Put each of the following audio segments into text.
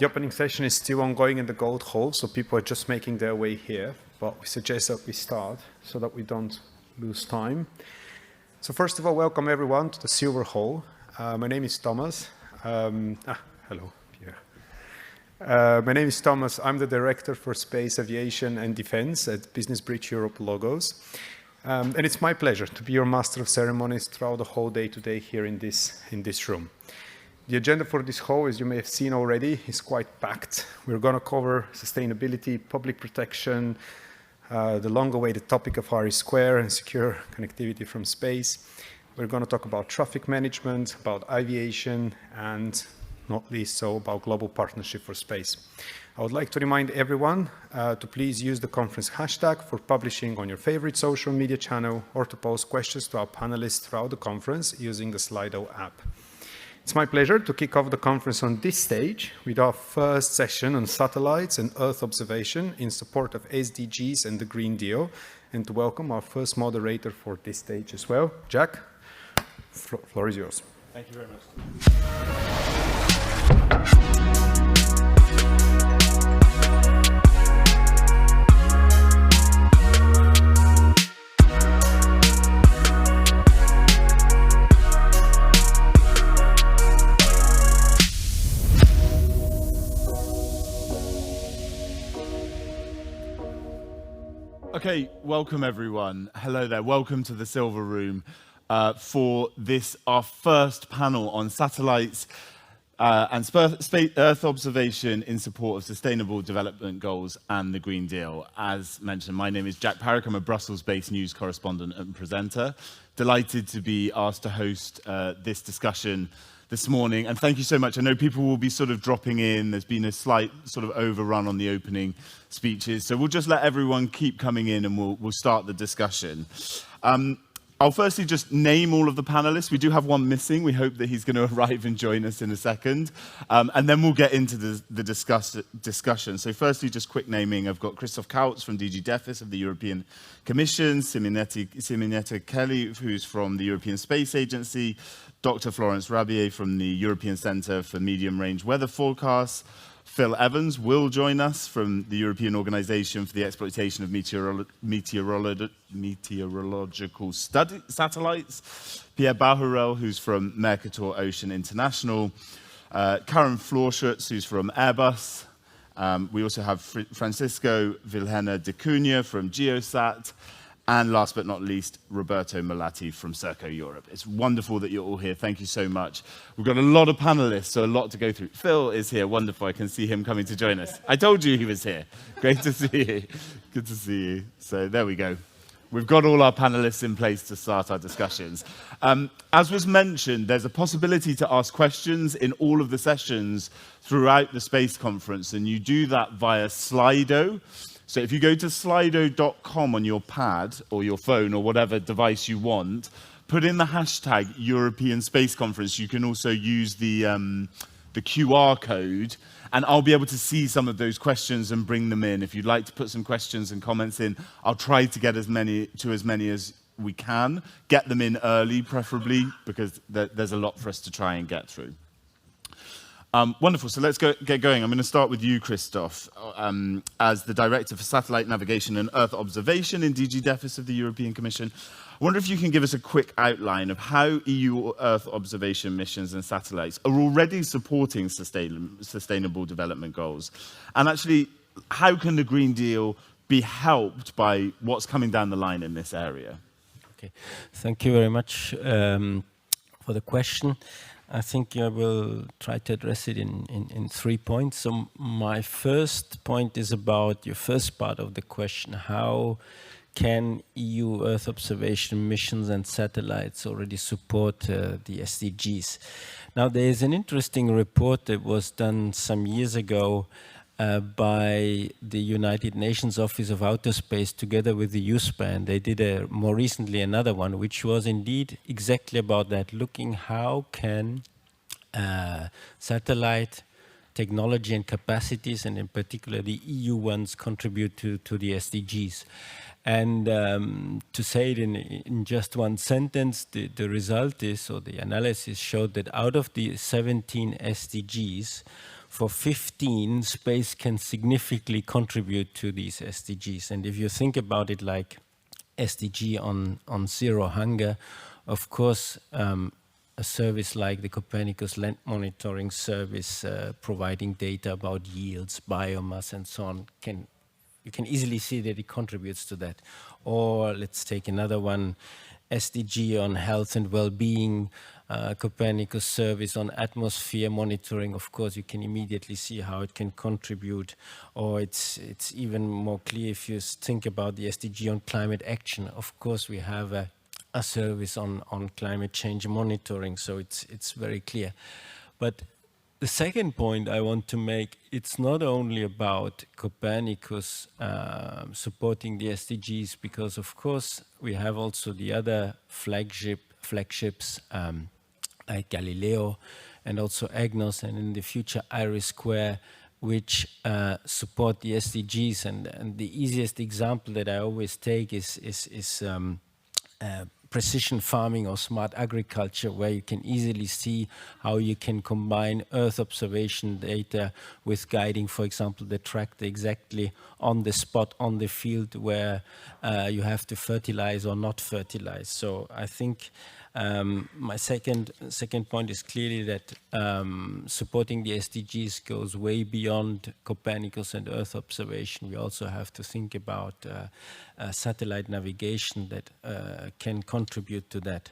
The opening session is still ongoing in the Gold Hall, so people are just making their way here. But we suggest that we start so that we don't lose time. So first of all, welcome everyone to the Silver Hall. My name is Thomas. Hello, Pierre. My name is Thomas. I'm the Director for Space, Aviation and Defense at Business Bridge Europe Logos. And it's my pleasure to be your Master of Ceremonies throughout the whole day today here in this room. The agenda for this hall, as you may have seen already, is quite packed. We're going to cover sustainability, public protection, the long-awaited topic of RE2 and secure connectivity from space. We're going to talk about traffic management, about aviation, and not least so about global partnership for space. I would like to remind everyone to please use the conference hashtag for publishing on your favorite social media channel or to post questions to our panelists throughout the conference using the Slido app. It's my pleasure to kick off the conference on this stage with our first session on satellites and Earth observation in support of SDGs and the Green Deal, and to welcome our first moderator for this stage as well. Jack, floor is yours. Thank you very much. Okay, welcome everyone. Hello there, welcome to the Silver Room for this, our first panel on satellites and Earth observation in support of Sustainable Development Goals and the Green Deal. As mentioned, my name is Jack Parrick. I'm a Brussels-based news correspondent and presenter. Delighted to be asked to host this discussion this morning, and thank you so much. I know people will be sort of dropping in. There's been a slight sort of overrun on the opening speeches, so we'll just let everyone keep coming in and we'll start the discussion. I'll firstly just name all of the panelists. We do have one missing. We hope that he's going to arrive and join us in a second, and then we'll get into the discussion. So firstly, just quick naming. I've got Christoph Kautz from DG DEFIS of the European Commission, Simonetta Kelly, who's from the European Space Agency, Dr. Florence Rabier from the European Centre for Medium-Range Weather Forecasts. Phil Evans will join us from the European Organisation for the Exploitation of Meteorological Satellites. Pierre Bahurel, who's from Mercator Ocean International. Karen Florschutz, who's from Airbus. We also have Francisco Vilhena de Cunha from Geosat. And last but not least, Roberto Malatti from Serco Europe. It's wonderful that you're all here. Thank you so much. We've got a lot of panelists, so a lot to go through. Phil is here. Wonderful. I can see him coming to join us. I told you he was here. Great to see you. Good to see you. So there we go. We've got all our panelists in place to start our discussions. As was mentioned, there's a possibility to ask questions in all of the sessions throughout the Space Conference, and you do that via Slido. So if you go to slido.com on your pad or your phone or whatever device you want, put in the hashtag European Space Conference. You can also use the QR code, and I'll be able to see some of those questions and bring them in. If you'd like to put some questions and comments in, I'll try to get as many as we can. Get them in early, preferably, because there's a lot for us to try and get through. Wonderful. So let's get going. I'm going to start with you, Christoph, as the Director for Satellite Navigation and Earth Observation in DG DEFIS of the European Commission. I wonder if you can give us a quick outline of how EU Earth observation missions and satellites are already supporting sustainable development goals. And actually, how can the Green Deal be helped by what's coming down the line in this area? Okay. Thank you very much for the question. I think I will try to address it in 3 points. So my first point is about your first part of the question. How can EU Earth observation missions and satellites already support the SDGs? Now, there is an interesting report that was done some years ago by the United Nations Office of Outer Space together with the USPAN. They did more recently another one, which was indeed exactly about that, looking how can satellite technology and capacities, and in particular the EU ones, contribute to the SDGs. And to say it in just one sentence, the result is, or the analysis showed that out of the 17 SDGs, for 15, space can significantly contribute to these SDGs. And if you think about it like SDG on zero hunger, of course, a service like the Copernicus Land Monitoring Service providing data about yields, biomass, and so on, you can easily see that it contributes to that. Or let's take another one, SDG on health and well-being, Copernicus service on atmosphere monitoring. Of course, you can immediately see how it can contribute. Or it's even more clear if you think about the SDG on climate action. Of course, we have a service on climate change monitoring, so it's very clear. But the second point I want to make, it's not only about Copernicus supporting the SDGs, because of course we have also the other flagships like Galileo and also EGNOS, and in the future IRIS², which support the SDGs. And the easiest example that I always take is precision farming or smart agriculture, where you can easily see how you can combine Earth observation data with guiding, for example, the tractor exactly on the spot, on the field where you have to fertilize or not fertilize. So I think my second point is clearly that supporting the SDGs goes way beyond Copernicus and Earth observation. We also have to think about satellite navigation that can contribute to that.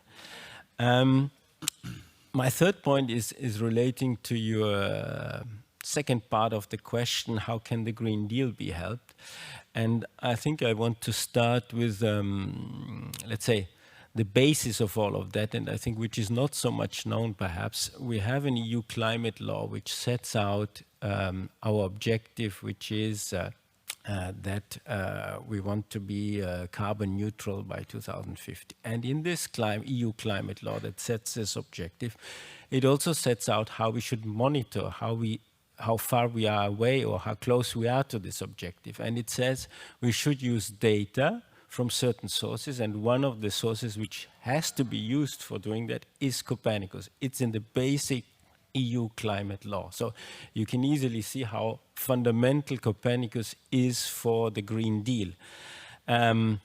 My third point is relating to your second part of the question, how can the Green Deal be helped? And I think I want to start with, let's say, the basis of all of that, and I think which is not so much known perhaps. We have an EU climate law which sets out our objective, which is that we want to be carbon neutral by 2050. And in this EU climate law that sets this objective, it also sets out how we should monitor, how far we are away or how close we are to this objective. And it says we should use data from certain sources, and one of the sources which has to be used for doing that is Copernicus. It's in the basic EU climate law. So you can easily see how fundamental Copernicus is for the Green Deal. And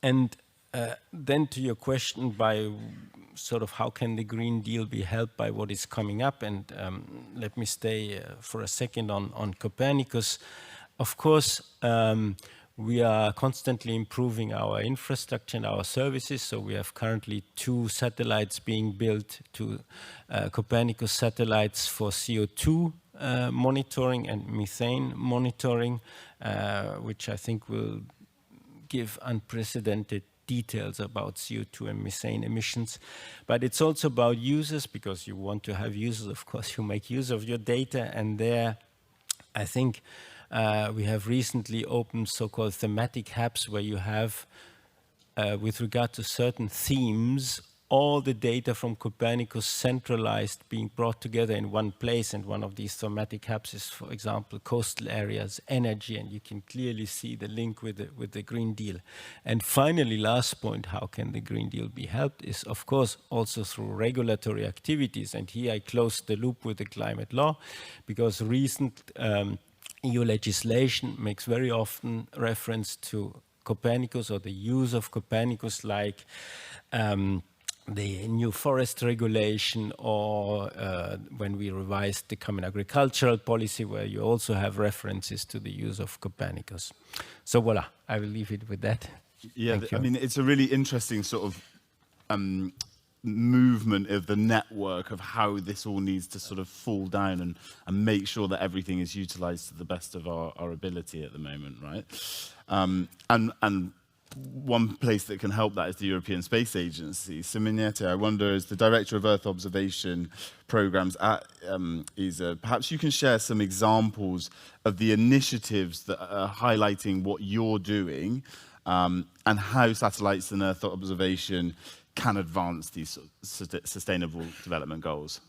then to your question by sort of how can the Green Deal be helped by what is coming up, and let me stay for a second on Copernicus. Of course, we are constantly improving our infrastructure and our services. So we have currently 2 satellites being built, 2 Copernicus satellites for CO2 monitoring and methane monitoring, which I think will give unprecedented details about CO2 and methane emissions. But it's also about users, because you want to have users, of course, who make use of your data. And there, I think, we have recently opened so-called thematic hubs where you have, with regard to certain themes, all the data from Copernicus centralized being brought together in one place. And one of these thematic hubs is, for example, coastal areas, energy, and you can clearly see the link with the Green Deal. And finally, last point, how can the Green Deal be helped, is of course also through regulatory activities. And here I close the loop with the climate law, because recent EU legislation makes very often reference to Copernicus or the use of Copernicus, like the new forest regulation, or when we revised the common agricultural policy, where you also have references to the use of Copernicus. So voila, I will leave it with that. Yeah, I mean, it's a really interesting sort of movement of the network of how this all needs to sort of fall down and make sure that everything is utilized to the best of our ability at the moment, right? And one place that can help that is the European Space Agency. Simonetta, I wonder, as the Director of Earth Observation Programs at ESA, perhaps you can share some examples of the initiatives that are highlighting what you're doing and how satellites and Earth observation can advance these sustainable development goals.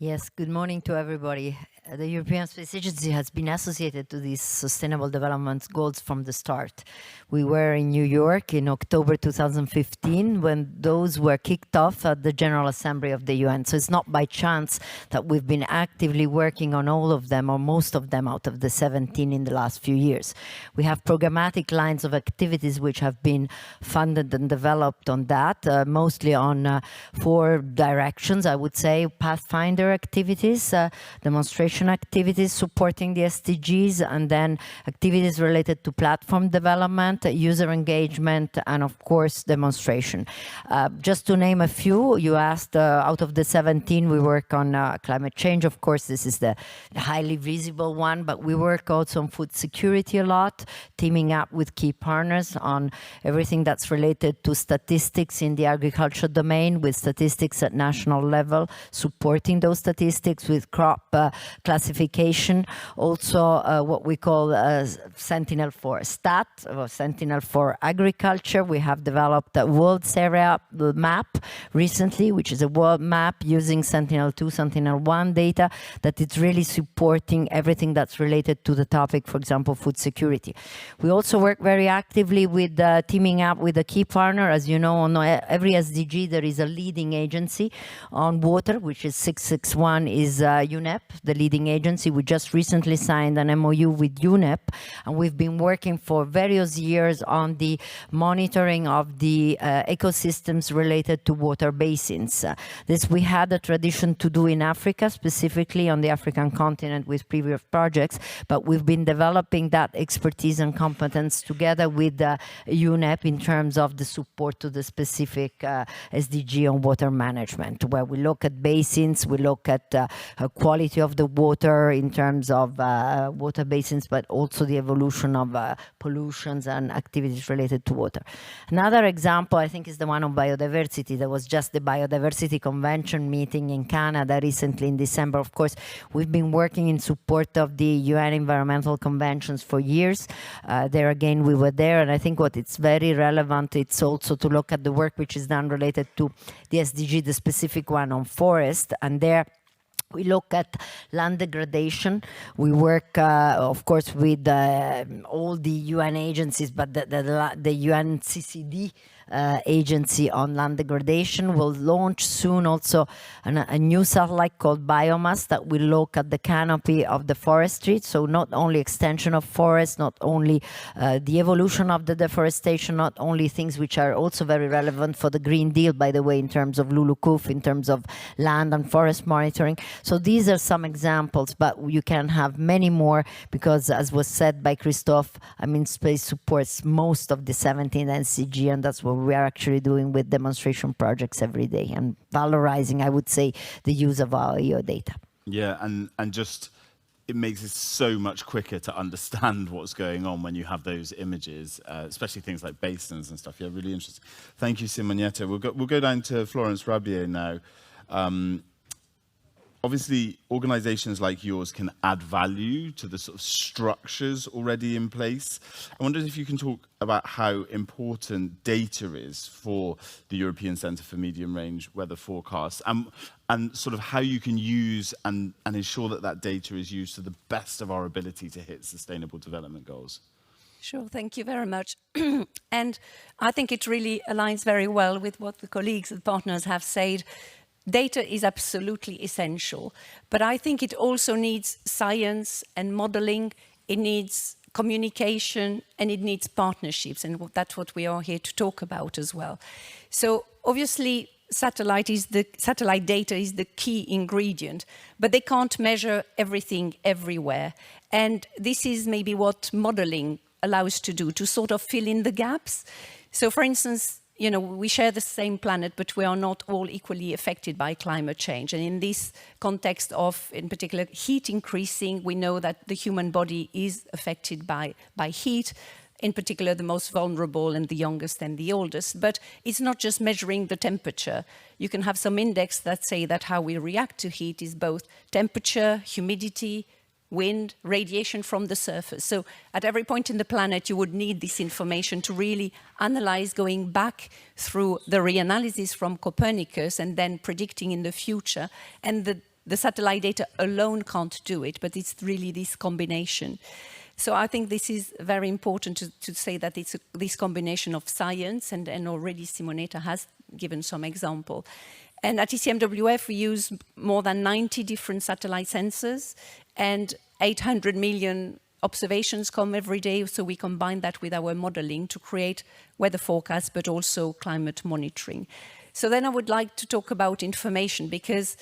Yes, good morning to everybody. The European Space Agency has been associated to these Sustainable Development Goals from the start. We were in New York in October 2015 when those were kicked off at the General Assembly of the UN. So it's not by chance that we've been actively working on all of them, or most of them out of the 17 in the last few years. We have programmatic lines of activities which have been funded and developed on that, mostly on 4 directions, I would say: Pathfinder activities, demonstration activities supporting the SDGs, and then activities related to platform development, user engagement, and of course demonstration. Just to name a few, you asked out of the 17 we work on climate change. Of course, this is the highly visible one, but we work also on food security a lot, teaming up with key partners on everything that's related to statistics in the agriculture domain, with statistics at national level, supporting those statistics with crop classification. Also what we call Sentinel-4 STAT, or Sentinel-4 Agriculture. We have developed a World Area map recently, which is a world map using Sentinel-2, Sentinel-1 data, that is really supporting everything that's related to the topic, for example, food security. We also work very actively with teaming up with a key partner. As you know, on every SDG there is a leading agency. On water, which is 661, is UNEP, the leading agency. We just recently signed an MOU with UNEP, and we've been working for various years on the monitoring of the ecosystems related to water basins. This we had a tradition to do in Africa, specifically on the African continent with previous projects, but we've been developing that expertise and competence together with UNEP in terms of the support to the specific SDG on water management, where we look at basins, we look at quality of the water in terms of water basins, but also the evolution of pollutions and activities related to water. Another example, I think, is the one on biodiversity. There was just the Biodiversity Convention meeting in Canada recently in December. Of course, we've been working in support of the UN Environmental Conventions for years. There again, we were there, and I think what it's very relevant, it's also to look at the work which is done related to the SDG, the specific one on forest, and there we look at land degradation. We work, of course, with all the UN agencies, but the UNCCD agency on land degradation will launch soon also a new satellite called Biomass that will look at the canopy of the forestry. So not only extension of forests, not only the evolution of the deforestation, not only things which are also very relevant for the Green Deal, by the way, in terms of LULUCF, in terms of land and forest monitoring. So these are some examples, but you can have many more because, as was said by Christophe, I mean, space supports most of the 17 SDG, and that's what we are actually doing with demonstration projects every day and valorizing, I would say, the use of our EO data. Yeah, and just it makes it so much quicker to understand what's going on when you have those images, especially things like basins and stuff. Yeah, really interesting. Thank you, Simonietta. We'll go down to Florence Rabier now. Obviously, organizations like yours can add value to the sort of structures already in place. I wondered if you can talk about how important data is for the European Centre for Medium Range Weather Forecasts, and sort of how you can use and ensure that that data is used to the best of our ability to hit Sustainable Development Goals. Sure, thank you very much. And I think it really aligns very well with what the colleagues and partners have said. Data is absolutely essential, but I think it also needs science and modeling, it needs communication, and it needs partnerships, and that's what we are here to talk about as well. So obviously, satellite data is the key ingredient, but they can't measure everything everywhere. And this is maybe what modeling allows to do, to sort of fill in the gaps. So for instance, you know, we share the same planet, but we are not all equally affected by climate change. And in this context of, in particular, heat increasing, we know that the human body is affected by heat, in particular the most vulnerable and the youngest and the oldest. But it's not just measuring the temperature. You can have some index that say that how we react to heat is both temperature, humidity, wind, radiation from the surface. So at every point in the planet, you would need this information to really analyze, going back through the reanalysis from Copernicus and then predicting in the future. And the satellite data alone can't do it, but it's really this combination. So I think this is very important to say that it's this combination of science, and already Simonetta has given some example. And at ECMWF, we use more than 90 different satellite sensors, and 800 million observations come every day. So we combine that with our modeling to create weather forecasts, but also climate monitoring. So then I would like to talk about information because,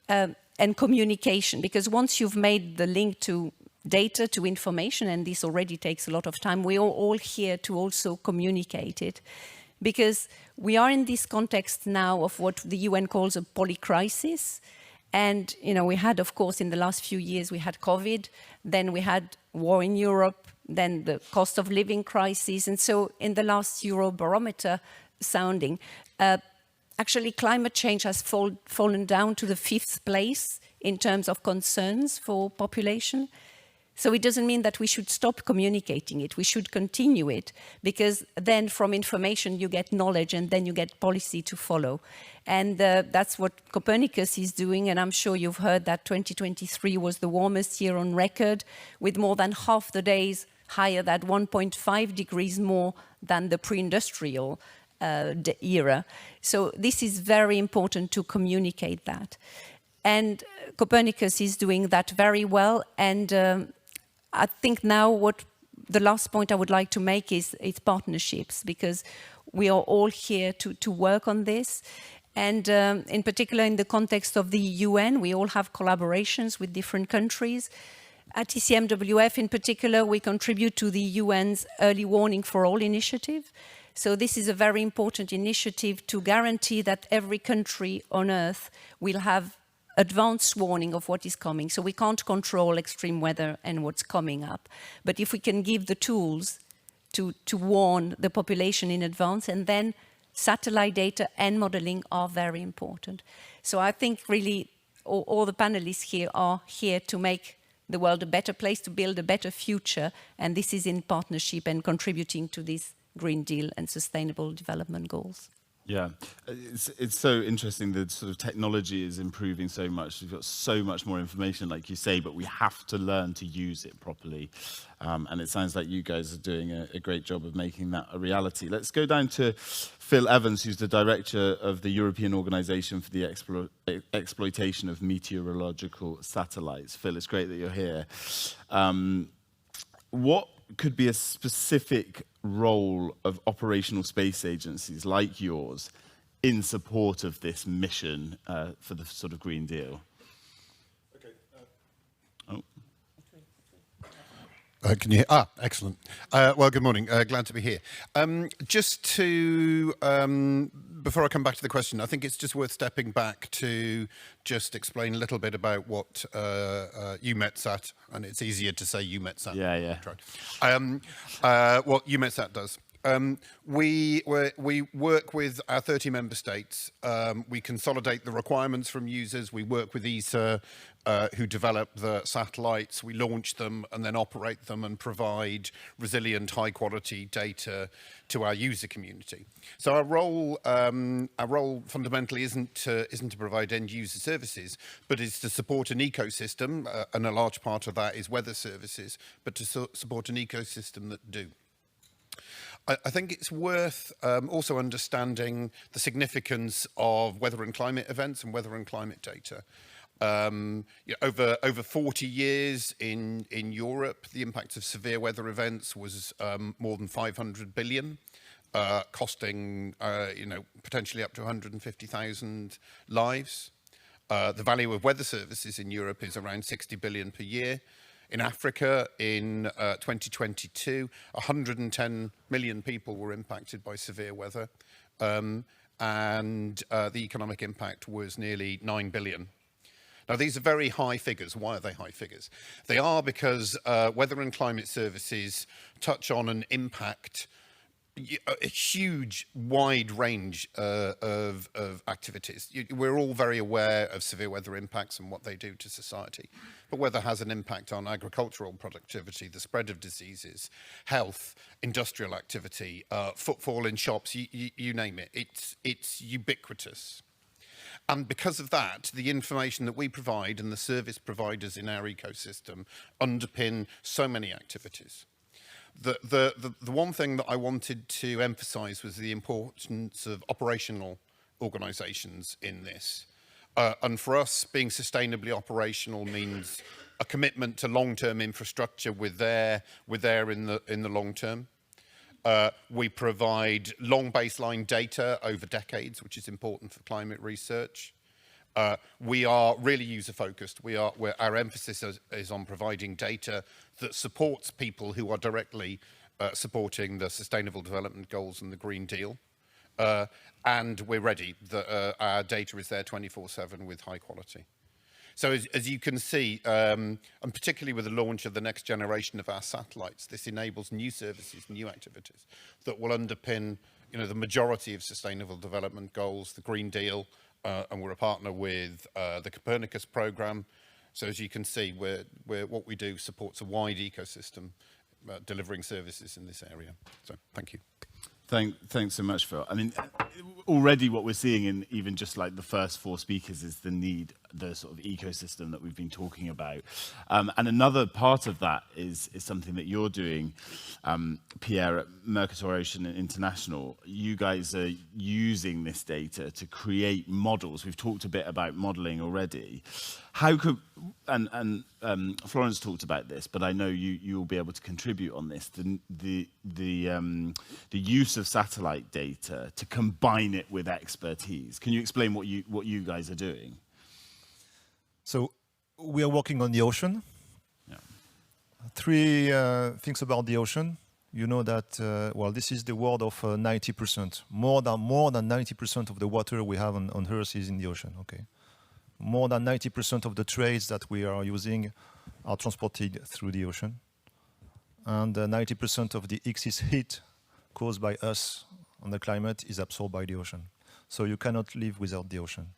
and communication, because once you've made the link to data to information, and this already takes a lot of time, we are all here to also communicate it, because we are in this context now of what the UN calls a polycrisis. And, you know, we had, of course, in the last few years, we had COVID, then we had war in Europe, then the cost of living crisis. And so in the last Eurobarometer sounding, actually climate change has fallen down to the 5th place in terms of concerns for population. So it doesn't mean that we should stop communicating it. We should continue it, because then from information you get knowledge, and then you get policy to follow. And that's what Copernicus is doing. And I'm sure you've heard that 2023 was the warmest year on record, with more than half the days higher than 1.5 degrees more than the pre-industrial era. So this is very important to communicate that. And Copernicus is doing that very well. And I think now what the last point I would like to make is partnerships, because we are all here to work on this. And in particular, in the context of the UN, we all have collaborations with different countries. At ECMWF in particular, we contribute to the UN's Early Warning for All initiative. So this is a very important initiative to guarantee that every country on Earth will have advanced warning of what is coming. So we can't control extreme weather and what's coming up. But if we can give the tools to warn the population in advance, and then satellite data and modeling are very important. So I think really all the panelists here are here to make the world a better place, to build a better future. And this is in partnership and contributing to this Green Deal and Sustainable Development Goals. Yeah, it's so interesting that sort of technology is improving so much. We've got so much more information, like you say, but we have to learn to use it properly. And it sounds like you guys are doing a great job of making that a reality. Let's go down to Phil Evans, who's the director of the European Organisation for the Exploitation of Meteorological Satellites. Phil, it's great that you're here. What could be a specific role of operational space agencies like yours in support of this mission for the sort of Green Deal? Can you hear? Excellent. Well, good morning. Glad to be here. Just to, before I come back to the question, I think it's just worth stepping back to just explain a little bit about what EUMETSAT, and it's easier to say EUMETSAT. What EUMETSAT does. We work with our 30 member states. We consolidate the requirements from users. We work with ESA, who develop the satellites. We launch them and then operate them and provide resilient, high-quality data to our user community. So our role fundamentally isn't to provide end-user services, but is to support an ecosystem, and a large part of that is weather services, but to support an ecosystem that do. I think it's worth also understanding the significance of weather and climate events and weather and climate data. Over 40 years in Europe, the impact of severe weather events was more than 500 billion, costing potentially up to 150,000 lives. The value of weather services in Europe is around 60 billion per year. In Africa, in 2022, 110 million people were impacted by severe weather, and the economic impact was nearly 9 billion. Now, these are very high figures. Why are they high figures? They are because weather and climate services touch on and impact a huge, wide range of activities. We're all very aware of severe weather impacts and what they do to society. But weather has an impact on agricultural productivity, the spread of diseases, health, industrial activity, footfall in shops, you name it. It's ubiquitous. And because of that, the information that we provide and the service providers in our ecosystem underpin so many activities. The one thing that I wanted to emphasize was the importance of operational organizations in this. And for us, being sustainably operational means a commitment to long-term infrastructure with there in the long term. We provide long baseline data over decades, which is important for climate research. We are really user-focused. Our emphasis is on providing data that supports people who are directly supporting the Sustainable Development Goals and the Green Deal. And we're ready. Our data is there 24/7 with high quality. So as you can see, and particularly with the launch of the next generation of our satellites, this enables new services, new activities that will underpin, the majority of Sustainable Development Goals, the Green Deal, and we're a partner with the Copernicus program. So as you can see, what we do supports a wide ecosystem delivering services in this area. So thank you. Thanks so much, Phil. I mean, already what we're seeing in even just like the first 4 speakers is the sort of ecosystem that we've been talking about. And another part of that is something that you're doing, Pierre, at Mercator Ocean International. You guys are using this data to create models. We've talked a bit about modeling already. How could, and Florence talked about this, but I know you'll be able to contribute on this, the use of satellite data to combine it with expertise. Can you explain what you guys are doing? So we are working on the ocean. Yeah. 3 things about the ocean. You know that, this is the world of 90%. More than 90% of the water we have on Earth is in the ocean, okay? More than 90% of the trades that we are using are transported through the ocean. And 90% of the excess heat caused by us on the climate is absorbed by the ocean. So you cannot live without the ocean.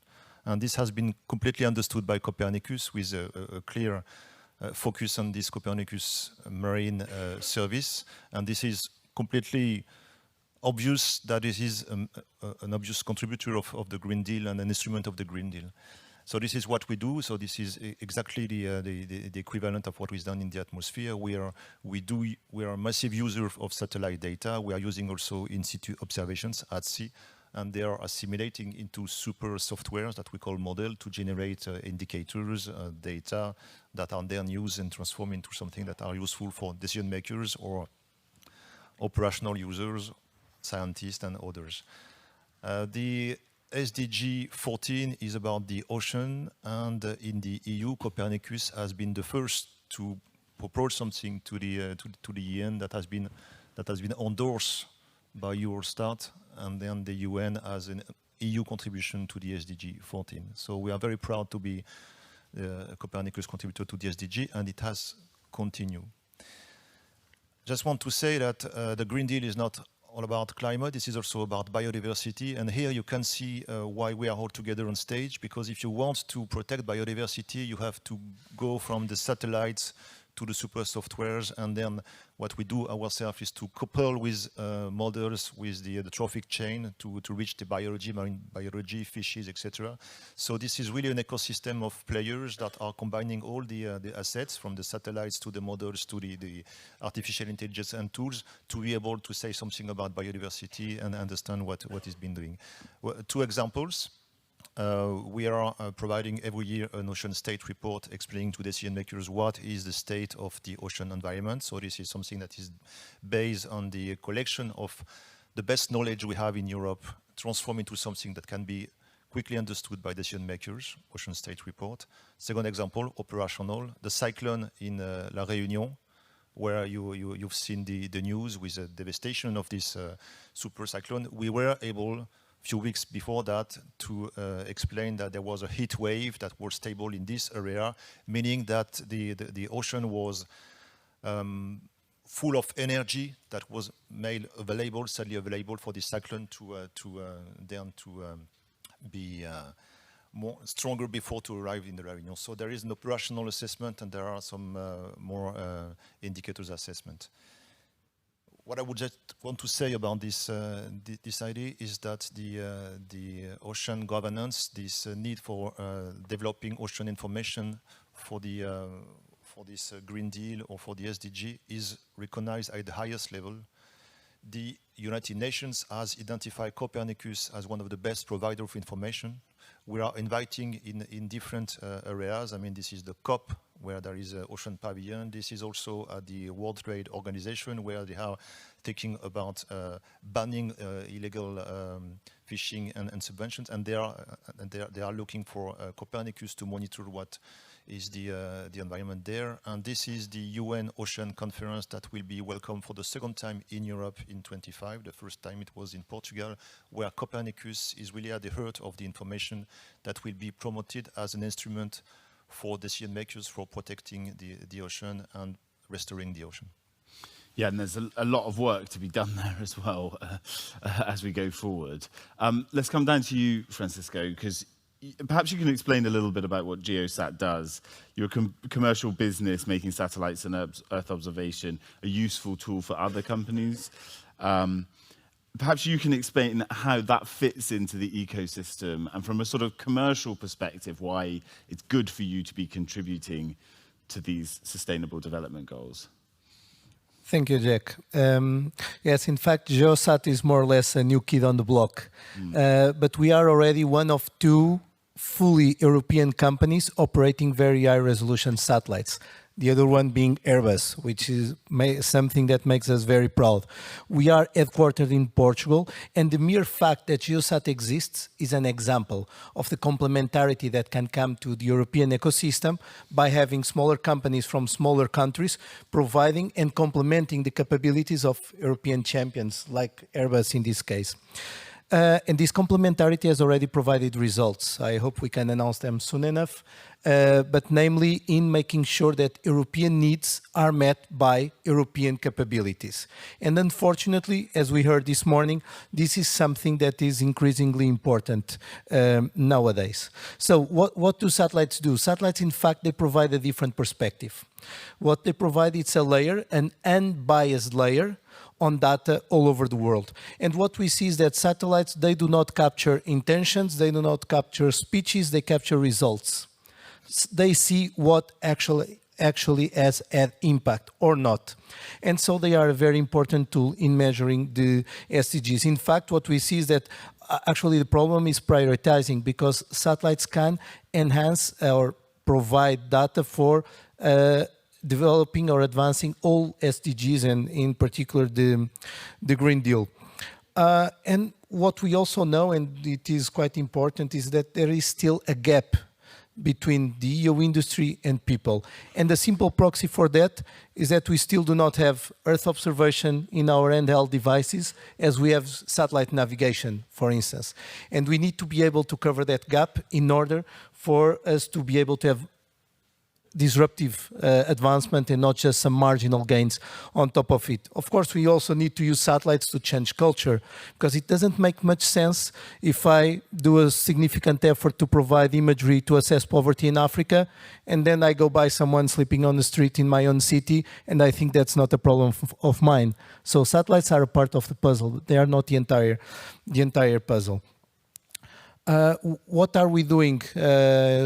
And this has been completely understood by Copernicus with a clear focus on this Copernicus marine service. And this is completely obvious that it is an obvious contributor of the Green Deal and an instrument of the Green Deal. So this is what we do. So this is exactly the equivalent of what is done in the atmosphere. We are a massive user of satellite data. We are using also in situ observations at sea, and they are assimilating into super softwares that we call model to generate indicators, data that are then used and transformed into something that are useful for decision makers or operational users, scientists and others. The SDG 14 is about the ocean, and in the EU, Copernicus has been the first to propose something to the UN that has been endorsed by Eurostat, and then the UN as an EU contribution to the SDG 14. So we are very proud to be a Copernicus contributor to the SDG, and it has continued. Just want to say that the Green Deal is not all about climate. This is also about biodiversity. And here you can see why we are all together on stage, because if you want to protect biodiversity, you have to go from the satellites to the super softwares. And then what we do ourselves is to couple with models with the trophic chain to reach the biology, marine biology, fishes, etc. So this is really an ecosystem of players that are combining all the assets, from the satellites to the models to the artificial intelligence and tools, to be able to say something about biodiversity and understand what is being doing. Well, 2 examples. We are providing every year an ocean state report explaining to decision makers what is the state of the ocean environment. So this is something that is based on the collection of the best knowledge we have in Europe, transformed into something that can be quickly understood by decision makers, ocean state report. Second example, operational, the cyclone in La Réunion, where you've seen the news with the devastation of this super cyclone. We were able, few weeks before that, to explain that there was a heat wave that was stable in this area, meaning that the ocean was full of energy that was made available, suddenly available for the cyclone to be more stronger before to arrive in the La Réunion. So there is an operational assessment, and there are some more indicators assessment. what I would just want to say about this this idea is that the ocean governance, this need for developing ocean information for this Green Deal or for the SDG is recognized at the highest level. The United Nations has identified Copernicus as one of the best providers of information. We are inviting in different areas. I mean, this is the COP, where there is an ocean pavilion. This is also the World Trade Organization, where they are thinking about banning illegal fishing and subventions, and they are looking for Copernicus to monitor what is the environment there. And this is the UN Ocean Conference that will be welcome for the second time in Europe in 25. The first time it was in Portugal, where Copernicus is really at the heart of the information that will be promoted as an instrument for decision makers for protecting the ocean and restoring the ocean. Yeah, and there's a lot of work to be done there as well as we go forward. Let's come down to you, Francisco, because perhaps you can explain a little bit about what GeoSat does. You're a commercial business making satellites and Earth observation a useful tool for other companies. Perhaps you can explain how that fits into the ecosystem and from a sort of commercial perspective, why it's good for you to be contributing to these sustainable development goals. Thank you, Jack. Yes, in fact, GeoSat is more or less a new kid on the block. But we are already one of two fully European companies operating very high-resolution satellites. The other one being Airbus, which is something that makes us very proud. We are headquartered in Portugal, and the mere fact that GeoSat exists is an example of the complementarity that can come to the European ecosystem by having smaller companies from smaller countries providing and complementing the capabilities of European champions, like Airbus in this case. And this complementarity has already provided results. I hope we can announce them soon enough, but namely in making sure that European needs are met by European capabilities. And unfortunately, as we heard this morning, this is something that is increasingly important nowadays. So what do satellites do? Satellites, in fact, they provide a different perspective. What they provide is a layer, an unbiased layer, on data all over the world. And what we see is that satellites, they do not capture intentions, they do not capture speeches, they capture results. They see what actually has had impact or not. And so they are a very important tool in measuring the SDGs. In fact, what we see is that actually the problem is prioritizing, because satellites can enhance or provide data for developing or advancing all SDGs, and in particular the Green Deal. And what we also know, and it is quite important, is that there is still a gap between the EU industry and people. And the simple proxy for that is that we still do not have Earth observation in our handheld devices as we have satellite navigation, for instance. And we need to be able to cover that gap in order for us to be able to have disruptive advancement and not just some marginal gains on top of it. Of course, we also need to use satellites to change culture, because it doesn't make much sense if I do a significant effort to provide imagery to assess poverty in Africa, and then I go by someone sleeping on the street in my own city, and I think that's not a problem of mine. So satellites are a part of the puzzle. They are not the entire puzzle. What are we doing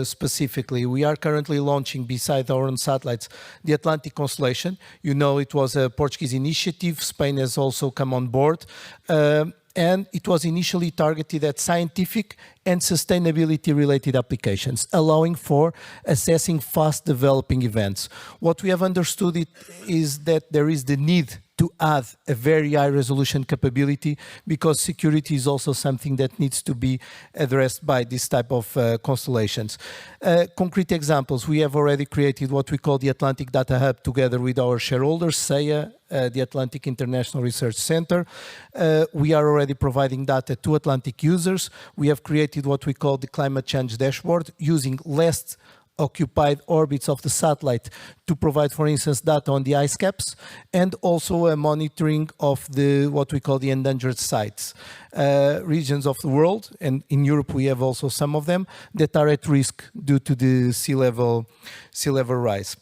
specifically? We are currently launching, beside our own satellites, the Atlantic Constellation. You know, it was a Portuguese initiative. Spain has also come on board. And it was initially targeted at scientific and sustainability-related applications, allowing for assessing fast-developing events. What we have understood is that there is the need to add a very high-resolution capability, because security is also something that needs to be addressed by this type of constellations. Concrete examples, we have already created what we call the Atlantic Data Hub together with our shareholders, SEA, the Atlantic International Research Center. We are already providing data to Atlantic users. We have created what we call the Climate Change Dashboard, using less occupied orbits of the satellite to provide, for instance, data on the ice caps, and also a monitoring of what we call the endangered sites, regions of the world, and in Europe we have also some of them that are at risk due to the sea level sea level rise.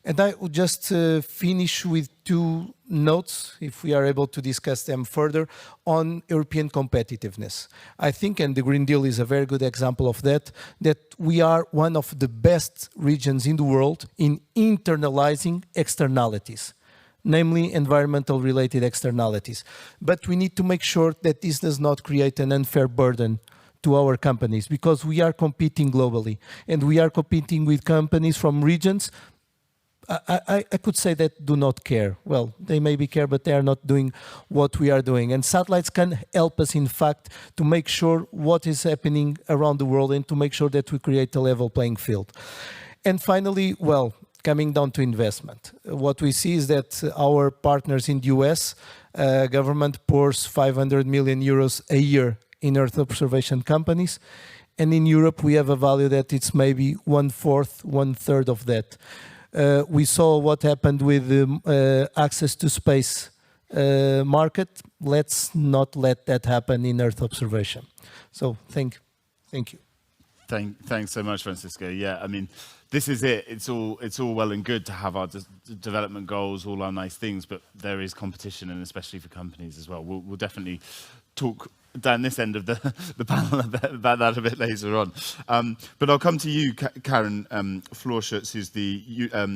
And I would just finish with two notes, if we are able to discuss them further, on European competitiveness. I think, and the Green Deal is a very good example of that, that we are one of the best regions in the world in internalizing externalities, namely environmental related externalities. But we need to make sure that this does not create an unfair burden to our companies, because we are competing globally, and we are competing with companies from regions I could say that do not care. Well, they maybe care, but they are not doing what we are doing. And satellites can help us, in fact, to make sure what is happening around the world and to make sure that we create a level playing field. And finally, well, coming down to investment, what we see is that our partners in the US, government pours 500 million euros a year in Earth observation companies. And in Europe, we have a value that it's maybe 1/4, 1/3 of that. We saw what happened with the access to space market. Let's not let that happen in Earth observation. So thank you. Thanks so much, Francisco. Yeah, I mean, this is it. It's all well and good to have our development goals, all our nice things, but there is competition, and especially for companies as well. We'll definitely talk down this end of the panel about that a bit later on. But I'll come to you, Karen Florschutz, who's the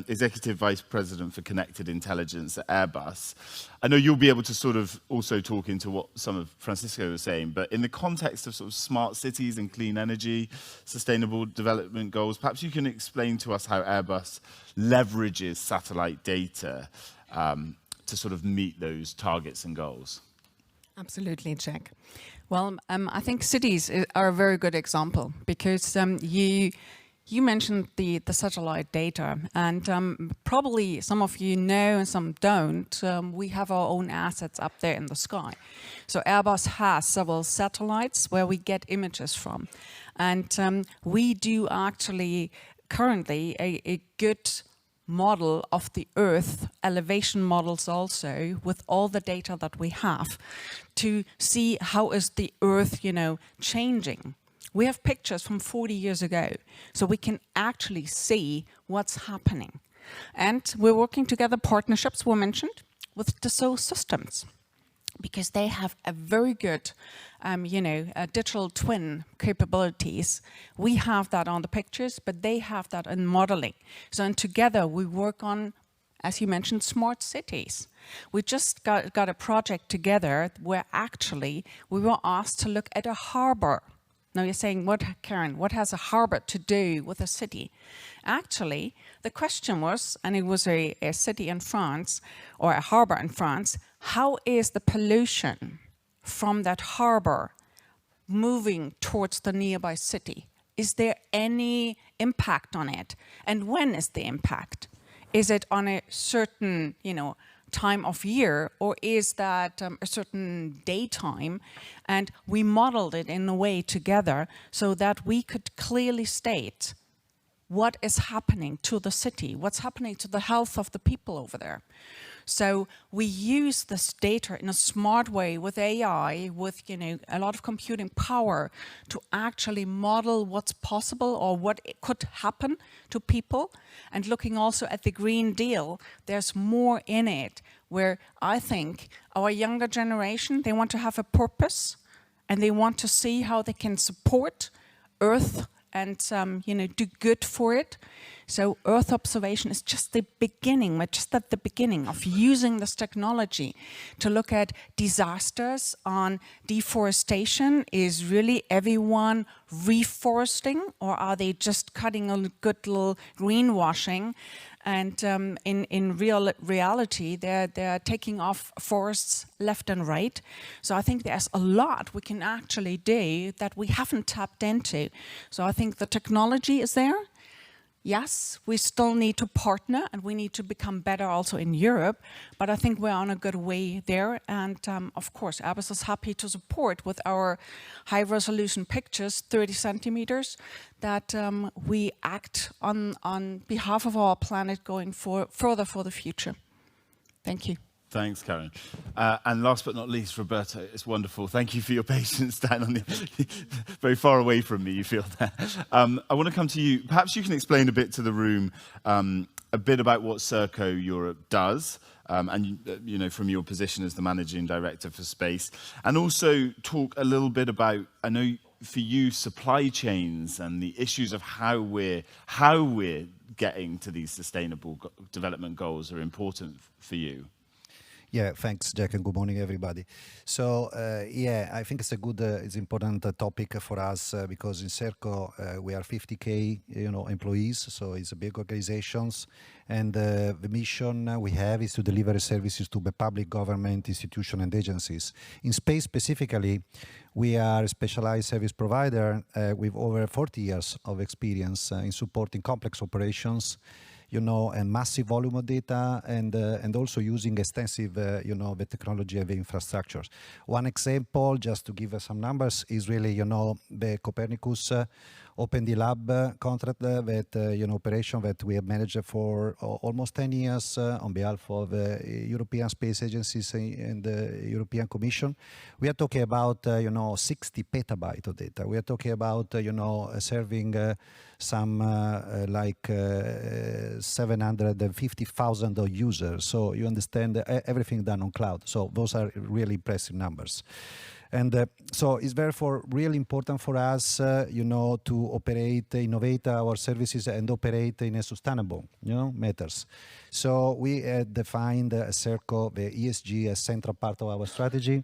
Executive Vice President for Connected Intelligence at Airbus. I know you'll be able to sort of also talk into what some of Francisco was saying, but in the context of sort of smart cities and clean energy, sustainable development goals, perhaps you can explain to us how Airbus leverages satellite data to sort of meet those targets and goals. Absolutely, Jack. Well, I think cities are a very good example, because you mentioned the satellite data, and probably some of you know and some don't. We have our own assets up there in the sky. So Airbus has several satellites where we get images from, and we do actually currently a good model of the Earth, elevation models also, with all the data that we have, to see how is the Earth, changing. We have pictures from 40 years ago, so we can actually see what's happening. And we're working together, partnerships were mentioned, with Dassault Systems, because they have a very good, digital twin capabilities. We have that on the pictures, but they have that in modeling. So, and together we work on, as you mentioned, smart cities. We just got a project together where actually we were asked to look at a harbor. Now you're saying, Karen, what has a harbor to do with a city? Actually, the question was, and it was a city in France, or a harbor in France, how is the pollution from that harbor moving towards the nearby city? Is there any impact on it? And when is the impact? Is it on a certain, time of year, or is that a certain daytime? And we modeled it in a way together so that we could clearly state what is happening to the city, what's happening to the health of the people over there. So we use this data in a smart way with AI, with a lot of computing power, to actually model what's possible or what could happen to people. And looking also at the Green Deal, there's more in it, where I think our younger generation, they want to have a purpose, and they want to see how they can support Earth and do good for it. So Earth observation is just the beginning. We're just at the beginning of using this technology to look at disasters on deforestation. Is really everyone reforesting, or are they just cutting a good little greenwashing? And in reality, they're taking off forests left and right. So I think there's a lot we can actually do that we haven't tapped into. So I think the technology is there. Yes, we still need to partner, and we need to become better also in Europe, but I think we're on a good way there. And of course, Airbus is happy to support with our high-resolution pictures, 30 centimeters, that we act on behalf of our planet going further for the future. Thank you. Thanks, Karen. And last but not least, Roberto, it's wonderful. Thank you for your patience down on the very far away from me, you feel there. I want to come to you. Perhaps you can explain a bit to the room a bit about what Serco Europe does, and you know, from your position as the managing director for space, and also talk a little bit about, I know for you, supply chains and the issues of how we're getting to these sustainable development goals are important for you. Yeah, thanks, Jack, and good morning, everybody. So, yeah, I think it's a good, it's important topic for us because in Serco we are 50K, employees, so it's a big organizations, and the mission we have is to deliver services to the public government, institution, and agencies. In space specifically, we are a specialized service provider with over 40 years of experience in supporting complex operations, and massive volume of data, and also using extensive, the technology of infrastructures. One example, just to give us some numbers, is really, the Copernicus OpenD Lab contract that, operation that we have managed for almost 10 years on behalf of European space agencies and the European Commission. We are talking about, 60 petabytes of data. We are talking about, serving some like 750,000 users. So you understand everything done on cloud. So those are really impressive numbers. And so it's therefore really important for us, to operate, innovate our services and operate in a sustainable, matters. So we defined Serco, the ESG, as central part of our strategy.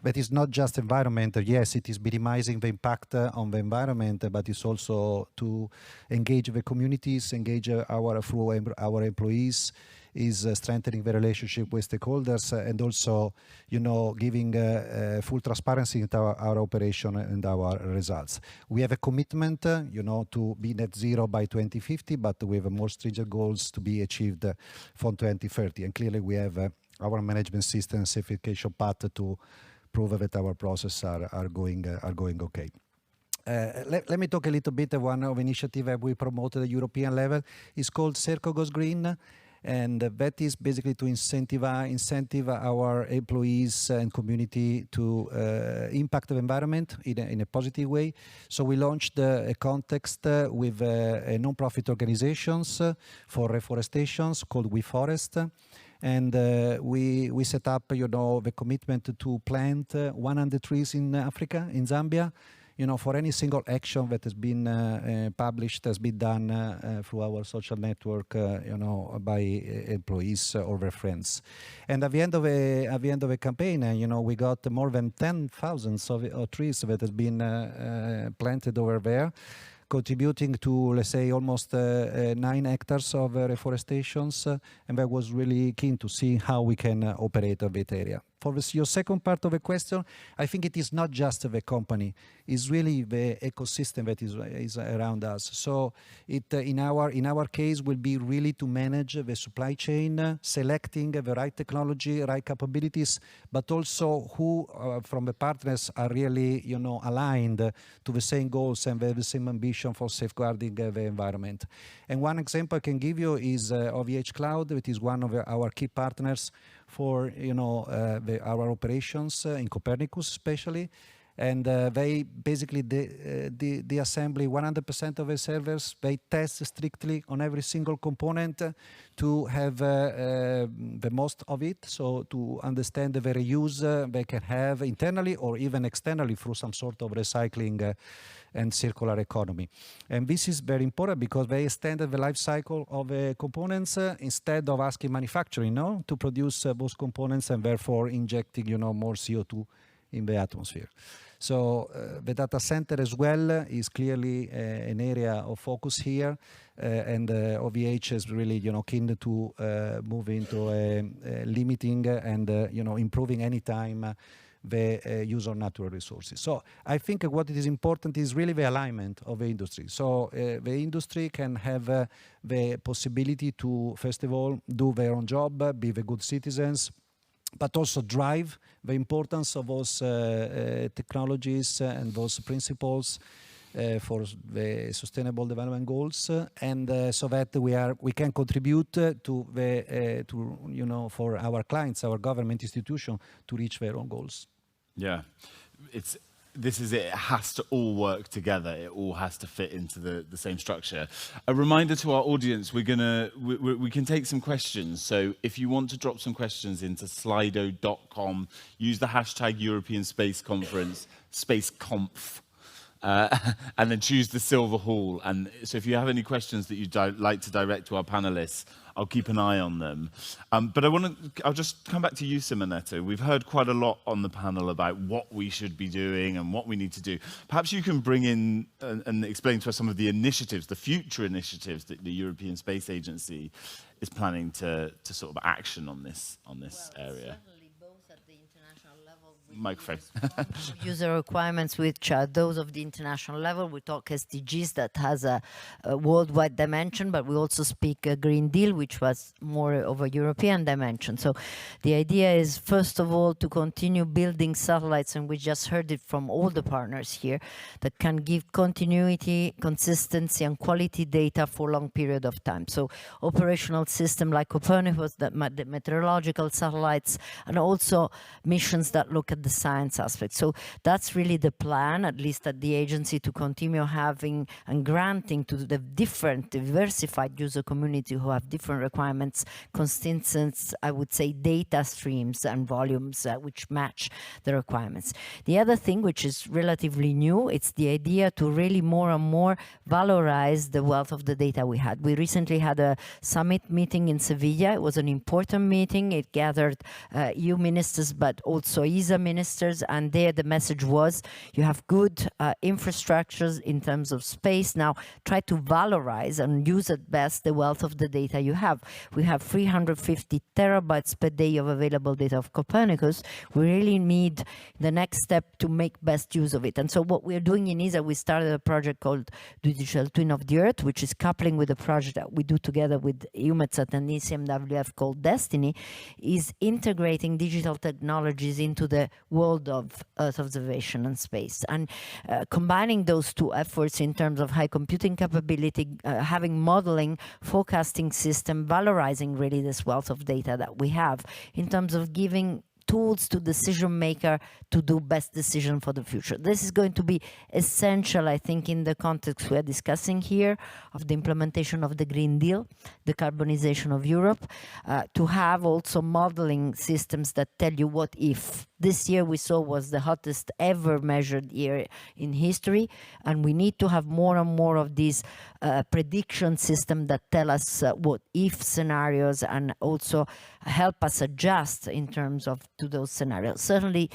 But it's not just environmental. Yes, it is minimizing the impact on the environment, but it's also to engage the communities, engage through our employees, is strengthening the relationship with stakeholders, and also, giving full transparency into our operation and our results. We have a commitment, to be net zero by 2050, but we have more stringent goals to be achieved from 2030. And clearly, we have our management system certification path to prove that our processes are going okay. Let me talk a little bit of one of initiative that we promoted at the European level. It's called Serco Goes Green, and that is basically to incentive our employees and community to impact the environment in a positive way. So we launched a context with non-profit organizations for reforestation called WeForest. And we set up, the commitment to plant 100 trees in Africa, in Zambia, for any single action that has been published, has been done through our social network, by employees or their friends. And at the end of a campaign, we got more than 10,000 of trees that has been planted over there, contributing to, let's say, almost 9 hectares of reforestations, and that was really keen to see how we can operate that area. For your second part of the question, I think it is not just the company; it's really the ecosystem that is around us. So, in our case will be really to manage the supply chain, selecting the right technology, right capabilities, but also who from the partners are really, aligned to the same goals and the same ambition for safeguarding the environment. And one example I can give you is OVH Cloud, which is one of our key partners for our operations in Copernicus especially, and they basically they assembly 100% of the servers. They test strictly on every single component to have the most of it, so to understand the reuse they can have internally or even externally through some sort of recycling and circular economy. And this is very important because they extended the life cycle of the components instead of asking manufacturing to produce those components and therefore injecting more CO2 in the atmosphere. So the data center as well is clearly an area of focus here, and OVH is really keen to move into limiting and improving any time the use of natural resources. So I think what it is important is really the alignment of the industry. So the industry can have the possibility to, first of all, do their own job, be the good citizens, but also drive the importance of those technologies and those principles for the Sustainable Development Goals, and so that we can contribute to the for our clients, our government institution, to reach their own goals. Yeah, it has to all work together. It all has to fit into the same structure. A reminder to our audience, we can take some questions. So if you want to drop some questions into slido.com, use the hashtag European Space Conference, SpaceConf, and then choose the Silver Hall. And so if you have any questions that you'd like to direct to our panelists, I'll keep an eye on them. But I'll just come back to you, Simonetta. We've heard quite a lot on the panel about what we should be doing and what we need to do. Perhaps you can bring in and explain to us some of the initiatives, the future initiatives that the European Space Agency is planning to sort of action on this area. Microphone. User requirements which are those of the international level. We talk SDGs that has a worldwide dimension, but we also speak a Green Deal, which was more of a European dimension. So the idea is, first of all, to continue building satellites, and we just heard it from all the partners here, that can give continuity, consistency, and quality data for a long period of time. So operational system like Copernicus, the meteorological satellites, and also missions that look at the science aspect. So that's really the plan, at least at the agency, to continue having and granting to the different diversified user community who have different requirements, consistent, I would say, data streams and volumes which match the requirements. The other thing, which is relatively new, it's the idea to really more and more valorize the wealth of the data we had. We recently had a summit meeting in Sevilla. It was an important meeting. It gathered EU ministers, but also ESA ministers, and there the message was, you have good infrastructures in terms of space. Now try to valorize and use at best the wealth of the data you have. We have 350 terabytes per day of available data of Copernicus. We really need the next step to make best use of it. And so what we're doing in ESA, we started a project called Digital Twin of the Earth, which is coupling with a project that we do together with EUMETSAT and ECMWF called Destiny, is integrating digital technologies into the world of Earth observation and space, and combining those two efforts in terms of high computing capability, having modeling, forecasting system, valorizing really this wealth of data that we have in terms of giving tools to decision maker to do best decision for the future. This is going to be essential, I think, in the context we are discussing here of the implementation of the Green Deal, the decarbonization of Europe, to have also modeling systems that tell you what if. This year we saw was the hottest ever measured year in history, and we need to have more and more of these prediction systems that tell us what if scenarios and also help us adjust in terms of to those scenarios. Certainly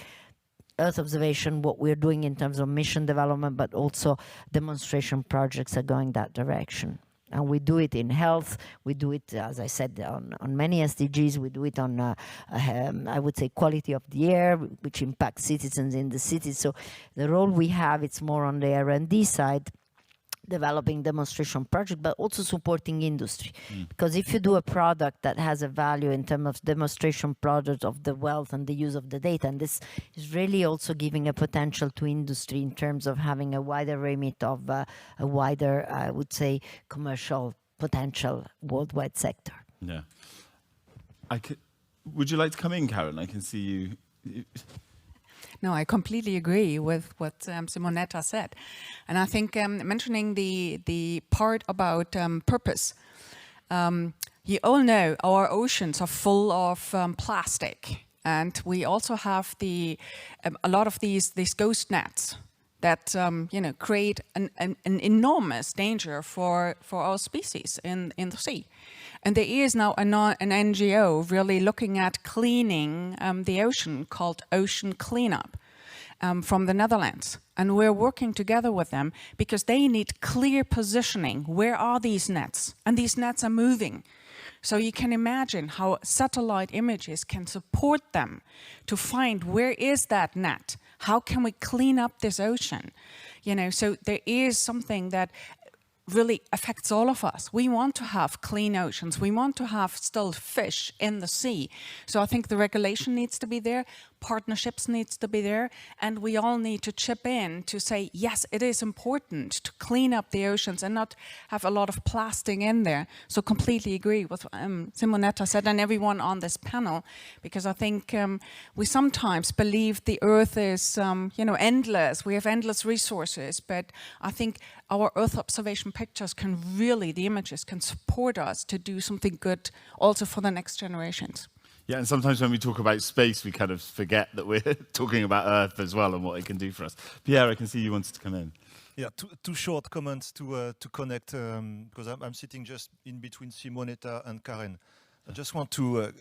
Earth observation, what we're doing in terms of mission development, but also demonstration projects are going that direction. And we do it in health, we do it, as I said, on many SDGs, we do it on, I would say, quality of the air, which impacts citizens in the cities. So the role we have, it's more on the R&D side, developing demonstration project, but also supporting industry. Because if you do a product that has a value in terms of demonstration product of the wealth and the use of the data, and this is really also giving a potential to industry in terms of having a wider remit of a wider, I would say, commercial potential worldwide sector. Yeah. Would you like to come in, Karen? I can see you. No, I completely agree with what Simonetta said. And I think mentioning the part about purpose, you all know our oceans are full of plastic. And we also have a lot of these ghost nets that create an enormous danger for our species in the sea. And there is now an NGO really looking at cleaning the ocean called Ocean Cleanup from the Netherlands. And we're working together with them because they need clear positioning. Where are these nets? And these nets are moving. So you can imagine how satellite images can support them to find where is that net? How can we clean up this ocean? So there is something that really affects all of us. We want to have clean oceans. We want to have still fish in the sea. So I think the regulation needs to be there, partnerships needs to be there, and we all need to chip in to say, yes, it is important to clean up the oceans and not have a lot of plastic in there. So completely agree with Simonetta said and everyone on this panel, because I think we sometimes believe the Earth is, endless. We have endless resources, but I think our Earth observation pictures can really, the images can support us to do something good also for the next generations. Yeah, and sometimes when we talk about space, we kind of forget that we're talking about Earth as well and what it can do for us. Pierre, I can see you wanted to come in. Yeah, two short comments to connect, because I'm sitting just in between Simonetta and Karen. I just want to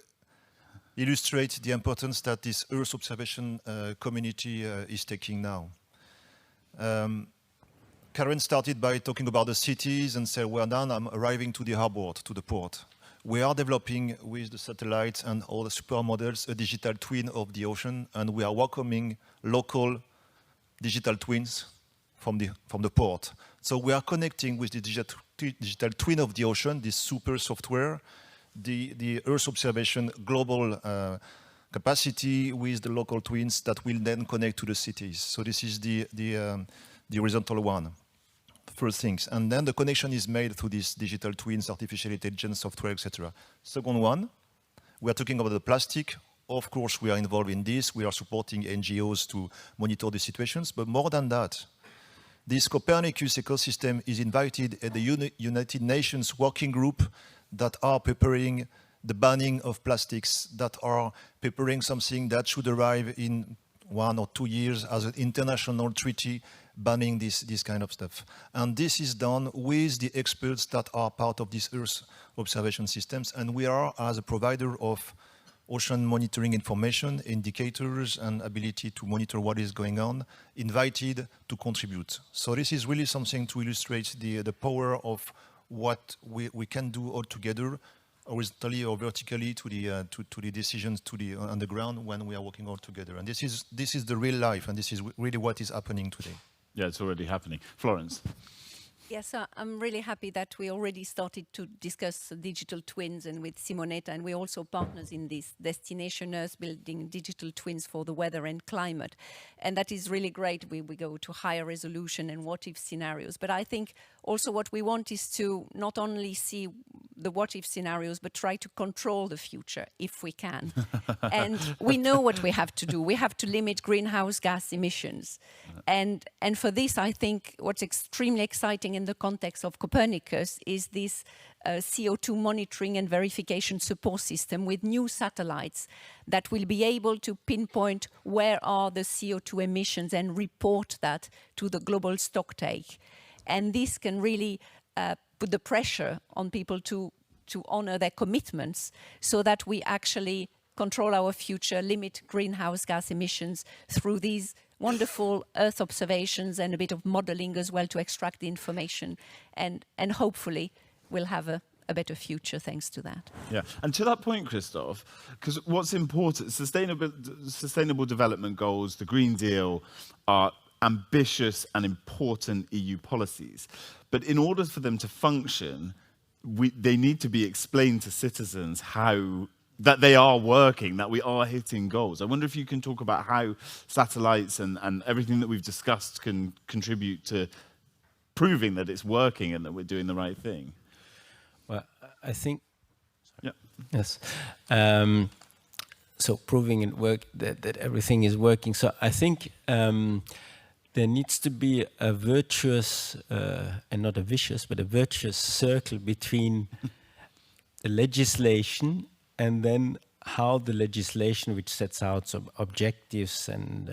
illustrate the importance that this Earth observation community is taking now. Karen started by talking about the cities and said, well, now I'm arriving to the harbor, to the port. We are developing with the satellites and all the supermodels a digital twin of the ocean, and we are welcoming local digital twins from the port. So we are connecting with the digital twin of the ocean, this super software, the Earth observation global capacity with the local twins that will then connect to the cities. So this is the horizontal one. First things, and then the connection is made through these digital twins, artificial intelligence, software, etc. Second one, we are talking about the plastic. Of course, we are involved in this. We are supporting NGOs to monitor the situations, but more than that, this Copernicus ecosystem is invited at the United Nations working group that are preparing the banning of plastics, that are preparing something that should arrive in 1 or 2 years as an international treaty banning this kind of stuff. And this is done with the experts that are part of these Earth observation systems. And we are, as a provider of ocean monitoring information, indicators, and ability to monitor what is going on, invited to contribute. So this is really something to illustrate the power of what we can do all together, horizontally or vertically, to the decisions on the ground when we are working all together. And this is the real life, and this is really what is happening today. Yeah, it's already happening. Florence. Yes, I'm really happy that we already started to discuss digital twins and with Simonetta, and we're also partners in this Destination Earth, building digital twins for the weather and climate. And that is really great. We go to higher resolution and what-if scenarios. But I think also what we want is to not only see the what-if scenarios, but try to control the future if we can. And we know what we have to do. We have to limit greenhouse gas emissions. And for this, I think what's extremely exciting in the context of Copernicus is this CO2 monitoring and verification support system with new satellites that will be able to pinpoint where are the CO2 emissions and report that to the global stocktake. And this can really put the pressure on people to honor their commitments so that we actually control our future, limit greenhouse gas emissions through these wonderful Earth observations and a bit of modeling as well to extract the information. And hopefully we'll have a better future thanks to that. Yeah, and to that point, Christoph, because what's important, sustainable development goals, the Green Deal, are ambitious and important EU policies. But in order for them to function, they need to be explained to citizens that they are working, that we are hitting goals. I wonder if you can talk about how satellites and everything that we've discussed can contribute to proving that it's working and that we're doing the right thing. Well, I think... Yeah. Yes. So proving it that everything is working. So I think there needs to be a virtuous, and not a vicious, but a virtuous circle between the legislation and then how the legislation, which sets out some objectives and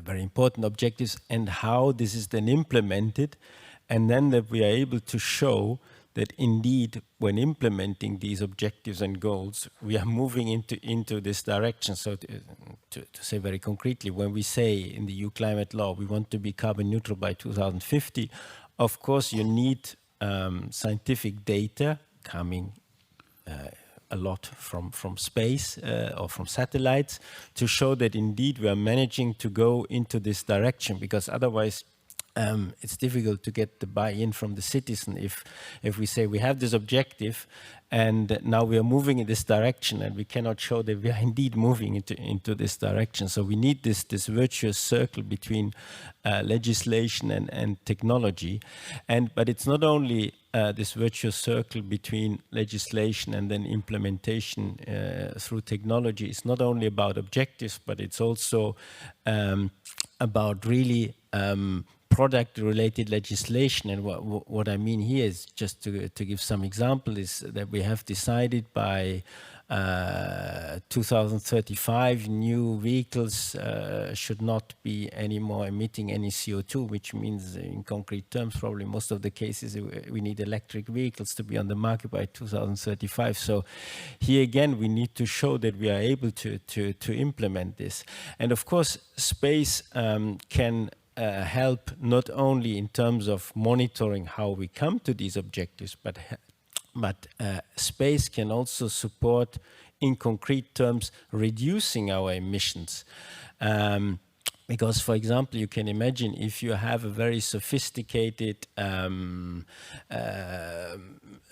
very important objectives, and how this is then implemented, and then that we are able to show that indeed, when implementing these objectives and goals, we are moving into this direction. So to say very concretely, when we say in the EU climate law, we want to be carbon neutral by 2050, of course you need scientific data coming a lot from space or from satellites to show that indeed we are managing to go into this direction, because otherwise it's difficult to get the buy-in from the citizen if we say we have this objective and now we are moving in this direction and we cannot show that we are indeed moving into this direction. So we need this virtuous circle between legislation and technology. But it's not only this virtuous circle between legislation and then implementation through technology. It's not only about objectives, but it's also about really product-related legislation. And what I mean here is, just to give some example, is that we have decided by 2035 new vehicles should not be anymore emitting any CO2, which means in concrete terms probably most of the cases we need electric vehicles to be on the market by 2035. So here again we need to show that we are able to implement this. And of course space can help not only in terms of monitoring how we come to these objectives, but space can also support, in concrete terms, reducing our emissions. Because, for example, you can imagine if you have a very sophisticated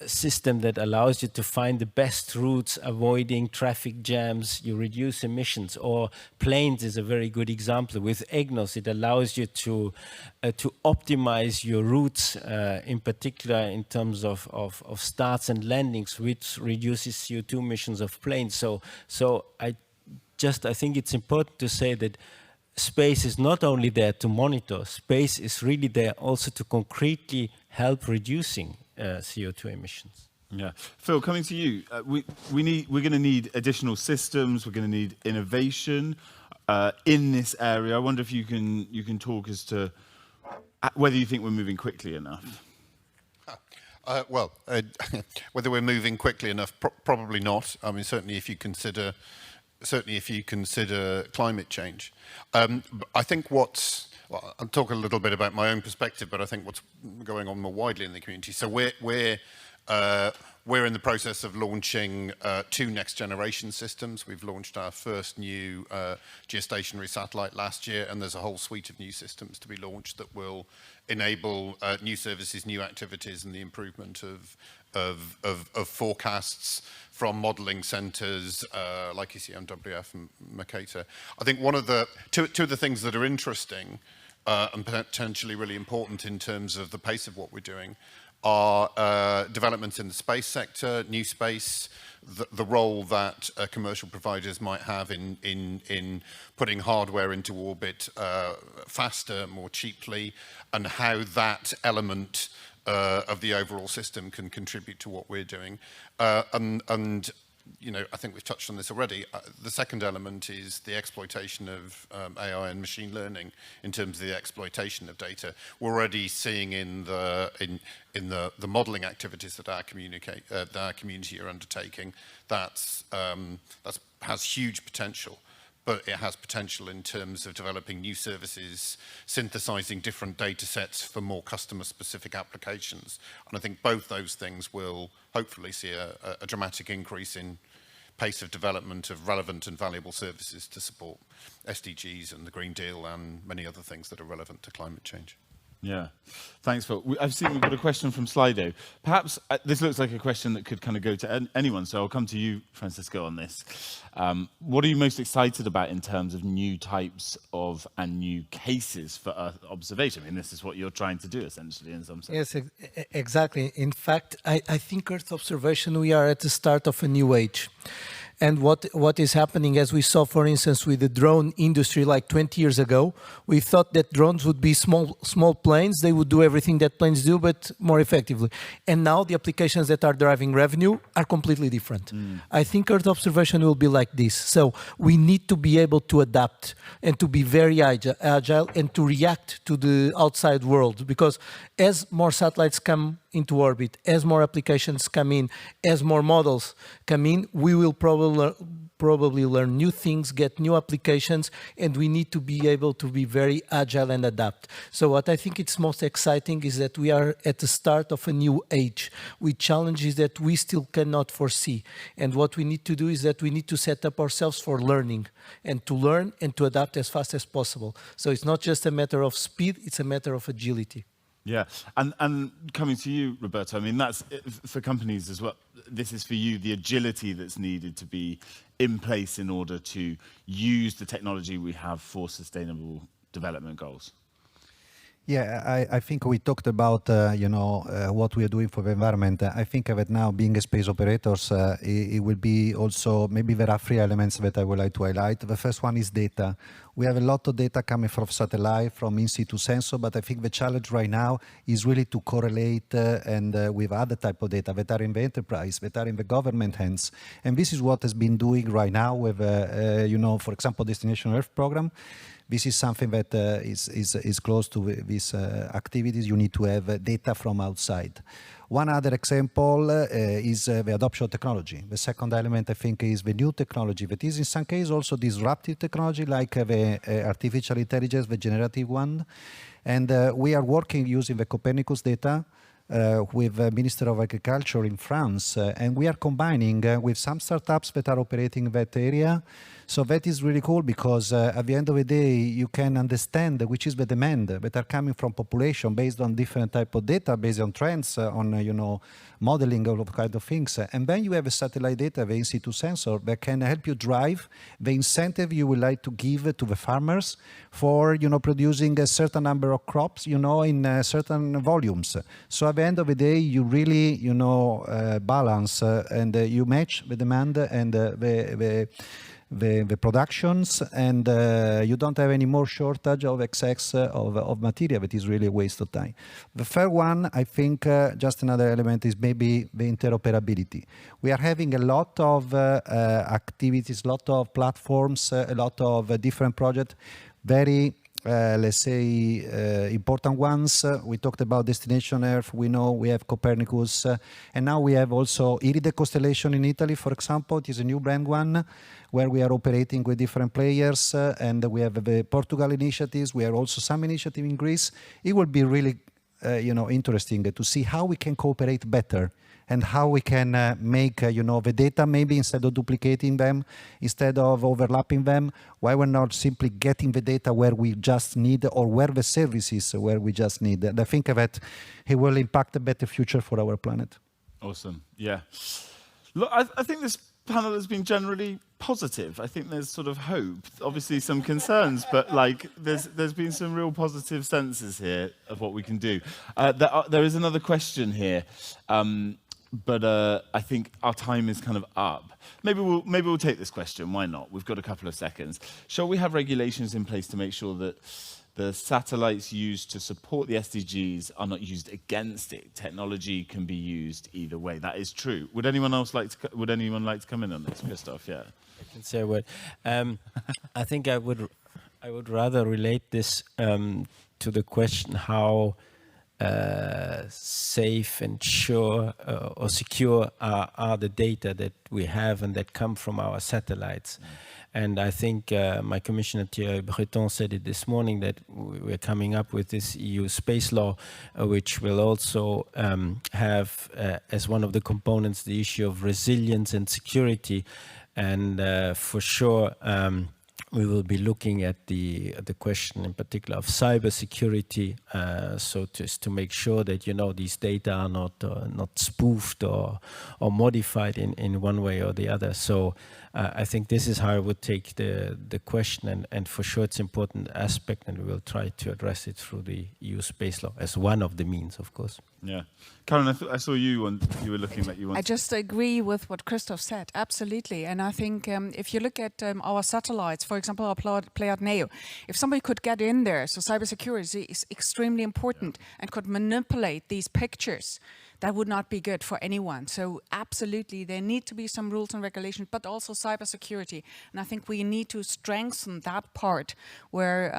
system that allows you to find the best routes, avoiding traffic jams, you reduce emissions. Or planes is a very good example. With EGNOS, it allows you to optimize your routes, in particular in terms of starts and landings, which reduces CO2 emissions of planes. So I think it's important to say that space is not only there to monitor, space is really there also to concretely help reducing CO2 emissions. Yeah, Phil, coming to you, we're going to need additional systems. We're going to need innovation in this area. I wonder if you can talk as to whether you think we're moving quickly enough. Whether we're moving quickly enough, probably not. I mean, certainly if you consider climate change. I think I'll talk a little bit about my own perspective, but I think what's going on more widely in the community. So we're in the process of launching 2 next generation systems. We've launched our first new geostationary satellite last year, and there's a whole suite of new systems to be launched that will enable new services, new activities, and the improvement of forecasts from modelling centres like ECMWF and Mercator. I think one of the two of the things that are interesting and potentially really important in terms of the pace of what we're doing are developments in the space sector, new space, the role that commercial providers might have in putting hardware into orbit faster, more cheaply, and how that element of the overall system can contribute to what we're doing. And you know, I think we've touched on this already. The second element is the exploitation of AI and machine learning in terms of the exploitation of data. We're already seeing in the modelling activities that our community are undertaking that has huge potential. But it has potential in terms of developing new services, synthesizing different data sets for more customer-specific applications. And I think both those things will hopefully see a dramatic increase in pace of development of relevant and valuable services to support SDGs and the Green Deal and many other things that are relevant to climate change. Yeah, thanks, Phil. I've seen we've got a question from Slido. Perhaps this looks like a question that could kind of go to anyone, so I'll come to you, Francisco, on this. What are you most excited about in terms of new types of and new cases for Earth observation? I mean, this is what you're trying to do, essentially, in some sense. Yes, exactly. In fact, I think Earth observation, we are at the start of a new age. And what is happening, as we saw, for instance, with the drone industry like 20 years ago, we thought that drones would be small planes. They would do everything that planes do, but more effectively. And now the applications that are driving revenue are completely different. I think Earth observation will be like this. So we need to be able to adapt and to be very agile and to react to the outside world. Because as more satellites come into orbit, as more applications come in, as more models come in, we will probably learn new things, get new applications, and we need to be able to be very agile and adapt. So what I think it's most exciting is that we are at the start of a new age with challenges that we still cannot foresee. And what we need to do is that we need to set up ourselves for learning and to learn and to adapt as fast as possible. So it's not just a matter of speed, it's a matter of agility. Yeah, and coming to you, Roberto, I mean, that's for companies as well. This is for you, the agility that's needed to be in place in order to use the technology we have for sustainable development goals. Yeah, I think we talked about what we are doing for the environment. I think that now, being a space operators, it will be also, maybe there are 3 elements that I would like to highlight. The first one is data. We have a lot of data coming from satellite, from in-situ sensor, but I think the challenge right now is really to correlate with other type of data that are in the enterprise, that are in the government hands. And this is what has been doing right now with, for example, Destination Earth program. This is something that is close to these activities. You need to have data from outside. One other example is the adoption of technology. The second element, I think, is the new technology that is in some cases also disruptive technology, like the artificial intelligence, the generative one. And we are working using the Copernicus data with the Minister of Agriculture in France, and we are combining with some startups that are operating in that area. So that is really cool because at the end of the day, you can understand which is the demand that are coming from population based on different type of data, based on trends, on modeling of kind of things. And then you have a satellite data, the in-situ sensor, that can help you drive the incentive you would like to give to the farmers for producing a certain number of crops, in certain volumes. So at the end of the day, you really, balance and you match the demand and the productions, and you don't have any more shortage of excess of material. That is really a waste of time. The third one, I think, just another element is maybe the interoperability. We are having a lot of activities, a lot of platforms, a lot of different projects, very let's say, important ones. We talked about Destination Earth. We know we have Copernicus. And now we have also Iride Constellation in Italy, for example. It is a new brand one where we are operating with different players. And we have the Portugal initiatives. We have also some initiative in Greece. It will be really interesting to see how we can cooperate better and how we can make the data, maybe instead of duplicating them, instead of overlapping them, why we're not simply getting the data where we just need, or where the services where we just need. And I think that it will impact a better future for our planet. Awesome. Yeah. Look, I think this panel has been generally positive. I think there's sort of hope, obviously some concerns, but there's been some real positive senses here of what we can do. There is another question here. But I think our time is kind of up. Maybe we'll take this question. Why not? We've got a couple of seconds. Shall we have regulations in place to make sure that the satellites used to support the SDGs are not used against it? Technology can be used either way. That is true. Would anyone like to come in on this, Christoph? Yeah. I can say a word. I think I would rather relate this to the question how safe and sure or secure are the data that we have and that come from our satellites. And I think my Commissioner Thierry Breton said it this morning that we're coming up with this EU space law, which will also have as one of the components the issue of resilience and security. And for sure, we will be looking at the question in particular of cybersecurity, so to make sure that these data are not spoofed or modified in one way or the other. So I think this is how I would take the question, and for sure it's an important aspect, and we will try to address it through the EU space law as one of the means, of course. Yeah. Karen, I saw you and you were looking like you wanted. I just agree with what Christoph said, absolutely. And I think if you look at our satellites, for example, our Pléiades Neo, if somebody could get in there, so cybersecurity is extremely important, and could manipulate these pictures, that would not be good for anyone. So absolutely, there need to be some rules and regulations, but also cybersecurity. And I think we need to strengthen that part where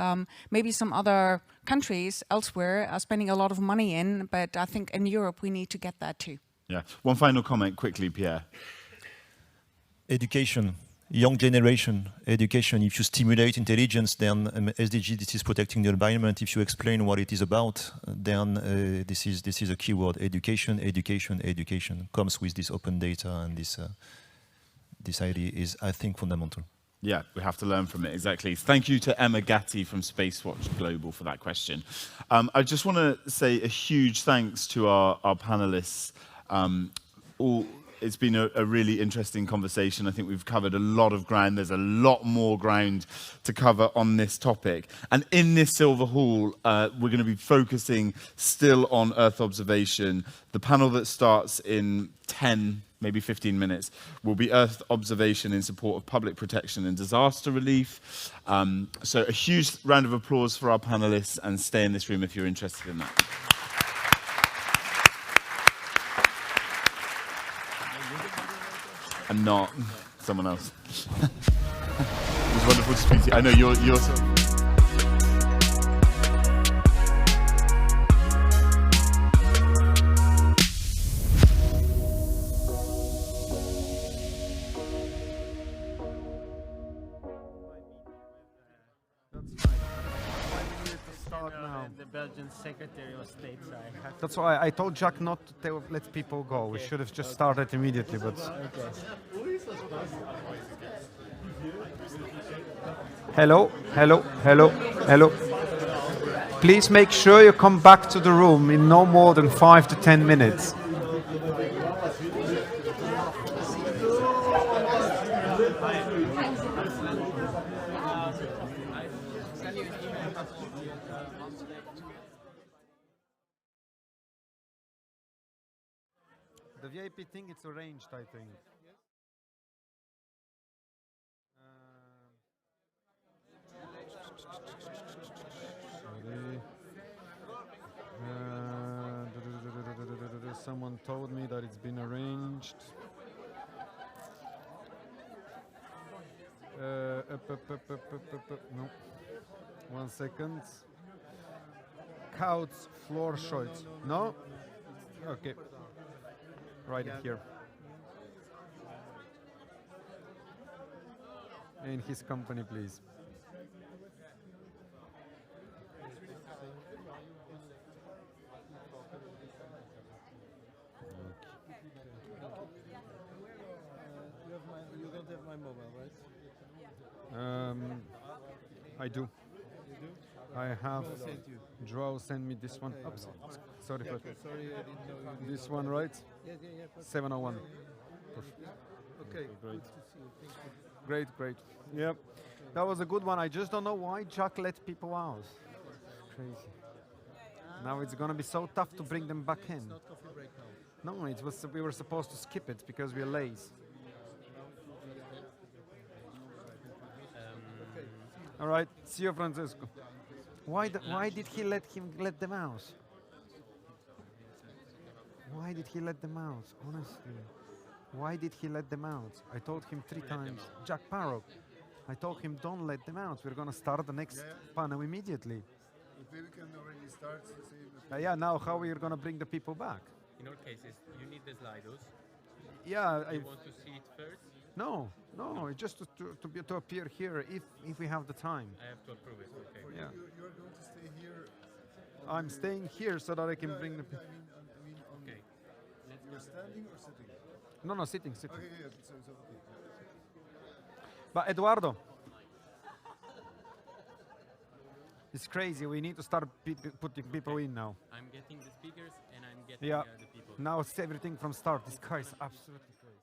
maybe some other countries elsewhere are spending a lot of money in, but I think in Europe we need to get that too. Yeah. One final comment quickly, Pierre. Education young generation education. If you stimulate intelligence, then SDG, this is protecting the environment. If you explain what it is about, then this is a key word. Education, education, education comes with this open data, and this idea is, I think, fundamental. Yeah, we have to learn from it, exactly. Thank you to Emma Gatti from Spacewatch Global for that question. I just want to say a huge thanks to our panelists. It's been a really interesting conversation. I think we've covered a lot of ground. There's a lot more ground to cover on this topic. And in this Silver Hall, we're going to be focusing still on Earth observation. The panel that starts in 10, maybe 15 minutes, will be Earth observation in support of public protection and disaster relief. So a huge round of applause for our panelists, and stay in this room if you're interested in that. And not someone else. It was wonderful to speak to you. I know you're The Belgian Secretary of State. That's why I told Jack not to let people go. We should have just started immediately, but... Hello, hello, hello, hello. Please make sure you come back to the room in no more than 5 to 10 minutes. The VIP thing, it's arranged, I think. Someone told me that it's been arranged. No. 1 second. Couch floor shorts. No? Okay. Write it here. In his company, please. You don't have my mobile, right? I do. I have. Joao send me this one. Oops. Sorry for Sorry, I didn't know you. this one, right? Yeah. Perfect. 701. Okay. Great. Good to see you. Thank you. Great. Yep. That was a good one. I just don't know why Jack let people out. It's crazy. Now it's going to be so tough to bring them back in. Not coffee break now. No, it was. We were supposed to skip it because we're lazy. All right. See you, Francesco. Why did he let them out? Why did he let them out? Honestly. Why did he let them out? I told him 3 times. Jack Parrock. I told him, don't let them out. We're going to start the next panel immediately. Maybe we can already start the same. Yeah, now how are you going to bring the people back? In all cases, you need the Slidos. Yeah. You want to see it first? No, it's just to appear here if we have the time. I have to approve it, okay. Yeah. You're going to stay here. I'm staying here so that I can bring the people. Okay. You're standing or sitting? No, sitting. Okay, yeah. So okay. But Eduardo, it's crazy. We need to start putting people in now. I'm getting the speakers and I'm getting the people. Now it's everything from start. This car is absolutely crazy.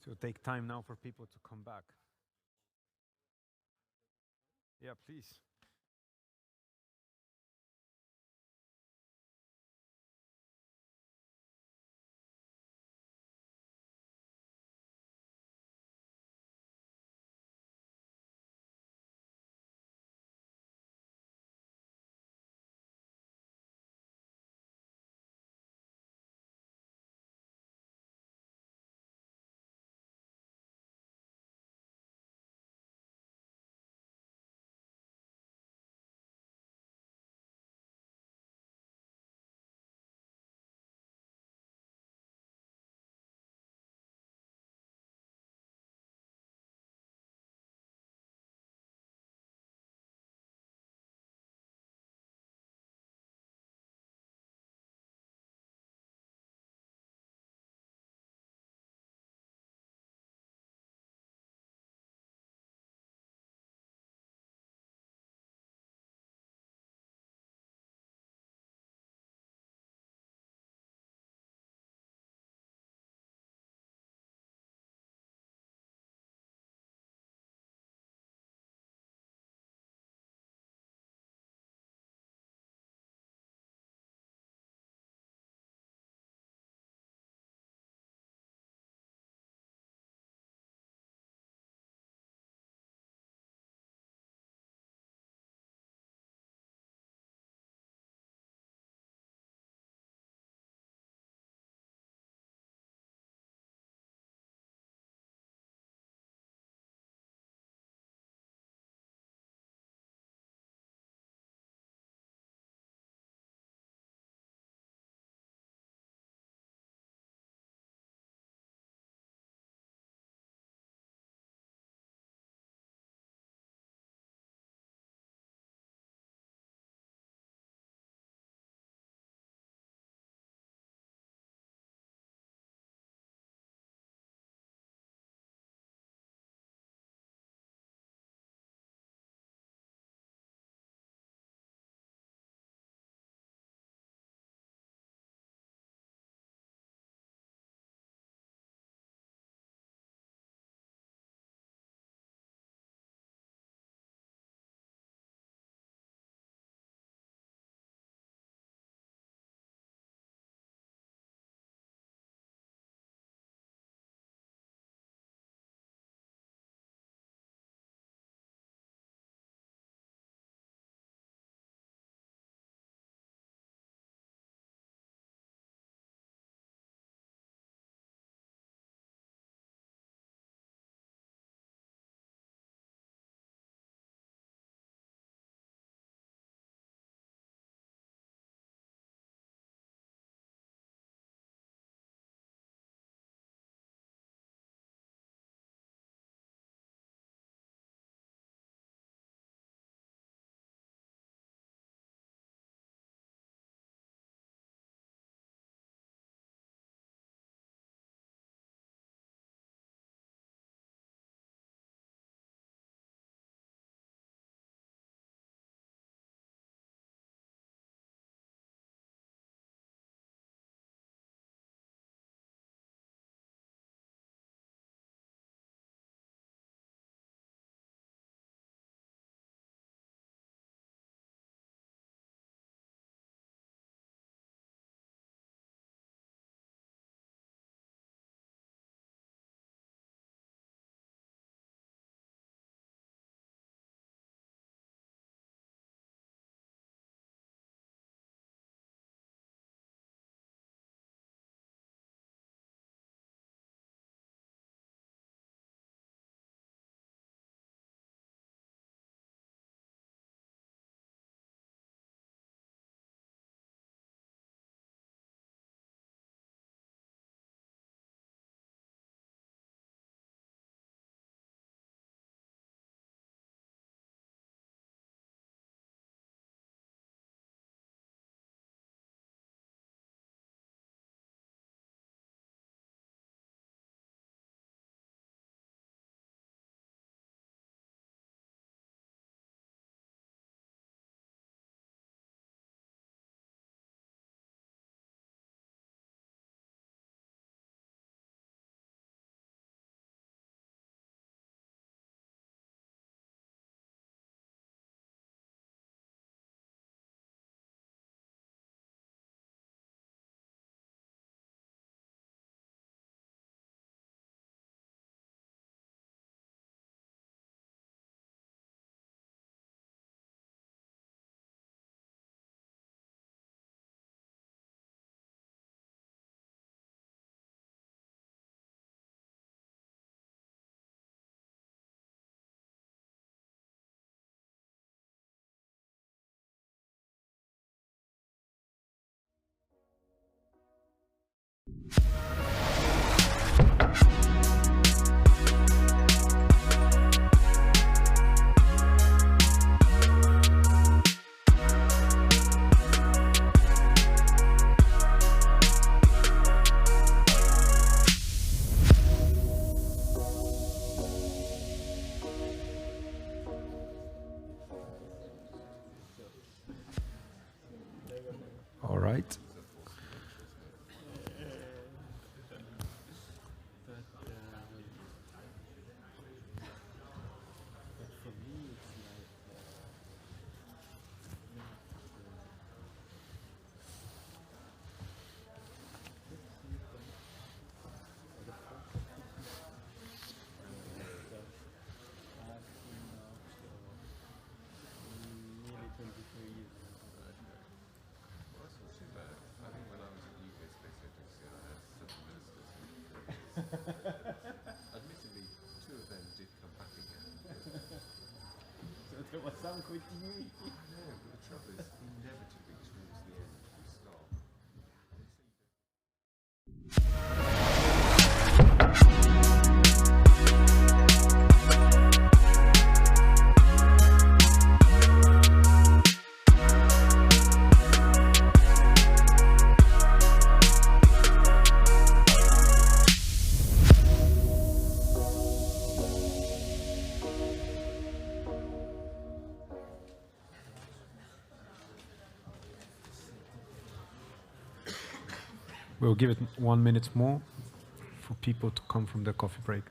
So take time now for people to come back. Yeah, please. Admittedly, two of them did come back again. So there was some continuity. I know, but the trouble is, inevitably towards the end, we stop. We'll give it 1 minute more for people to come from their coffee break.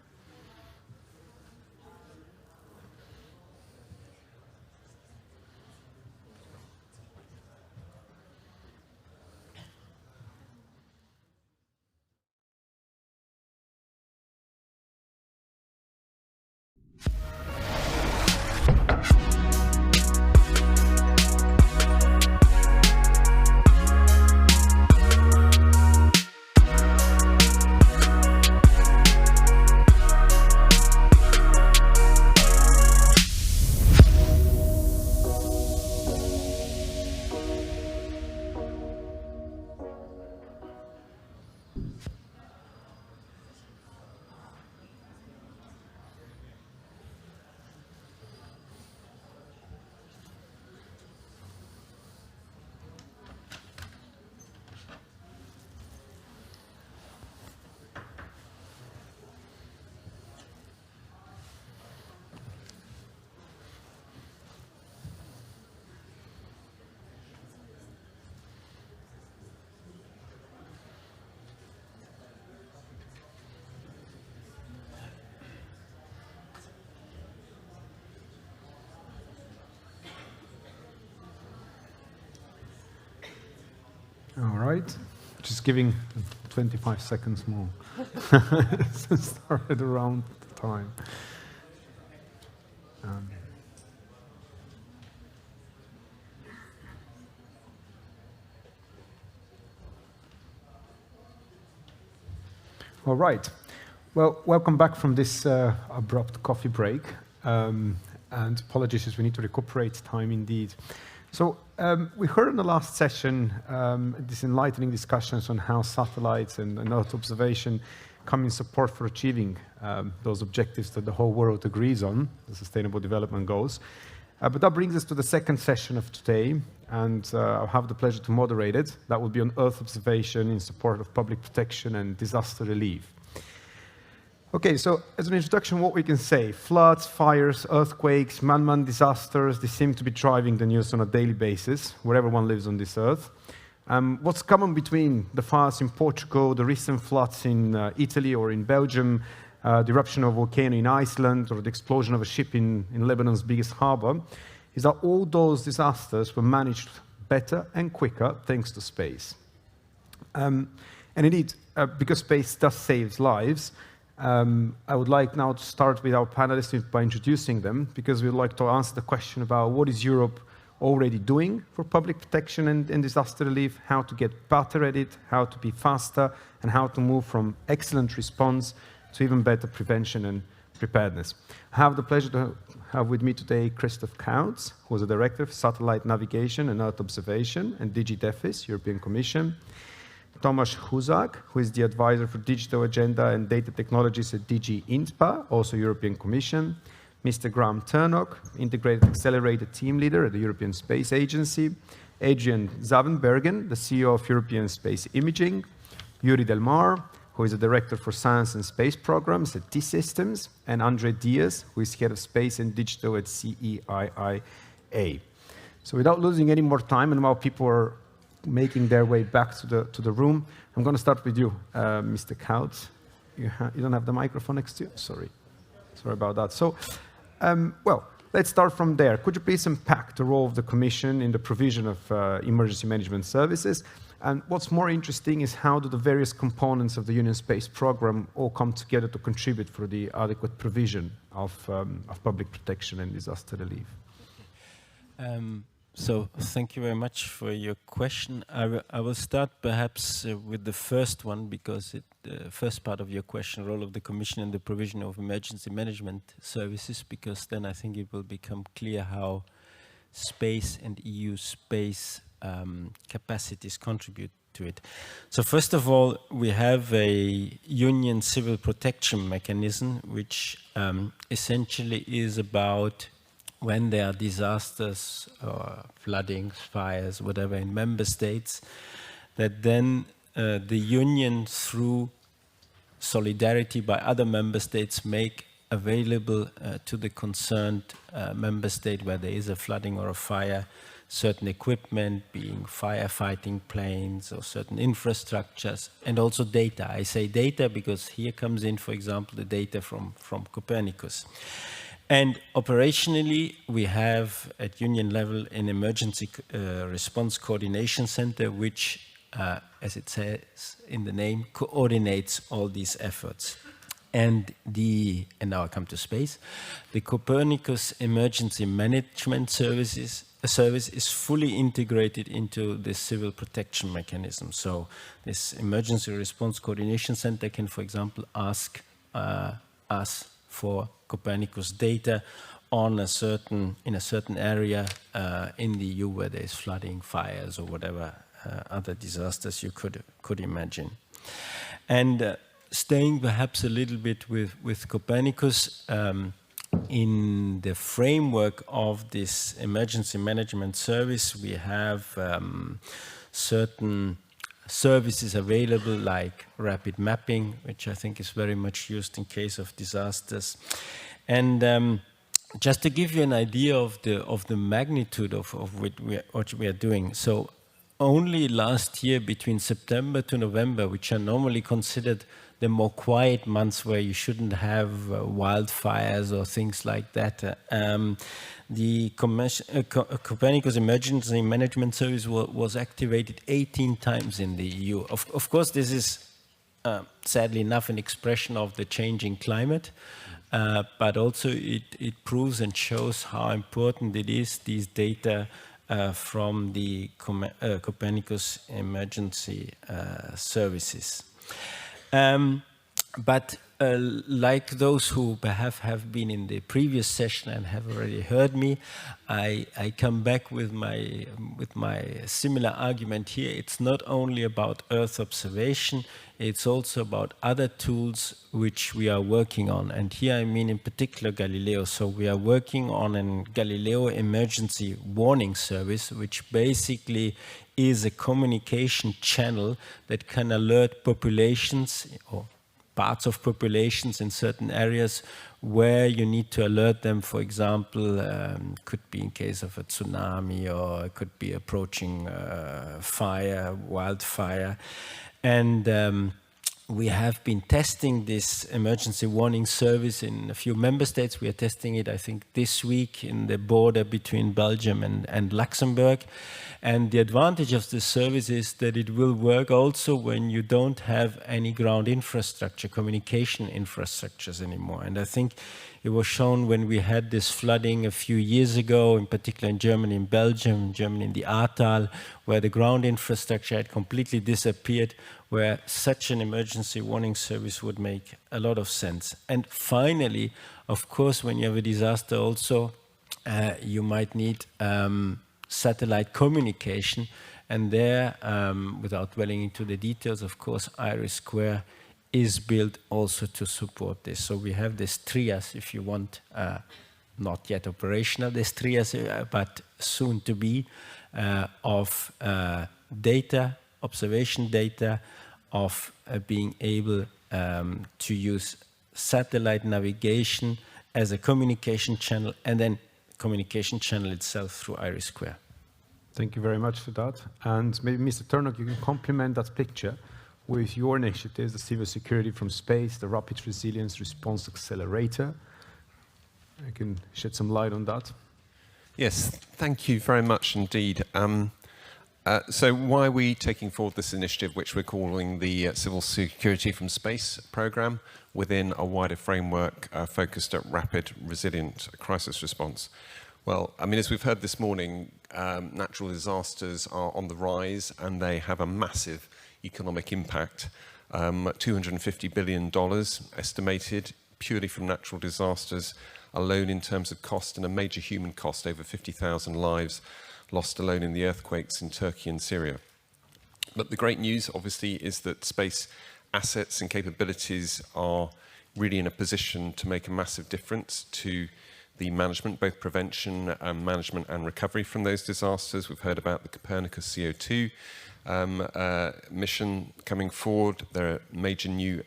All right, just giving 25 seconds more. Started around the time. All right. Well, welcome back from this abrupt coffee break. And apologies as we need to recuperate time indeed. So we heard in the last session these enlightening discussions on how satellites and Earth observation come in support for achieving those objectives that the whole world agrees on, the Sustainable Development Goals. But that brings us to the second session of today, and I'll have the pleasure to moderate it. That will be on Earth observation in support of public protection and disaster relief. Okay, so as an introduction, what we can say, floods, fires, earthquakes, man-made disasters, they seem to be driving the news on a daily basis, wherever one lives on this earth. What's common between the fires in Portugal, the recent floods in Italy or in Belgium, the eruption of a volcano in Iceland, or the explosion of a ship in Lebanon's biggest harbor, is that all those disasters were managed better and quicker thanks to space. And indeed, because space does save lives, I would like now to start with our panelists by introducing them, because we'd like to answer the question about what is Europe already doing for public protection and disaster relief, how to get better at it, how to be faster, and how to move from excellent response to even better prevention and preparedness. I have the pleasure to have with me today Christoph Kautz, who is the Director of Satellite Navigation and Earth Observation at DG DEFIS, European Commission. Tomasz Huzak, who is the Advisor for Digital Agenda and Data Technologies at DG INTPA, also European Commission. Mr. Graham Turnock, Integrated Accelerator Team Leader at the European Space Agency. Adrian Zavenbergen, the CEO of European Space Imaging. Yuri Delmar, who is the Director for Science and Space Programs at T-Systems. And Andre Diaz, who is Head of Space and Digital at CEIIA. So without losing any more time, and while people are making their way back to the room, I'm going to start with you, Mr. Kautz. You don't have the microphone next to you? Sorry about that. So, well, let's start from there. Could you please unpack the role of the Commission in the provision of emergency management services? And what's more interesting is how do the various components of the Union Space Programme all come together to contribute for the adequate provision of public protection and disaster relief? So thank you very much for your question. I will start perhaps with the first one, because the first part of your question, role of the Commission in the provision of emergency management services, because then I think it will become clear how space and EU space capacities contribute to it. So first of all, we have a union civil protection mechanism, which essentially is about when there are disasters or floodings, fires, whatever in member states, that then the union, through solidarity by other member states, make available to the concerned member state where there is a flooding or a fire, certain equipment, being firefighting planes or certain infrastructures, and also data. I say data because here comes in, for example, the data from Copernicus. And operationally, we have at union level an emergency response coordination center, which, as it says in the name, coordinates all these efforts. And now I come to space. The Copernicus Emergency Management Service is fully integrated into the civil protection mechanism. So this emergency response coordination center can, for example, ask us for Copernicus data in a certain area in the EU where there is flooding, fires, or whatever other disasters you could imagine. And staying perhaps a little bit with Copernicus, in the framework of this emergency management service, we have certain services available, like rapid mapping, which I think is very much used in case of disasters. And just to give you an idea of the magnitude of what we are doing. So only last year, between September to November, which are normally considered the more quiet months where you shouldn't have wildfires or things like that, the Copernicus Emergency Management Service was activated 18 times in the EU. Of course, this is sadly enough an expression of the changing climate, but also it proves and shows how important it is, these data from the Copernicus Emergency Services. But like those who perhaps have been in the previous session and have already heard me, I come back with my similar argument here. It's not only about Earth observation, it's also about other tools which we are working on. And here I mean in particular Galileo. So we are working on a Galileo emergency warning service, which basically is a communication channel that can alert populations or parts of populations in certain areas where you need to alert them. For example, could be in case of a tsunami, or it could be approaching fire, wildfire. And we have been testing this emergency warning service in a few member states. We are testing it, I think, this week in the border between Belgium and Luxembourg. And the advantage of this service is that it will work also when you don't have any ground infrastructure, communication infrastructures anymore. And I think it was shown when we had this flooding a few years ago, in particular in Germany, in Belgium, Germany in the Ahrtal, where the ground infrastructure had completely disappeared, where such an emergency warning service would make a lot of sense. And finally, of course, when you have a disaster also, you might need satellite communication. And there, without dwelling into the details, of course, IRIS² is built also to support this. So we have this trias, if you want, not yet operational, this trias, but soon to be, of data, observation data, of being able to use satellite navigation as a communication channel, and then communication channel itself through IRIS². Thank you very much for that. And maybe Mr. Turnock, you can complement that picture with your initiatives, the Civil Security from Space, the Rapid Resilience Response Accelerator. You can shed some light on that. Yes, thank you very much indeed. So why are we taking forward this initiative, which we're calling the Civil Security from Space program, within a wider framework focused at rapid, resilient crisis response? Well, I mean, as we've heard this morning, natural disasters are on the rise and they have a massive economic impact. $250 billion estimated purely from natural disasters alone in terms of cost, and a major human cost, over 50,000 lives lost alone in the earthquakes in Turkey and Syria. But the great news, obviously, is that space assets and capabilities are really in a position to make a massive difference to the management, both prevention, management and recovery from those disasters. We've heard about the Copernicus CO2 mission coming forward. There are major new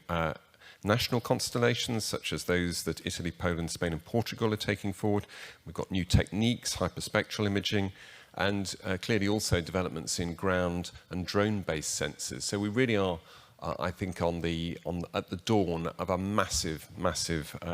national constellations, such as those that Italy, Poland, Spain and Portugal are taking forward. We've got new techniques, hyperspectral imaging, and clearly also developments in ground and drone-based sensors. So we really are, I think, at the dawn of a massive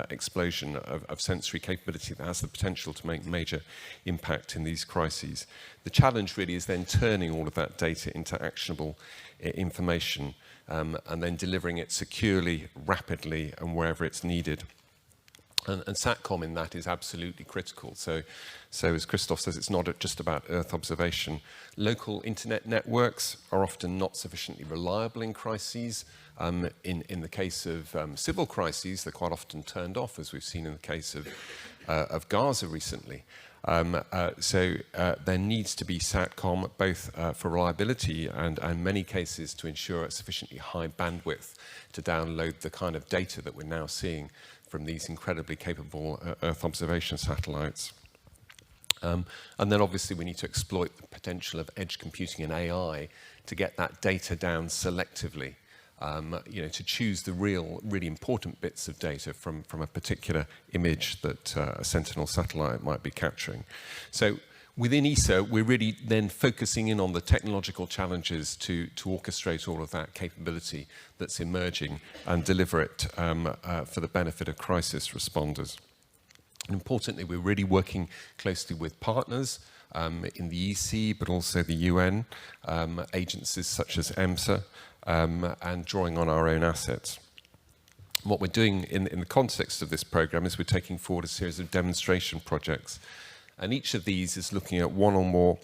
explosion of sensory capability that has the potential to make major impact in these crises. The challenge really is then turning all of that data into actionable information and then delivering it securely, rapidly, and wherever it's needed. And SATCOM in that is absolutely critical. So as Christoph says, it's not just about Earth observation. Local internet networks are often not sufficiently reliable in crises. In the case of civil crises, they're quite often turned off, as we've seen in the case of Gaza recently. So there needs to be SATCOM, both for reliability and in many cases to ensure a sufficiently high bandwidth to download the kind of data that we're now seeing from these incredibly capable Earth observation satellites. And then obviously we need to exploit the potential of edge computing and AI to get that data down selectively, to choose the really important bits of data from a particular image that a Sentinel satellite might be capturing. So within ESA, we're really then focusing in on the technological challenges to orchestrate all of that capability that's emerging and deliver it for the benefit of crisis responders. And importantly, we're really working closely with partners in the EC, but also the UN, agencies such as EMSA, and drawing on our own assets. What we're doing in the context of this program is we're taking forward a series of demonstration projects. And each of these is looking at one or more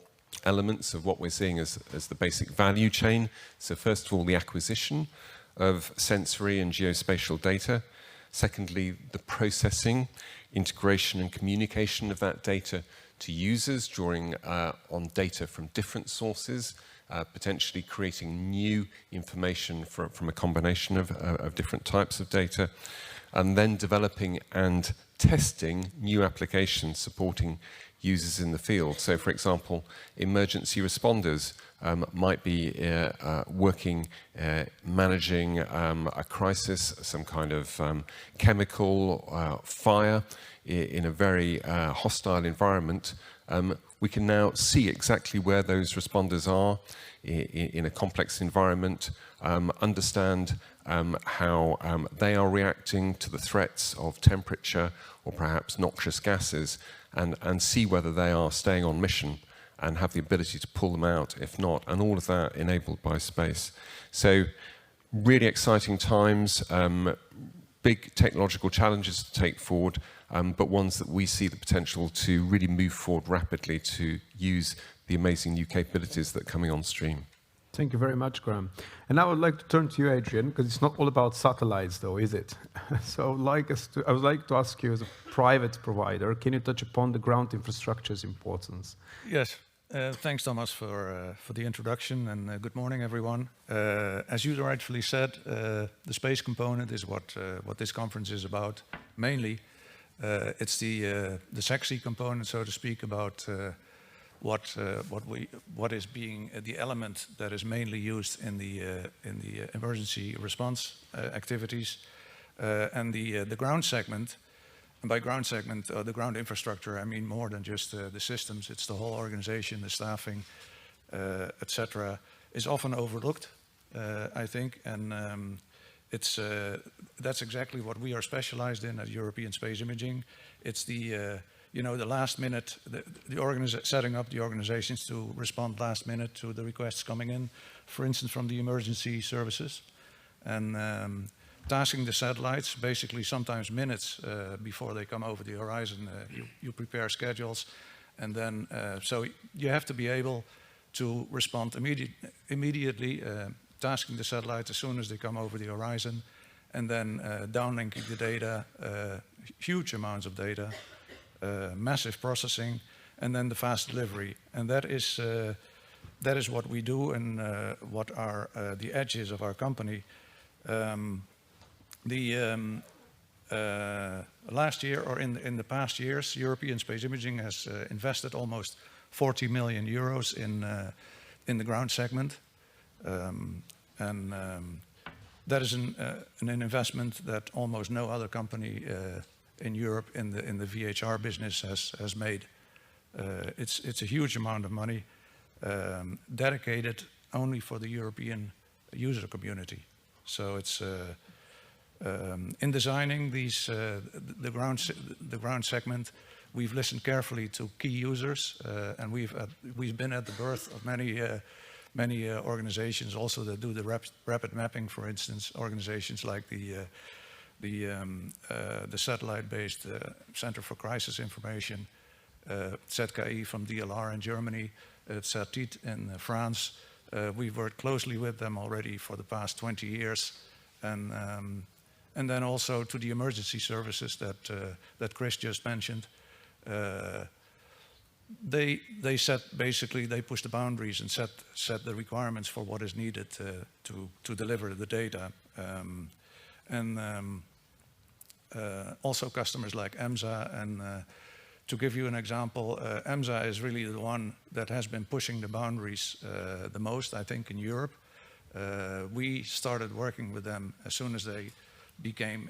elements of what we're seeing as the basic value chain. So first of all, the acquisition of sensory and geospatial data. Secondly, the processing, integration and communication of that data to users, drawing on data from different sources, potentially creating new information from a combination of different types of data, and then developing and testing new applications supporting users in the field. So, for example, emergency responders might be working, managing a crisis, some kind of chemical fire in a very hostile environment. We can now see exactly where those responders are in a complex environment, understand how they are reacting to the threats of temperature or perhaps noxious gases, and see whether they are staying on mission and have the ability to pull them out if not, and all of that enabled by space. So really exciting times, big technological challenges to take forward, but ones that we see the potential to really move forward rapidly to use the amazing new capabilities that are coming on stream. Thank you very much, Graham. And now I would like to turn to you, Adrian, because it's not all about satellites, though, is it? So I would like to ask you, as a private provider, can you touch upon the ground infrastructure's importance? Yes. Thanks, Thomas, for the introduction, and good morning, everyone. As you rightfully said, the space component is what this conference is about, mainly. It's the sexy component, so to speak, about what is being the element that is mainly used in the emergency response activities, and the ground segment. And by ground segment, the ground infrastructure, I mean more than just the systems. It's the whole organization, the staffing, etc. is often overlooked, I think, and that's exactly what we are specialized in at European Space Imaging. It's the the last minute, setting up the organizations to respond last minute to the requests coming in, for instance, from the emergency services. And tasking the satellites, basically sometimes minutes before they come over the horizon. You prepare schedules, and then so you have to be able to respond immediately, tasking the satellites as soon as they come over the horizon, and then downlinking the data, huge amounts of data, massive processing, and then the fast delivery. And that is what we do, and what are the edges of our company. Last year, or in the past years, European Space Imaging has invested almost 40 million euros in the ground segment, and that is an investment that almost no other company in Europe in the VHR business has made. It's a huge amount of money dedicated only for the European user community. So it's in designing the ground segment, we've listened carefully to key users, and we've been at the birth of many organizations also that do the rapid mapping, for instance, organizations like the satellite-based Center for Crisis Information, ZKI from DLR in Germany, CERTIT in France. We've worked closely with them already for the past 20 years, and then also to the emergency services that Chris just mentioned. They push the boundaries and set the requirements for what is needed to deliver the data, also customers like EMSA. And to give you an example, EMSA is really the one that has been pushing the boundaries the most, I think, in Europe. We started working with them as soon as they became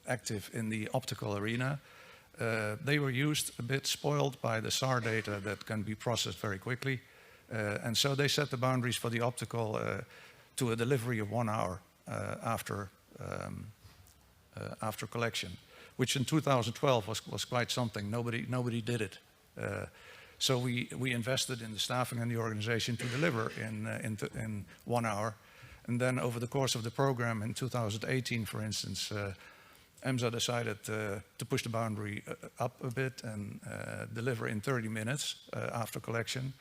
active in the optical arena. They were a bit spoiled by the SAR data that can be processed very quickly. And so they set the boundaries for the optical to a delivery of 1 hour after collection, which in 2012 was quite something. Nobody did it. So we invested in the staffing and the organization to deliver in 1 hour. And then over the course of the program in 2018, for instance, EMSA decided to push the boundary up a bit and deliver in 30 minutes after collection.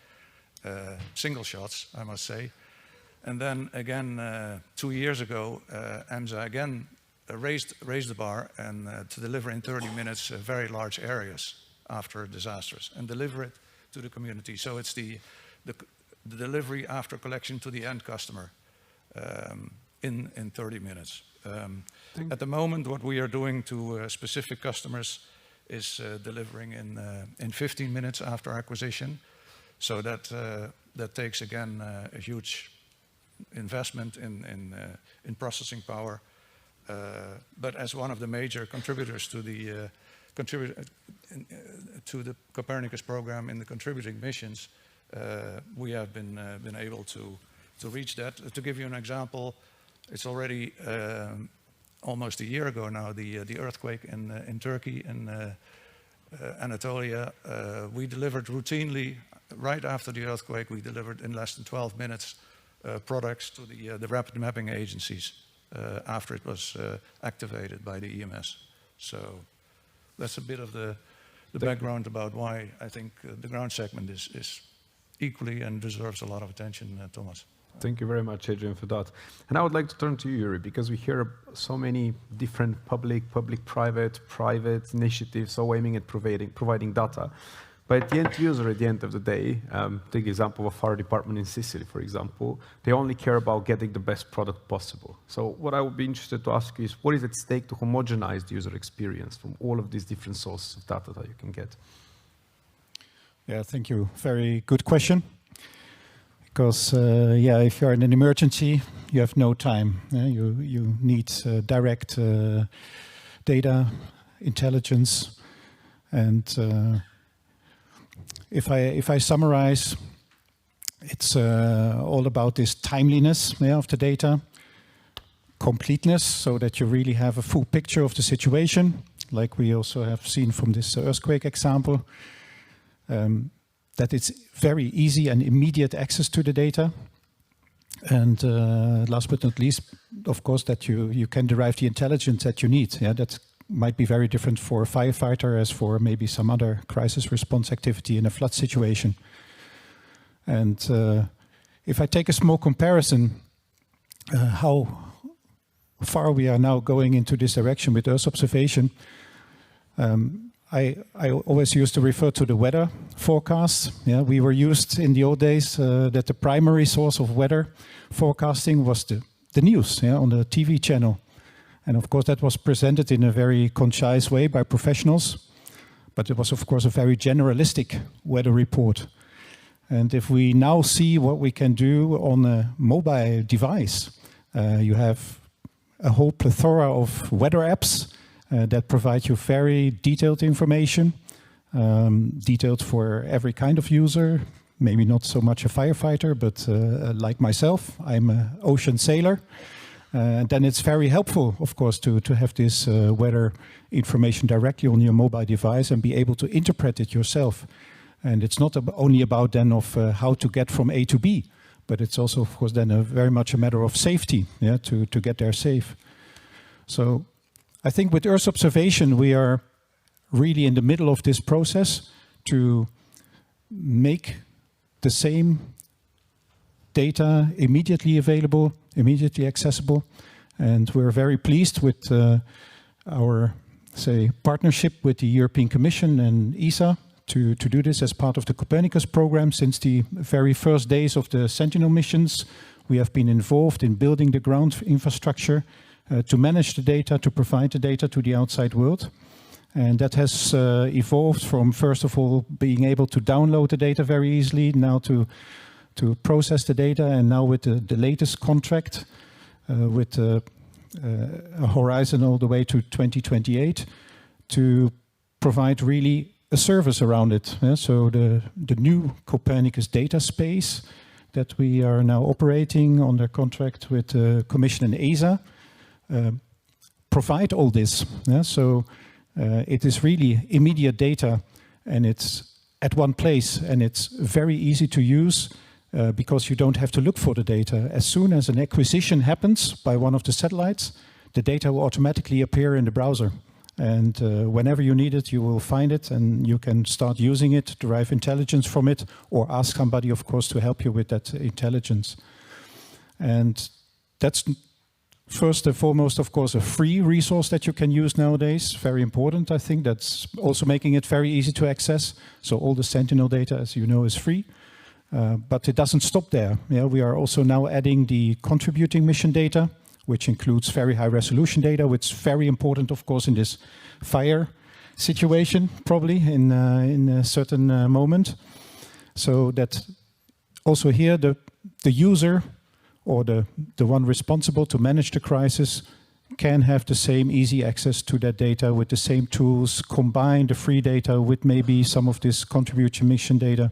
Single shots, I must say. And then again, 2 years ago, EMSA again raised the bar and to deliver in 30 minutes very large areas after disasters and deliver it to the community. So it's the delivery after collection to the end customer in 30 minutes. At the moment, what we are doing to specific customers is delivering in 15 minutes after acquisition. So that takes again a huge investment in processing power. But as one of the major contributors to the Copernicus program in the contributing missions, we have been able to reach that. To give you an example, it's already almost a year ago now, the earthquake in Turkey, in Anatolia. We delivered routinely, right after the earthquake, we delivered in less than 12 minutes products to the rapid mapping agencies after it was activated by the EMS. So that's a bit of the background about why I think the ground segment is equally and deserves a lot of attention, Thomas. Thank you very much, Adrian, for that. And I would like to turn to you, Yuri, because we hear so many different public-private initiatives all aiming at providing data. But the end user, at the end of the day, take the example of a fire department in Sicily, for example, they only care about getting the best product possible. So what I would be interested to ask you is, what is at stake to homogenize the user experience from all of these different sources of data that you can get? Yeah, thank you. Very good question. Because, if you're in an emergency, you have no time. You need direct data, intelligence, and if I summarize, it's all about this timeliness of the data, completeness, so that you really have a full picture of the situation, like we also have seen from this earthquake example. That it's very easy and immediate access to the data, And last but not least, of course, that you can derive the intelligence that you need. Yeah, that might be very different for a firefighter as for maybe some other crisis response activity in a flood situation. And if I take a small comparison, how far we are now going into this direction with Earth observation, I always used to refer to the weather forecasts. Yeah, we were used in the old days that the primary source of weather forecasting was the news, yeah, on the TV channel. And of course that was presented in a very concise way by professionals, but it was of course a very generalistic weather report. And if we now see what we can do on a mobile device, you have a whole plethora of weather apps that provide you very detailed information, detailed for every kind of user, maybe not so much a firefighter, but like myself, I'm an ocean sailor. Then it's very helpful, of course, to have this weather information directly on your mobile device and be able to interpret it yourself. And it's not only about then of how to get from A to B, but it's also, of course, then very much a matter of safety, yeah, to get there safe. So I think with Earth observation, we are really in the middle of this process to make the same data immediately available, immediately accessible. And we're very pleased with our, say, partnership with the European Commission and ESA to do this as part of the Copernicus program. Since the very first days of the Sentinel missions, we have been involved in building the ground infrastructure to manage the data, to provide the data to the outside world. And that has evolved from, first of all, being able to download the data very easily, now to process the data, and now with the latest contract with a horizon all the way to 2028 to provide really a service around it. Yeah? So the new Copernicus data space that we are now operating under contract with the Commission and ESA provide all this. Yeah? So it is really immediate data, and it's at one place, and it's very easy to use because you don't have to look for the data. As soon as an acquisition happens by one of the satellites, the data will automatically appear in the browser. And whenever you need it, you will find it, and you can start using it, derive intelligence from it, or ask somebody, of course, to help you with that intelligence. And that's first and foremost, of course, a free resource that you can use nowadays. Very important, I think. That's also making it very easy to access. So all the Sentinel data, as you know, is free. But it doesn't stop there. Yeah, we are also now adding the contributing mission data, which includes very high resolution data, which is very important, of course, in this fire situation, probably in a certain moment. So that also here the user or the one responsible to manage the crisis can have the same easy access to that data with the same tools, combine the free data with maybe some of this contribution mission data.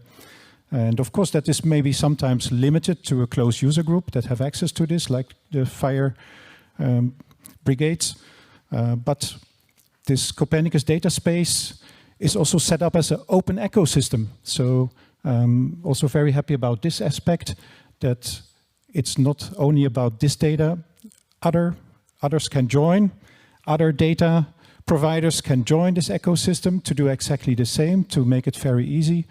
And of course, that is maybe sometimes limited to a close user group that have access to this, like the fire brigades. But this Copernicus data space is also set up as an open ecosystem. So also very happy about this aspect, that it's not only about this data. Others can join, other data providers can join this ecosystem to do exactly the same, to make it very easy.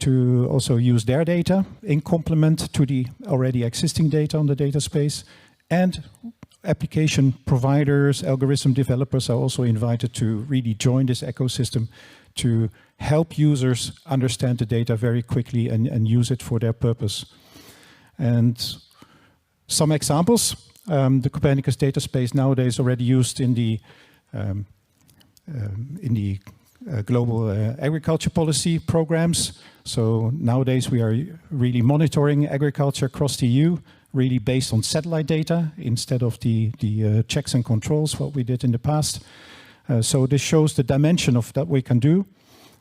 To also use their data in complement to the already existing data on the data space. And application providers, algorithm developers are also invited to really join this ecosystem to help users understand the data very quickly and use it for their purpose. And some examples, the Copernicus data space nowadays already used in the global agriculture policy programs. So nowadays we are really monitoring agriculture across the EU, really based on satellite data instead of the checks and controls, what we did in the past. So this shows the dimension of that we can do,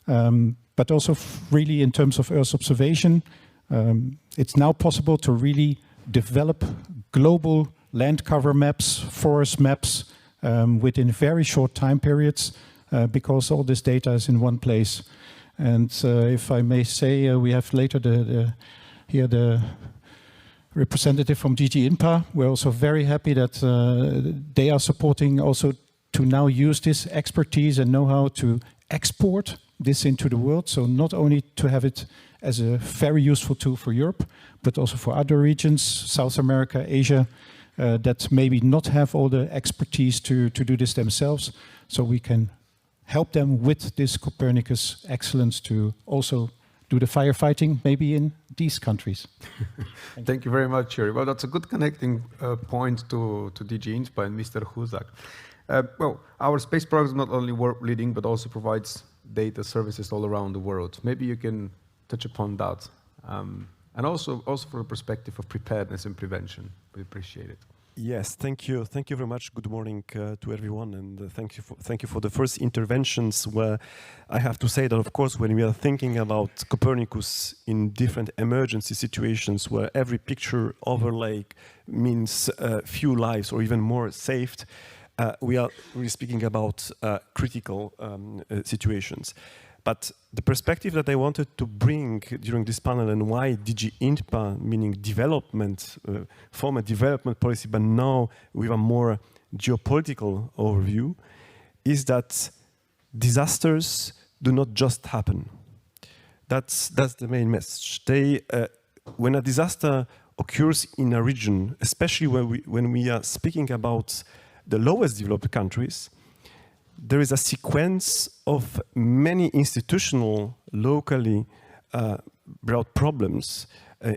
but also really in terms of Earth observation, it's now possible to really develop global land cover maps, forest maps within very short time periods, because all this data is in one place. And if I may say, we have later here the representative from DG INPA. We're also very happy that they are supporting also to now use this expertise and know-how to export this into the world. So not only to have it as a very useful tool for Europe, but also for other regions, South America, Asia, that maybe not have all the expertise to do this themselves. So we can help them with this Copernicus excellence to also do the firefighting maybe in these countries. Thank you very much, Yuri. Well, that's a good connecting point to DG INSPA and Mr. Huzak. Well, our space program is not only world-leading, but also provides data services all around the world. Maybe you can touch upon that. And also from the perspective of preparedness and prevention. We appreciate it. Yes, thank you. Thank you very much. Good morning to everyone, and thank you for the first interventions. Where I have to say that, of course, when we are thinking about Copernicus in different emergency situations, where every picture overlay means few lives or even more saved, we are really speaking about critical situations. But the perspective that I wanted to bring during this panel, and why DG INPA, meaning development, former development policy, but now with a more geopolitical overview, is that disasters do not just happen. That's the main message. When a disaster occurs in a region, especially when we are speaking about the lowest developed countries, there is a sequence of many institutional, locally brought problems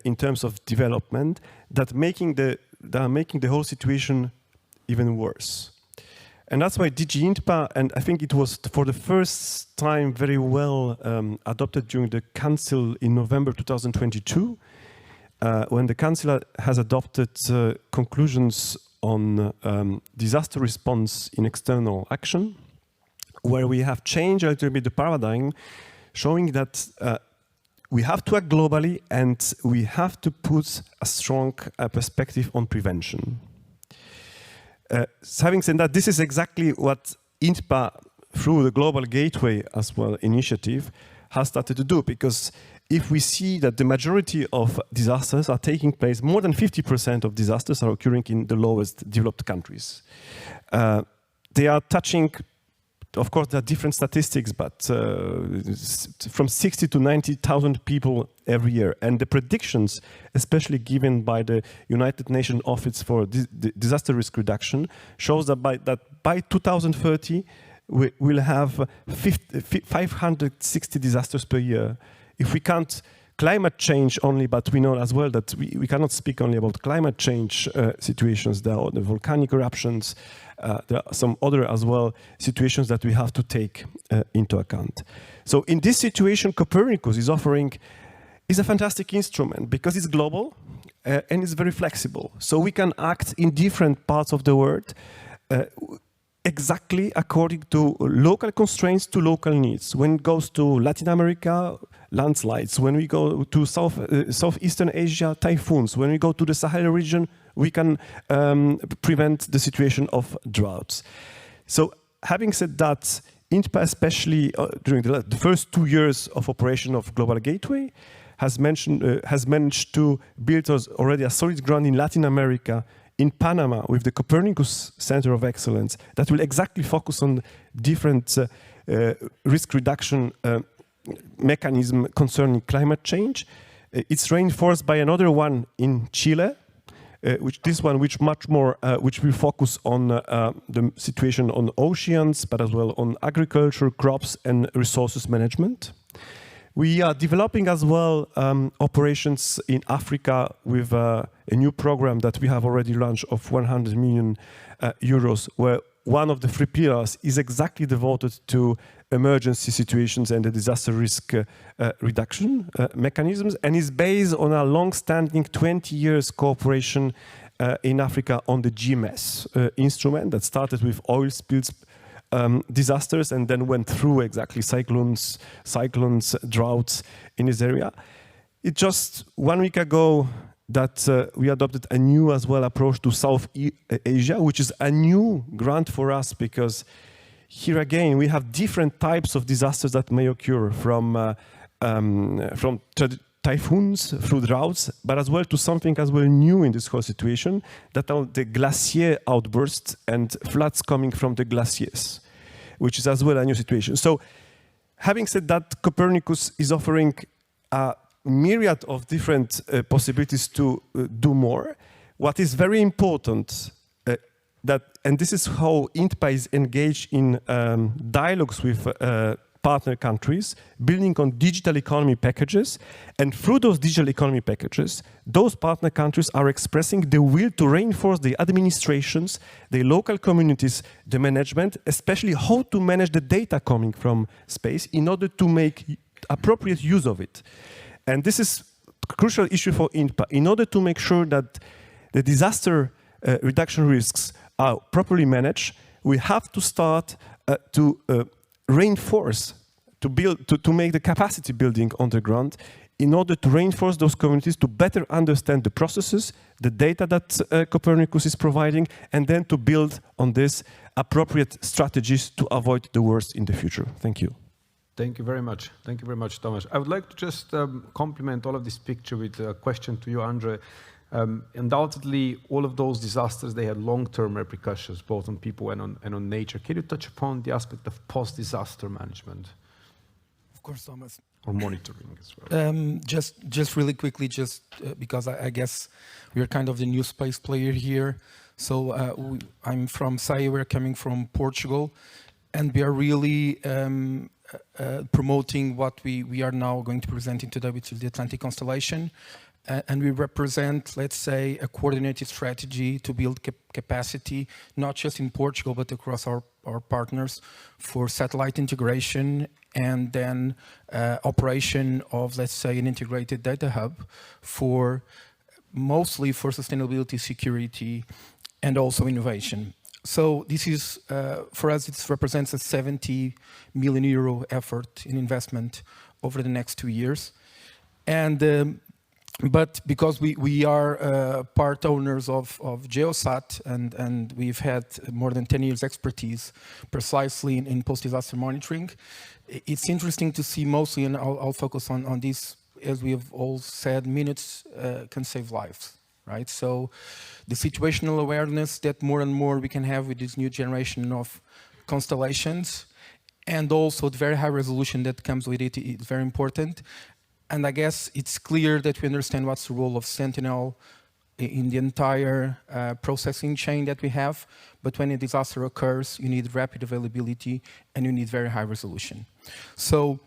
in terms of development that are making the whole situation even worse. And that's why DG INPA, and I think it was for the first time very well adopted during the Council in November 2022, when the Council has adopted conclusions on disaster response in external action, where we have changed a little bit the paradigm, showing that we have to act globally and we have to put a strong perspective on prevention. Having said that, this is exactly what INPA, through the Global Gateway as well initiative, has started to do, because if we see that the majority of disasters are taking place, more than 50% of disasters are occurring in the lowest developed countries. They are touching, of course, there are different statistics, but from 60 to 90,000 people every year. And the predictions, especially given by the United Nations Office for Disaster Risk Reduction, shows that by 2030, we will have 560 disasters per year. If we count climate change only, but we know as well that we cannot speak only about climate change situations. There are the volcanic eruptions. There are some other as well situations that we have to take into account. So in this situation, Copernicus is a fantastic instrument because it's global and it's very flexible. So we can act in different parts of the world exactly according to local constraints, to local needs. When it goes to Latin America, landslides. When we go to Southeastern Asia, typhoons. When we go to the Sahel region, we can prevent the situation of droughts. So having said that, INPA, especially during the first 2 years of operation of Global Gateway, has managed to build already a solid ground in Latin America, in Panama, with the Copernicus Center of Excellence, that will exactly focus on different risk reduction mechanism concerning climate change. It's reinforced by another one in Chile, which will focus on the situation on oceans, but as well on agriculture, crops, and resources management. We are developing as well operations in Africa with a new program that we have already launched of 100 million euros, where one of the 3 pillars is exactly devoted to emergency situations and the disaster risk reduction mechanisms, and is based on a long-standing 20 years cooperation in Africa on the GMS instrument that started with oil spills disasters and then went through exactly cyclones, droughts in this area. It just 1 week ago that we adopted a new as well approach to South Asia, which is a new grant for us, because here again we have different types of disasters that may occur from typhoons, through droughts, but as well to something as well new in this whole situation, that are the glacier outbursts and floods coming from the glaciers, which is as well a new situation. So having said that, Copernicus is offering a myriad of different possibilities to do more. What is very important, and this is how INTPA is engaged in dialogues with partner countries, building on digital economy packages, and through those digital economy packages, those partner countries are expressing the will to reinforce the administrations, the local communities, the management, especially how to manage the data coming from space in order to make appropriate use of it. And this is a crucial issue for INTPA. In order to make sure that the disaster reduction risks are properly managed, we have to start to reinforce, to make the capacity building on the ground in order to reinforce those communities to better understand the processes, the data that Copernicus is providing, and then to build on this appropriate strategies to avoid the worst in the future. Thank you. Thank you very much. Thank you very much, Thomas. I would like to just complement all of this picture with a question to you, Andre. Undoubtedly, all of those disasters, they had long-term repercussions, both on people and on nature. Can you touch upon the aspect of post-disaster management? Of course, Thomas. Or monitoring as well. Just really quickly, because I guess we're kind of the new space player here. So I'm from SAE, we're coming from Portugal, and we are really promoting what we are now going to present today, which is the Atlantic Constellation. And we represent, let's say, a coordinated strategy to build capacity, not just in Portugal, but across our partners for satellite integration and then operation of, let's say, an integrated data hub mostly for sustainability, security, and also innovation. So this is, for us, it represents a 70 million euro effort in investment over the next 2 years. And but because we are part owners of Geosat and we've had more than 10 years expertise precisely in post-disaster monitoring, it's interesting to see mostly, and I'll focus on this, as we have all said, minutes can save lives, right? So the situational awareness that more and more we can have with this new generation of constellations, and also the very high resolution that comes with it is very important. And I guess it's clear that we understand what's the role of Sentinel in the entire processing chain that we have. But when a disaster occurs, you need rapid availability and you need very high resolution. So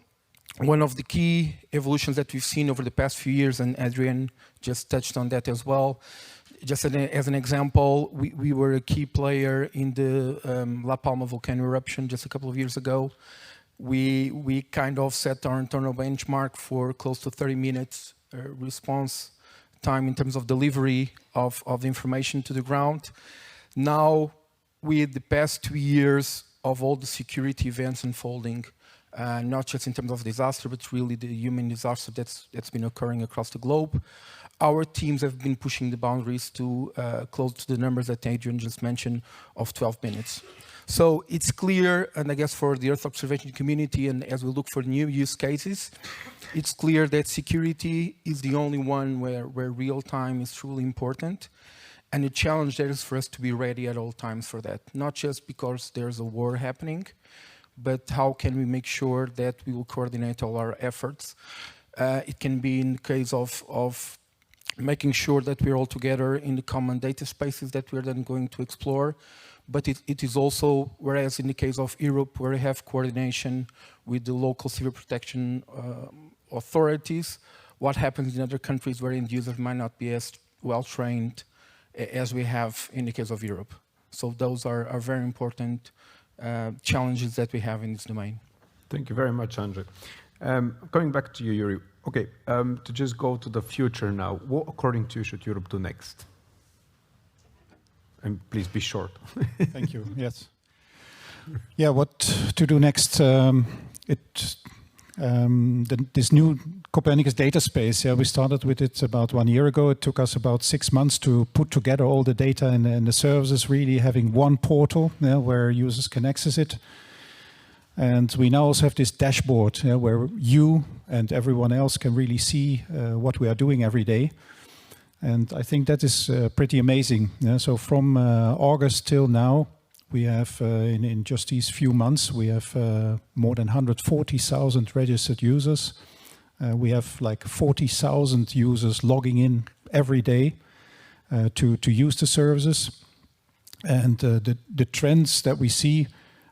one of the key evolutions that we've seen over the past few years, and Adrian just touched on that as well, just as an example, we were a key player in the La Palma volcano eruption just a couple of years ago. We kind of set our internal benchmark for close to 30 minutes response time in terms of delivery of the information to the ground. Now, with the past 2 years of all the security events unfolding, not just in terms of disaster, but really the human disaster that's been occurring across the globe, our teams have been pushing the boundaries to close to the numbers that Adrian just mentioned of 12 minutes. So it's clear, and I guess for the Earth observation community, and as we look for new use cases, it's clear that security is the only one where real time is truly important. And the challenge there is for us to be ready at all times for that. Not just because there's a war happening, but how can we make sure that we will coordinate all our efforts. It can be in the case of making sure that we're all together in the common data spaces that we're then going to explore. But it is also, whereas in the case of Europe, where we have coordination with the local civil protection authorities, what happens in other countries where end users might not be as well trained as we have in the case of Europe. So those are very important challenges that we have in this domain. Thank you very much, Andre. Coming back to you, Yuri. Okay, to just go to the future now, what, according to you, should Europe do next? And please be short. Thank you. Yes. Yeah, what to do next? This new Copernicus data space, we started with it about 1 year ago. It took us about 6 months to put together all the data and the services, really having one portal where users can access it. And we now also have this dashboard where you and everyone else can really see what we are doing every day. And I think that is pretty amazing. So from August till now, we have, in just these few months, we have more than 140,000 registered users. We have like 40,000 users logging in every day to use the services. And the trends that we see,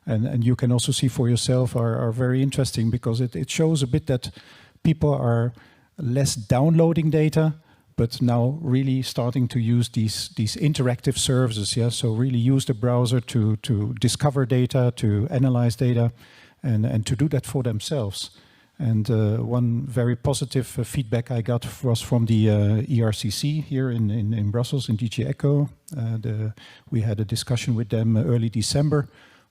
and you can also see for yourself, are very interesting, because it shows a bit that people are less downloading data, but now really starting to use these interactive services. Yeah, so really use the browser to discover data, to analyze data, and to do that for themselves. And one very positive feedback I got was from the ERCC here in Brussels, in DG ECHO. We had a discussion with them early December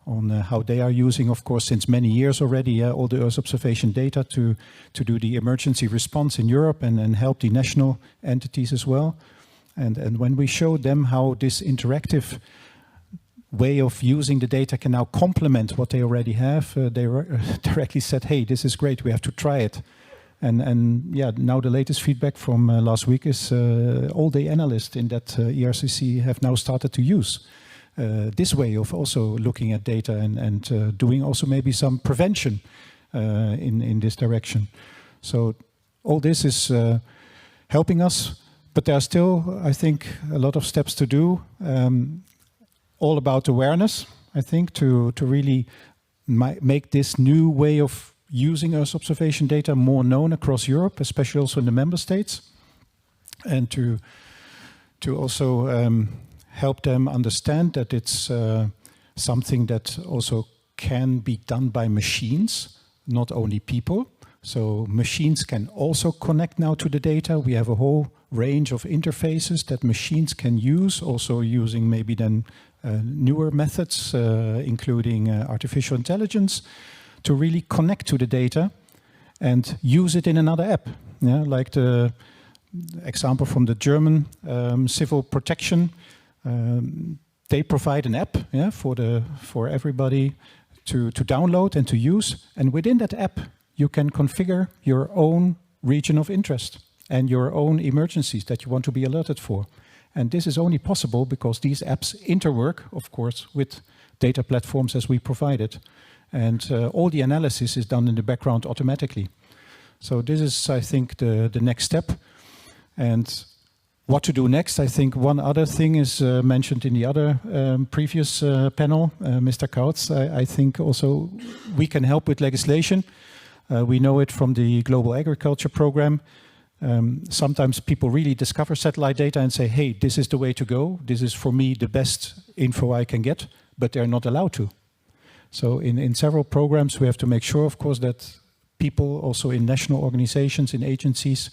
on how they are using, of course, since many years already, all the Earth observation data to do the emergency response in Europe and help the national entities as well. And when we showed them how this interactive way of using the data can now complement what they already have, they directly said, hey, this is great, we have to try it. And yeah, now the latest feedback from last week is all the analysts in that ERCC have now started to use this way of also looking at data and doing also maybe some prevention in this direction. So all this is helping us, but there are still, I think, a lot of steps to do. All about awareness, I think, to really make this new way of using Earth observation data more known across Europe, especially also in the member states, and to also help them understand that it's something that also can be done by machines, not only people. So machines can also connect now to the data. We have a whole range of interfaces that machines can use, also using maybe then newer methods, including artificial intelligence, to really connect to the data and use it in another app. Yeah, like the example from the German civil protection. They provide an app, yeah, for everybody to download and to use. And within that app, you can configure your own region of interest and your own emergencies that you want to be alerted for. And this is only possible because these apps interwork, of course, with data platforms as we provide it. And all the analysis is done in the background automatically. So this is, I think, the next step. And what to do next, I think one other thing is mentioned in the other previous panel, Mr. Kautz. I think also we can help with legislation. We know it from the Global Agriculture Program. Sometimes people really discover satellite data and say, hey, this is the way to go. This is for me the best info I can get, but they're not allowed to. So in several programs, we have to make sure, of course, that people also in national organizations, in agencies,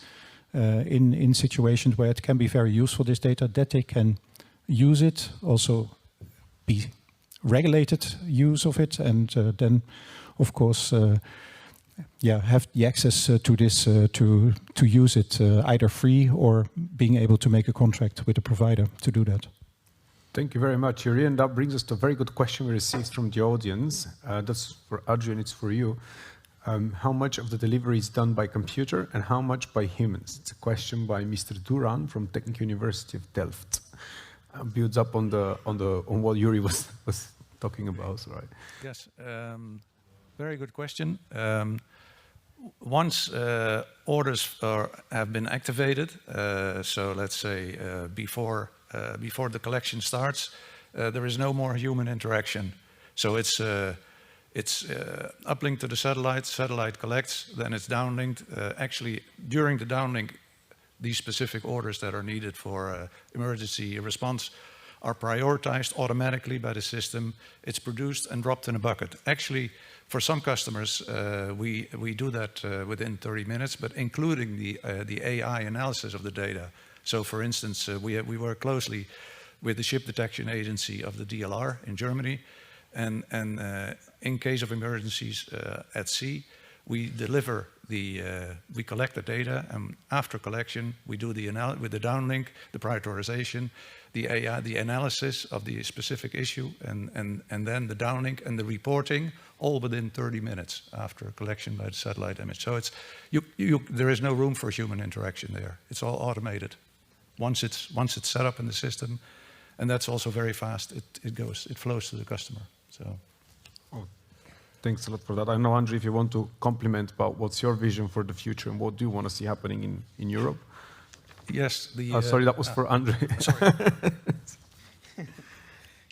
in situations where it can be very useful, this data, that they can use it, also be regulated use of it, and then, of course, have the access to this to use it either free or being able to make a contract with a provider to do that. Thank you very much, Yuri. And that brings us to a very good question we received from the audience. That's for Adrian, it's for you. How much of the delivery is done by computer and how much by humans? It's a question by Mr. Duran from Technical University of Delft. Builds up on what Yuri was talking about, right? Yes. Very good question. Once orders have been activated, so let's say before the collection starts, there is no more human interaction. So it's uplinked to the satellite collects, then it's downlinked. Actually, during the downlink, these specific orders that are needed for emergency response are prioritized automatically by the system. It's produced and dropped in a bucket. Actually, for some customers, we do that within 30 minutes, but including the AI analysis of the data. So, for instance, we work closely with the Ship Detection Agency of the DLR in Germany, and in case of emergencies at sea, we deliver we collect the data, and after collection, we do with the downlink, the prioritization, the AI, the analysis of the specific issue, and then the downlink and the reporting, all within 30 minutes after collection by the satellite image. So it's there is no room for human interaction there. It's all automated. Once it's set up in the system, and that's also very fast. It flows to the customer. So. Thanks a lot for that. I know, Andre, if you want to compliment about what's your vision for the future and what do you want to see happening in Europe? Yes. Sorry, that was for Andre. Sorry.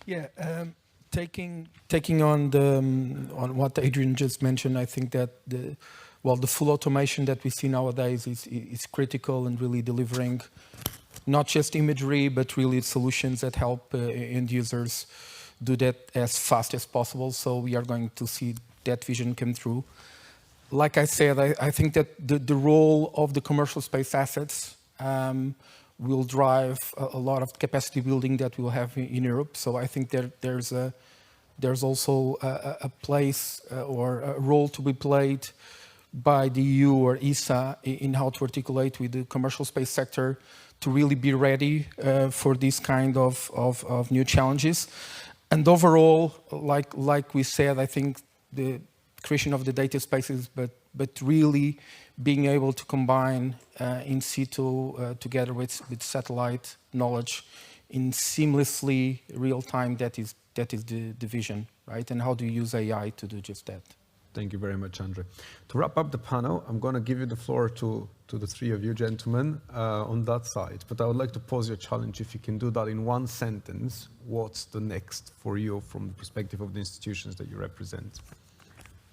Yeah, taking on what Adrian just mentioned, I think that the full automation that we see nowadays is critical in really delivering not just imagery, but really solutions that help end users do that as fast as possible. So we are going to see that vision come through. Like I said, I think that the role of the commercial space assets will drive a lot of capacity building that we'll have in Europe. So I think there's also a place or a role to be played by the EU or ESA in how to articulate with the commercial space sector to really be ready for these kind of new challenges. And overall, like we said, I think the creation of the data spaces, but really being able to combine in situ together with satellite knowledge in seamlessly real time, that is the vision, right? And how do you use AI to do just that? Thank you very much, Andre. To wrap up the panel, I'm going to give you the floor to the three of you gentlemen on that side. But I would like to pose you a challenge. If you can do that in one sentence, what's the next for you from the perspective of the institutions that you represent?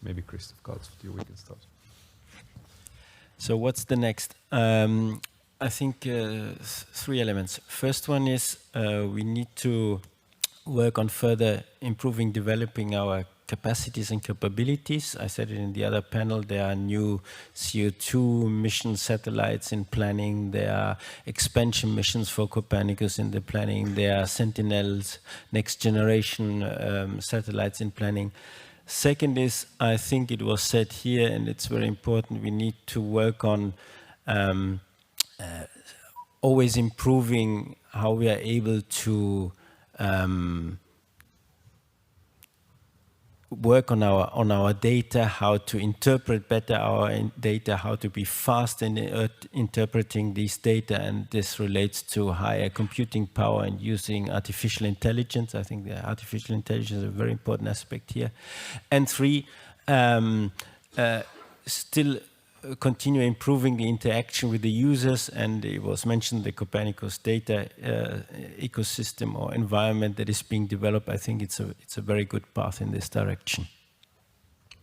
Maybe Christoph Katz, with you, we can start. So what's the next? I think three elements. First one is we need to work on further improving, developing our capacities and capabilities. I said it in the other panel, there are new CO2 mission satellites in planning, there are expansion missions for Copernicus in the planning, there are Sentinels, next generation satellites in planning. Second is, I think it was said here, and it's very important, we need to work on always improving how we are able to work on our data, how to interpret better our data, how to be fast in interpreting these data, and this relates to higher computing power and using artificial intelligence. I think the artificial intelligence is a very important aspect here. And three, still continue improving the interaction with the users, and it was mentioned the Copernicus data ecosystem or environment that is being developed. I think it's a very good path in this direction.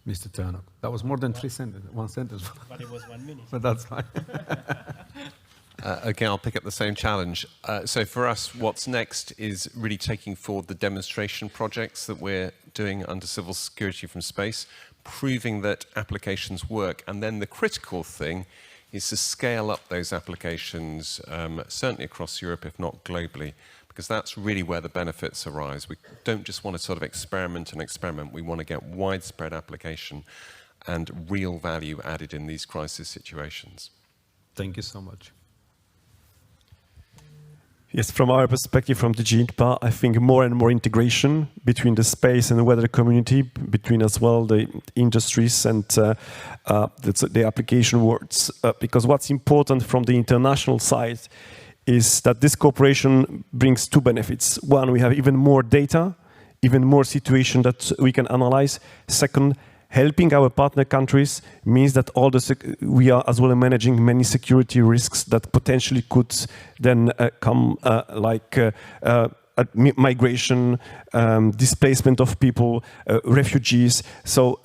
Mr. Turnock, that was more than one sentence. But it was 1 minute. But that's fine. Okay, I'll pick up the same challenge. So for us, what's next is really taking forward the demonstration projects that we're doing under Civil Security from Space, proving that applications work. And then the critical thing is to scale up those applications, certainly across Europe, if not globally, because that's really where the benefits arise. We don't just want to sort of experiment. We want to get widespread application and real value added in these crisis situations. Thank you so much. Yes, from our perspective, from DG INTPA, I think more and more integration between the space and the weather community, between as well the industries and the application worlds. Because what's important from the international side is that this cooperation brings two benefits. One, we have even more data, even more situation that we can analyze. Second, helping our partner countries means that we are as well managing many security risks that potentially could then come like migration, displacement of people, refugees. So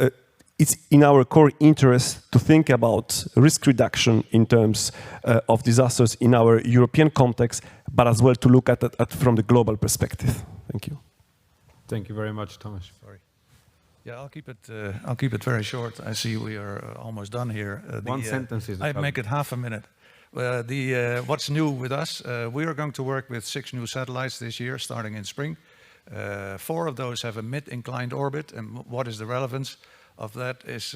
it's in our core interest to think about risk reduction in terms of disasters in our European context, but as well to look at it from the global perspective. Thank you. Thank you very much, Thomas. Sorry. Yeah, I'll keep it very short. I see we are almost done here. One sentence is. I make it half a minute. What's new with us? We are going to work with 6 new satellites this year, starting in spring. 4 of those have a mid-inclined orbit, and what is the relevance? of that is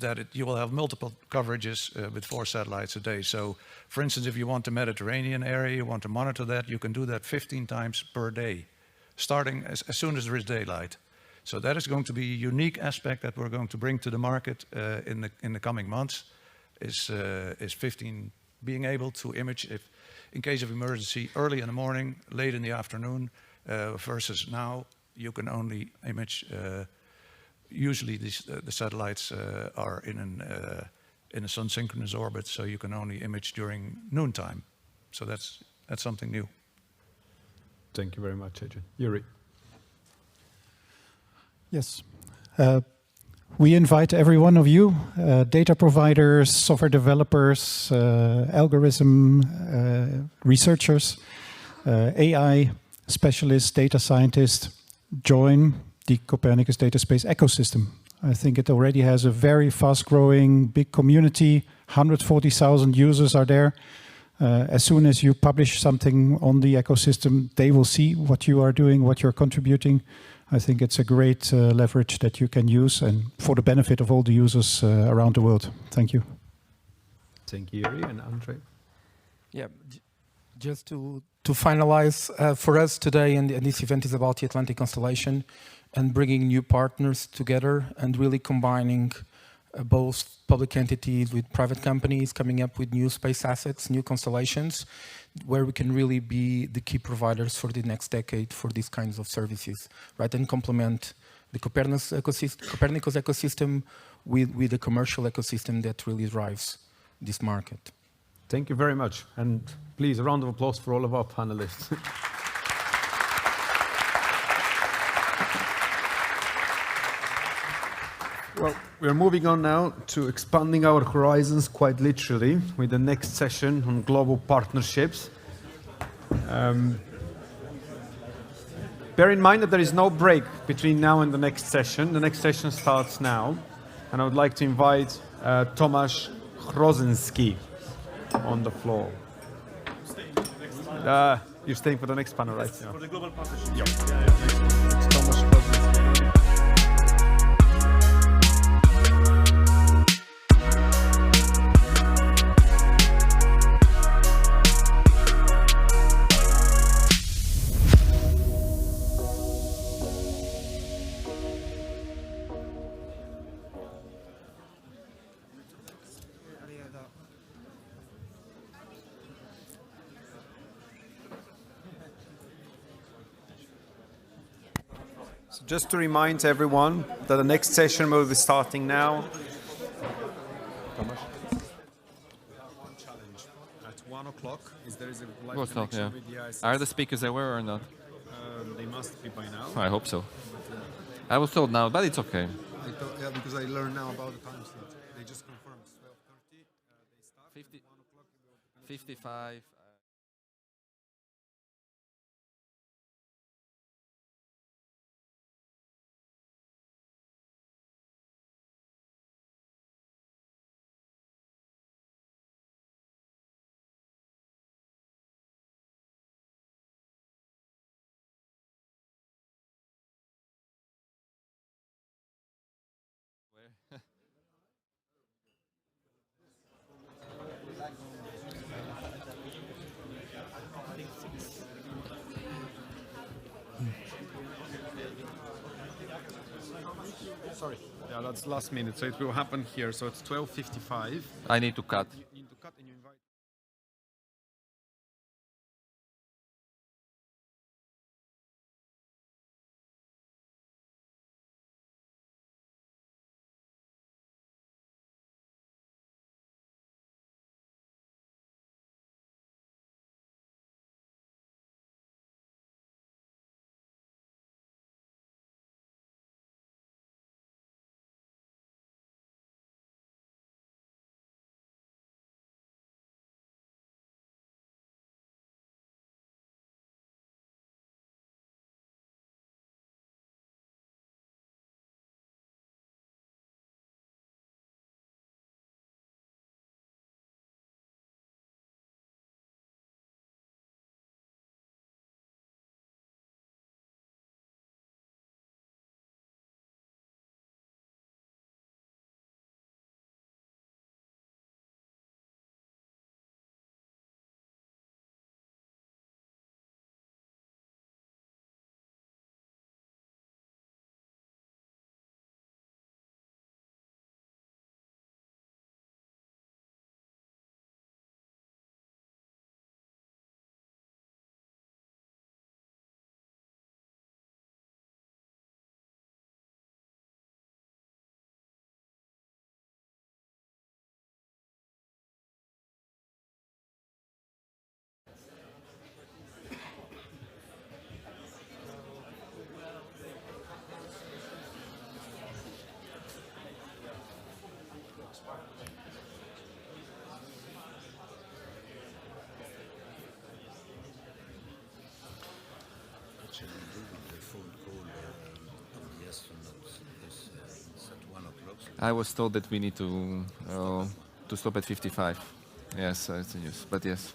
that you will have multiple coverages with 4 satellites a day. So, for instance, if you want the Mediterranean area, you want to monitor that, you can do that 15 times per day, starting as soon as there is daylight. So that is going to be a unique aspect that we're going to bring to the market in the coming months. Is 15 being able to image in case of emergency early in the morning, late in the afternoon, versus now you can only image. Usually the satellites are in a sun-synchronous orbit, so you can only image during noontime. So that's something new. Thank you very much, Adrian. Yuri. Yes. We invite every one of you, data providers, software developers, algorithm researchers, AI specialists, data scientists, join the Copernicus Data Space ecosystem. I think it already has a very fast-growing, big community. 140,000 users are there. As soon as you publish something on the ecosystem, they will see what you are doing, what you're contributing. I think it's a great leverage that you can use and for the benefit of all the users around the world. Thank you. Thank you, Yuri and Andre. Yeah, just to finalize, for us today, and this event is about the Atlantic Constellation and bringing new partners together and really combining both public entities with private companies, coming up with new space assets, new constellations, where we can really be the key providers for the next decade for these kinds of services, right? And complement the Copernicus ecosystem with the commercial ecosystem that really drives this market. Thank you very much. And please, a round of applause for all of our panelists. Well, we're moving on now to expanding our horizons quite literally with the next session on global partnerships. Bear in mind that there is no break between now and the next session. The next session starts now. And I would like to invite Tomasz Chrozinski on the floor. You're staying for the next panel, right? For the global partnership. Yeah. Tomasz Chrozinski. Just to remind everyone that the next session will be starting now. At 1 o'clock, there is a live connection with the ISS. Are the speakers aware or not? They must be by now. I hope so. I was told now, but it's okay. Yeah, because I learned now about the time slot. They just confirmed 12:30. They start. 1 o'clock. 55. Sorry. Yeah, that's last minute, so it will happen here. So it's 12:55. I need to cut. You need to cut and you invite. I was told that we need to stop at 55. Yes, it's a use, but yes.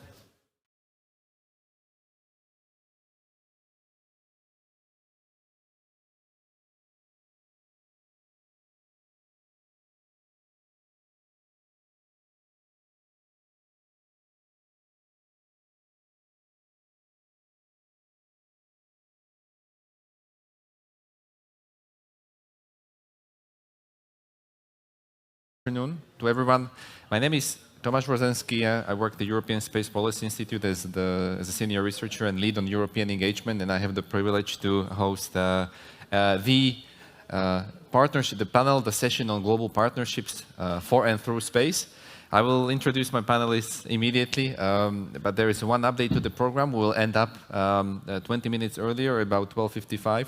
Good afternoon to everyone. My name is Tomasz Brzezinski. I work at the European Space Policy Institute as a senior researcher and lead on European engagement, and I have the privilege to host the partnership, the panel, the session on global partnerships for and through space. I will introduce my panelists immediately, but there is one update to the program. We'll end up 20 minutes earlier, about 12:55.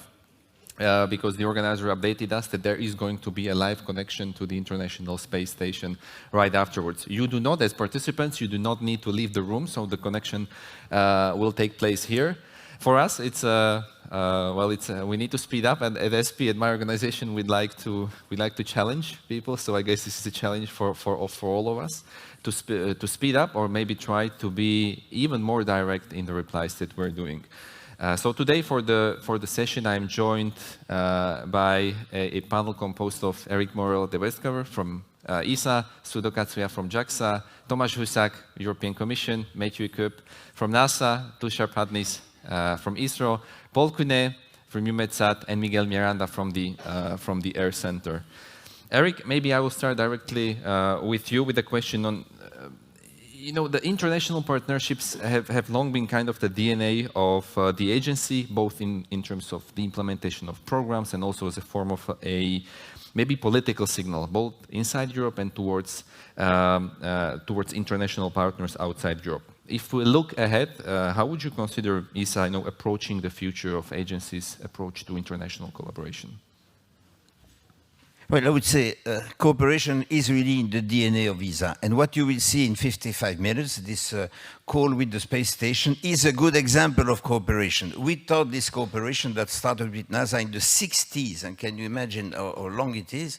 Because the organizer updated us that there is going to be a live connection to the International Space Station right afterwards. You do not, as participants, you do not need to leave the room, so the connection will take place here. For us, it's we need to speed up, and at SP, at my organization, we'd like to challenge people. So I guess this is a challenge for all of us to speed up, or maybe try to be even more direct in the replies that we're doing. So today for the session, I'm joined by a panel composed of Eric Morel de Westcover from ESA, Sudo Katsuya from JAXA, Tomáš Husák, European Commission, Matthew Kopp from NASA, Tushar Padnis from ISRO, Paul Cunet from EUMETSAT, and Miguel Miranda from the Air Center. Eric, maybe I will start directly with you with a question on the international partnerships have long been kind of the DNA of the agency, both in terms of the implementation of programs and also as a form of a maybe political signal, both inside Europe and towards international partners outside Europe. If we look ahead, how would you consider ESA approaching the future of agencies' approach to international collaboration? Well, I would say cooperation is really in the DNA of ESA. And what you will see in 55 minutes, this call with the space station, is a good example of cooperation. We thought this cooperation that started with NASA in the 60s, and can you imagine how long it is?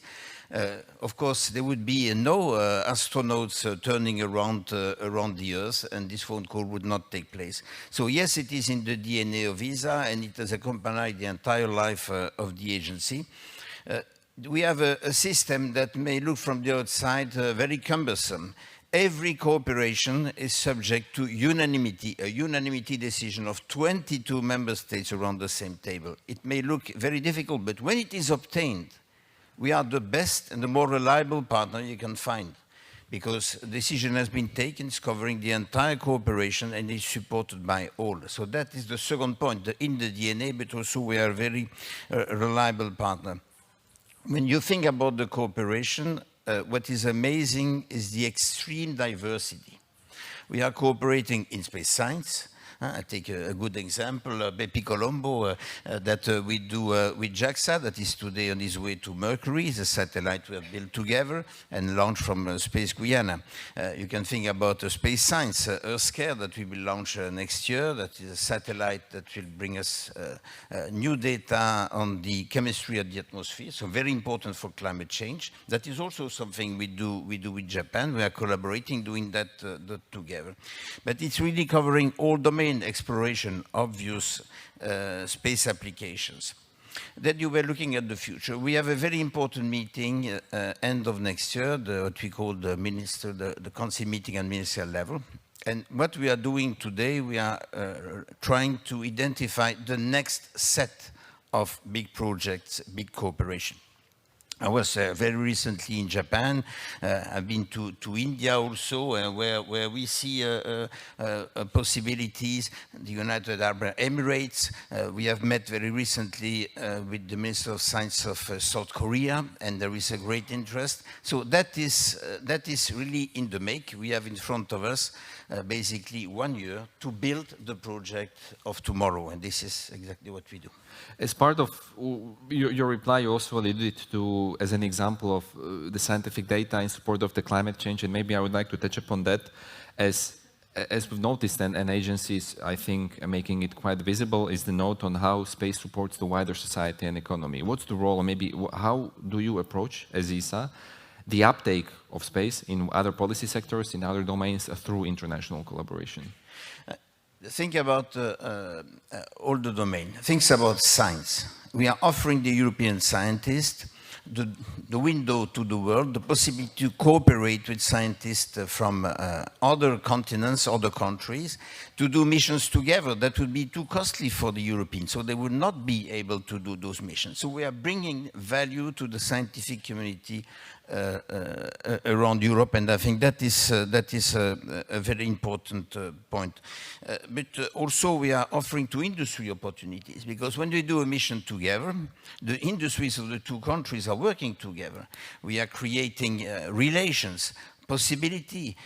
Of course, there would be no astronauts turning around the Earth, and this phone call would not take place. So yes, it is in the DNA of ESA, and it has accompanied the entire life of the agency. We have a system that may look from the outside very cumbersome. Every cooperation is subject to unanimity, a unanimity decision of 22 member states around the same table. It may look very difficult, but when it is obtained, we are the best and the more reliable partner you can find, because a decision has been taken, it's covering the entire cooperation and is supported by all. So that is the second point, in the DNA, but also we are a very reliable partner. When you think about the cooperation, what is amazing is the extreme diversity. We are cooperating in space science. I take a good example, Bepi Colombo, that we do with JAXA, that is today on his way to Mercury, the satellite we have built together and launched from Space Guyana. You can think about space science, EarthCare, that we will launch next year. That is a satellite that will bring us new data on the chemistry of the atmosphere, so very important for climate change. That is also something we do with Japan. We are collaborating, doing that together. But it's really covering all domains. Exploration, obvious space applications. Then you were looking at the future. We have a very important meeting end of next year, what we call the council meeting at ministerial level. And what we are doing today, we are trying to identify the next set of big projects, big cooperation. I was very recently in Japan. I've been to India also, where we see possibilities. The United Arab Emirates. We have met very recently with the Minister of Science of South Korea, and there is a great interest. So that is really in the make. We have in front of us basically 1 year to build the project of tomorrow, and this is exactly what we do. As part of your reply, you also alluded to, as an example of the scientific data in support of the climate change, and maybe I would like to touch upon that as as we've noticed, and agencies, I think, are making it quite visible, is the note on how space supports the wider society and economy. What's the role, or maybe how do you approach, as ESA, the uptake of space in other policy sectors, in other domains, through international collaboration? Think about all the domain. Think about science. We are offering the European scientists the window to the world, the possibility to cooperate with scientists from other continents, other countries, to do missions together. That would be too costly for the Europeans, so they would not be able to do those missions. So we are bringing value to the scientific community around Europe, and I think that is a very important point. But also we are offering to industry opportunities, because when we do a mission together, the industries of the two countries are working together. We are creating relations, possibility.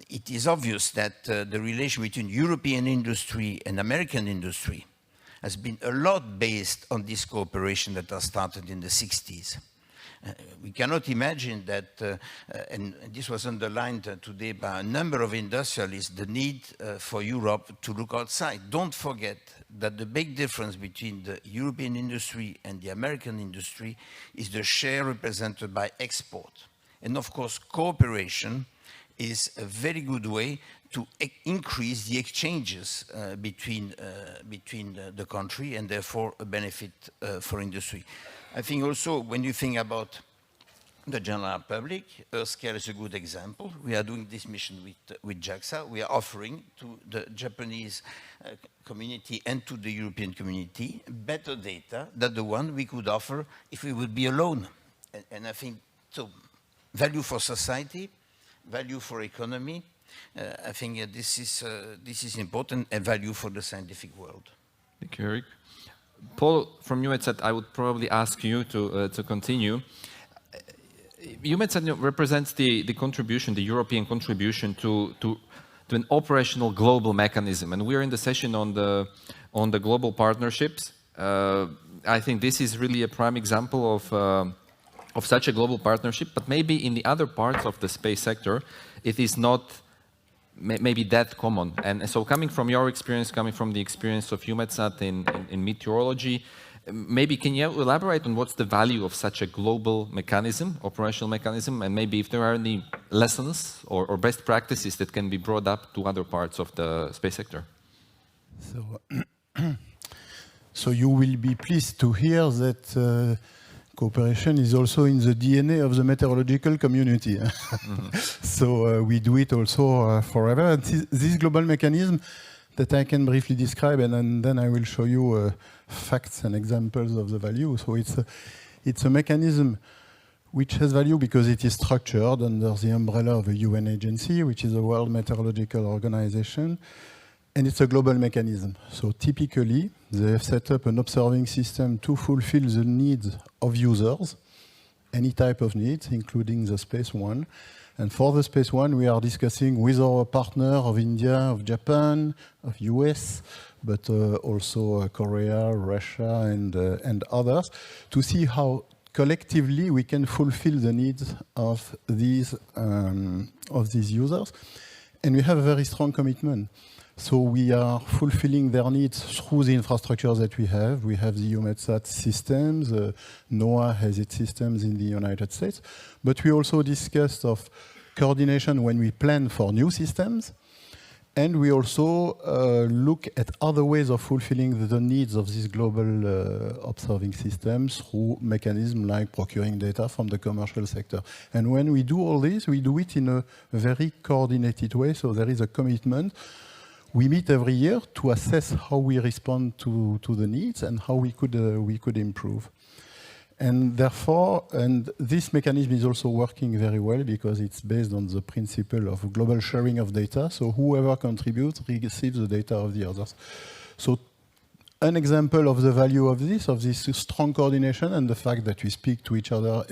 It is obvious that the relation between European industry and American industry has been a lot based on this cooperation that has started in the 60s. We cannot imagine that, and this was underlined today by a number of industrialists, the need for Europe to look outside. Don't forget that the big difference between the European industry and the American industry is the share represented by export. And of course, cooperation is a very good way to increase the exchanges between the country, and therefore a benefit for industry. I think also when you think about the general public, EarthScale is a good example. We are doing this mission with JAXA. We are offering to the Japanese community and to the European community better data than the one we could offer if we would be alone. And I think, so value for society, value for economy, I think this is important, and value for the scientific world. Thank you, Eric. Paul, from EUMETSAT, I would probably ask you to continue. EUMETSAT represents the contribution, the European contribution to an operational global mechanism, and we are in the session on the global partnerships. I think this is really a prime example of such a global partnership, but maybe in the other parts of the space sector, it is not maybe that common. And so coming from your experience, coming from the experience of EUMETSAT in meteorology, maybe can you elaborate on what's the value of such a global mechanism, operational mechanism, and maybe if there are any lessons or best practices that can be brought up to other parts of the space sector? So you will be pleased to hear that cooperation is also in the DNA of the meteorological community. So we do it also forever. And this global mechanism that I can briefly describe, and then I will show you facts and examples of the value. So it's a mechanism which has value because it is structured under the umbrella of a UN agency, which is the World Meteorological Organization. And it's a global mechanism. So typically, they have set up an observing system to fulfill the needs of users, any type of needs, including the space one. And for the space one, we are discussing with our partner of India, of Japan, of US, but also Korea, Russia, and others, to see how collectively we can fulfill the needs of these users. And we have a very strong commitment. So we are fulfilling their needs through the infrastructure that we have. We have the EUMETSAT systems. NOAA has its systems in the United States. But we also discussed of coordination when we plan for new systems. And we also look at other ways of fulfilling the needs of these global observing systems through mechanisms like procuring data from the commercial sector. And when we do all this, we do it in a very coordinated way. So there is a commitment. We meet every year to assess how we respond to the needs and how we could improve. And therefore, and this mechanism is also working very well because it's based on the principle of global sharing of data. So whoever contributes receives the data of the others. So an example of the value of this strong coordination and the fact that we speak to each other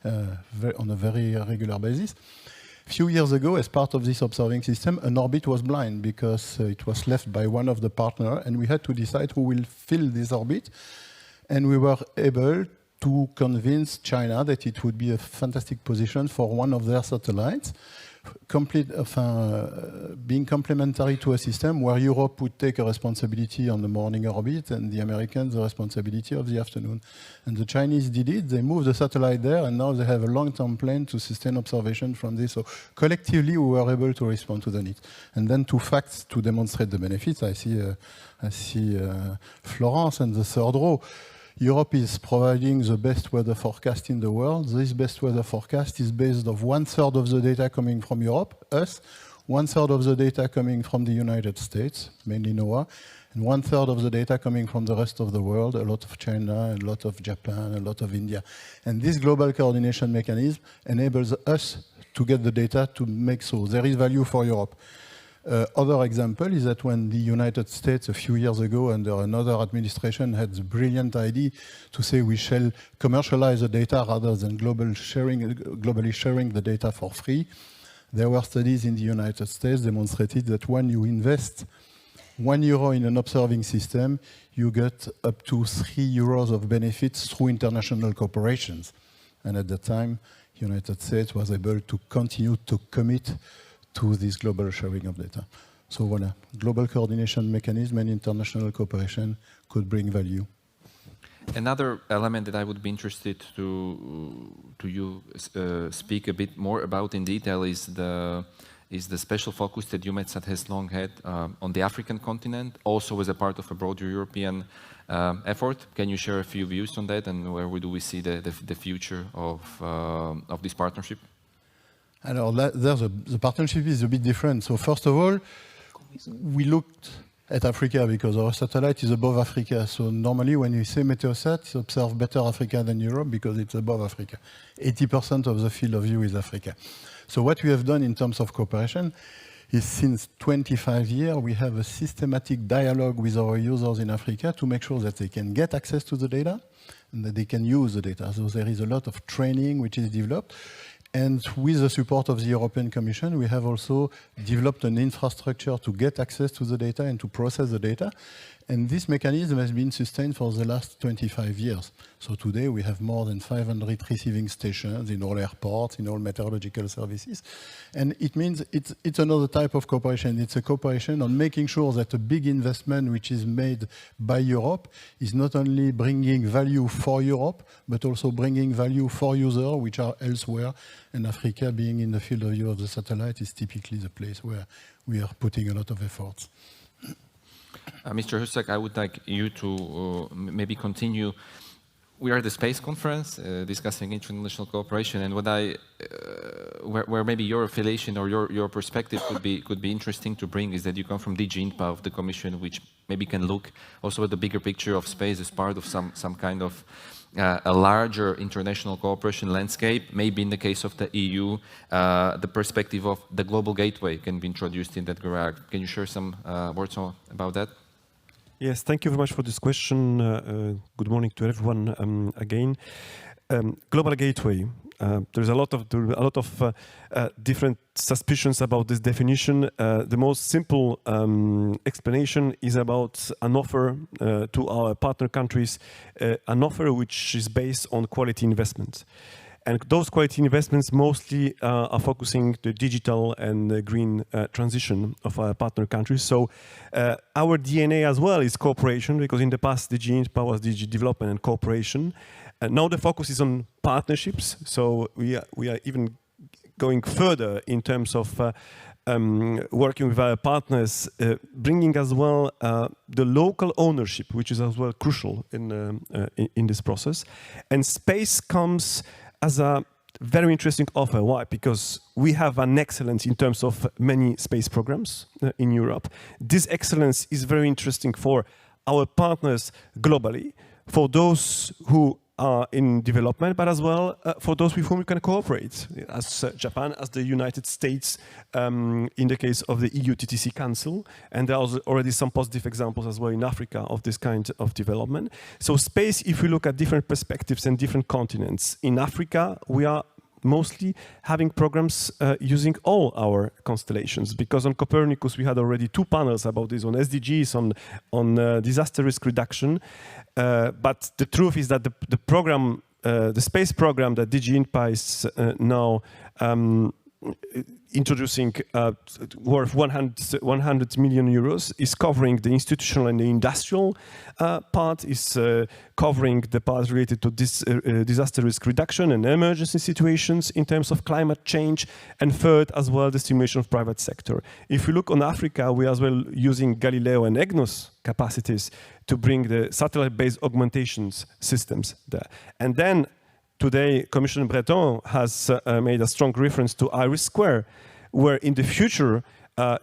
on a very regular basis. A few years ago, as part of this observing system, an orbit was blind because it was left by one of the partners, and we had to decide who will fill this orbit. And we were able to convince China that it would be a fantastic position for one of their satellites being complementary to a system where Europe would take a responsibility on the morning orbit and the Americans the responsibility of the afternoon. And the Chinese did it. They moved the satellite there, and now they have a long-term plan to sustain observation from this. So collectively, we were able to respond to the needs. And then two facts to demonstrate the benefits. I see Florence and the third row. Europe is providing the best weather forecast in the world. This best weather forecast is based on 1/3 of the data coming from Europe, us, 1/3 of the data coming from the United States, mainly NOAA, and 1/3 of the data coming from the rest of the world, a lot of China, a lot of Japan, a lot of India. And this global coordination mechanism enables us to get the data to make so. There is value for Europe. Other example is that when the United States a few years ago under another administration had the brilliant idea to say we shall commercialize the data rather than globally sharing the data for free, there were studies in the United States demonstrated that when you invest €1 in an observing system, you get up to €3 of benefits through international corporations. And at the time, the United States was able to continue to commit to this global sharing of data. So voilà, global coordination mechanism and international cooperation could bring value. Another element that I would be interested to you speak a bit more about in detail is the special focus that EUMETSAT has long had on the African continent, also as a part of a broader European effort. Can you share a few views on that, and where do we see the future of this partnership? The partnership is a bit different. So first of all, we looked at Africa because our satellite is above Africa. So normally when you say Meteosat, it observes better Africa than Europe because it's above Africa. 80% of the field of view is Africa. So what we have done in terms of cooperation is since 25 years, we have a systematic dialogue with our users in Africa to make sure that they can get access to the data and that they can use the data. So there is a lot of training which is developed. And with the support of the European Commission, we have also developed an infrastructure to get access to the data and to process the data. And this mechanism has been sustained for the last 25 years. So today we have more than 500 receiving stations in all airports, in all meteorological services. And it means it's another type of cooperation. It's a cooperation on making sure that a big investment which is made by Europe is not only bringing value for Europe, but also bringing value for users which are elsewhere. And Africa, being in the field of view of the satellite, is typically the place where we are putting a lot of efforts. Mr. Husak, I would like you to maybe continue. We are at the space conference discussing international cooperation, and where maybe your affiliation or your perspective could be interesting to bring is that you come from DG INPA of the Commission, which maybe can look also at the bigger picture of space as part of some kind of a larger international cooperation landscape. Maybe in the case of the EU, the perspective of the global gateway can be introduced in that regard. Can you share some words about that? Yes, thank you very much for this question. Good morning to everyone again. Global gateway. There's a lot of different suspicions about this definition. The most simple explanation is about an offer to our partner countries, an offer which is based on quality investments. And those quality investments mostly are focusing the digital and the green transition of our partner countries. So our DNA as well is cooperation, because in the past DG INPA was DG development and cooperation. Now the focus is on partnerships. So we are even going further in terms of working with our partners, bringing as well the local ownership, which is as well crucial in this process. And space comes as a very interesting offer. Why? Because we have an excellence in terms of many space programs in Europe. This excellence is very interesting for our partners globally, for those who are in development, but as well for those with whom we can cooperate, as Japan, as the United States, in the case of the EU TTC Council. And there are already some positive examples as well in Africa of this kind of development. So space, if we look at different perspectives and different continents, in Africa, we are mostly having programs using all our constellations, because on Copernicus we had already 2 panels about this, on SDGs, on disaster risk reduction. But the truth is that the program, the space program that DG INPA is now introducing worth 100 million euros, is covering the institutional and the industrial part, is covering the part related to disaster risk reduction and emergency situations in terms of climate change, and third as well the stimulation of private sector. If we look on Africa, we are as well using Galileo and EGNOS capacities to bring the satellite-based augmentations systems there. And then today, Commissioner Breton has made a strong reference to IRIS², where in the future,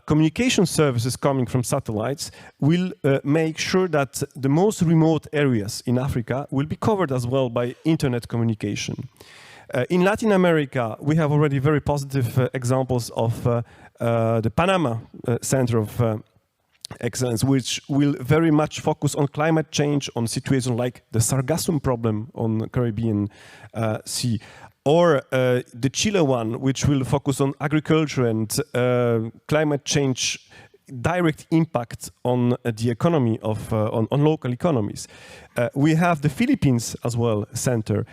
communication services coming from satellites will make sure that the most remote areas in Africa will be covered as well by internet communication. In Latin America, we have already very positive examples of the Panama Center of Excellence, which will very much focus on climate change, on situations like the Sargassum problem on the Caribbean Sea, or the Chile one, which will focus on agriculture and climate change direct impact on the economy of on local economies. We have the Philippines as well center,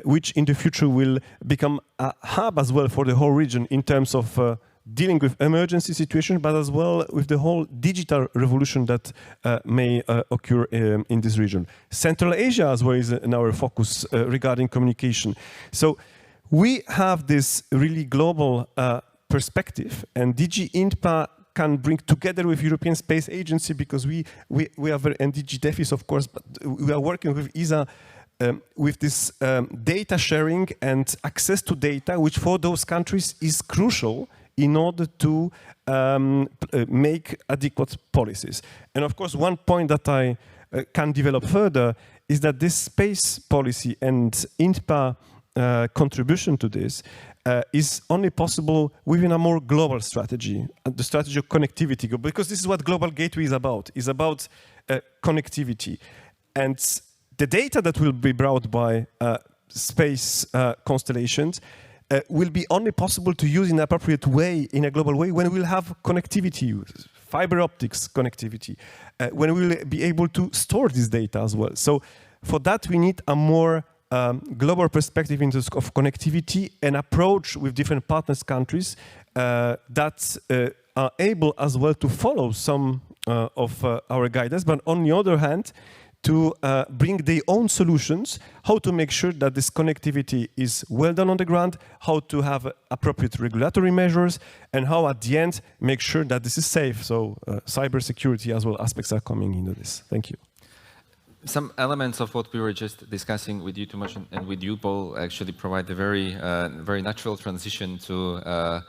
which in the future will become a hub as well for the whole region in terms of dealing with emergency situations, but as well with the whole digital revolution that may occur in this region. Central Asia as well is in our focus regarding communication. So we have this really global perspective, and DG INPA can bring together with European Space Agency, because we are very, and DG DEFIS of course, but we are working with ESA with this data sharing and access to data, which for those countries is crucial in order to make adequate policies. And of course, one point that I can develop further is that this space policy and INPA contribution to this is only possible within a more global strategy, the strategy of connectivity, because this is what Global Gateway is about connectivity. And the data that will be brought by space constellations will be only possible to use in an appropriate way, in a global way, when we'll have connectivity, fiber optics connectivity, when we'll be able to store this data as well. So for that, we need a more global perspective in terms of connectivity and approach with different partners countries that are able as well to follow some of our guidance, but on the other hand, to bring their own solutions, how to make sure that this connectivity is well done on the ground, how to have appropriate regulatory measures, and how at the end make sure that this is safe. So cybersecurity as well aspects are coming into this. Thank you. Some elements of what we were just discussing with you, Tomasz, and with you, Paul, actually provide a very natural transition to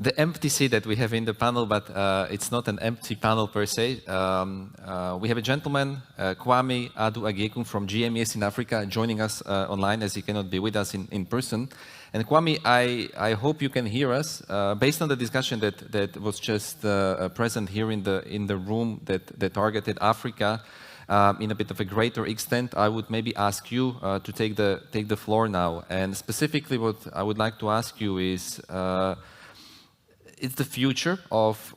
the empty seat that we have in the panel, but it's not an empty panel per se. We have a gentleman, Kwame Adu-Agekun from GMES in Africa, joining us online as he cannot be with us in person. And Kwame, I hope you can hear us. Based on the discussion that was just present here in the room that targeted Africa in a bit of a greater extent, I would maybe ask you to take the floor now. And specifically what I would like to ask you is, it's the future of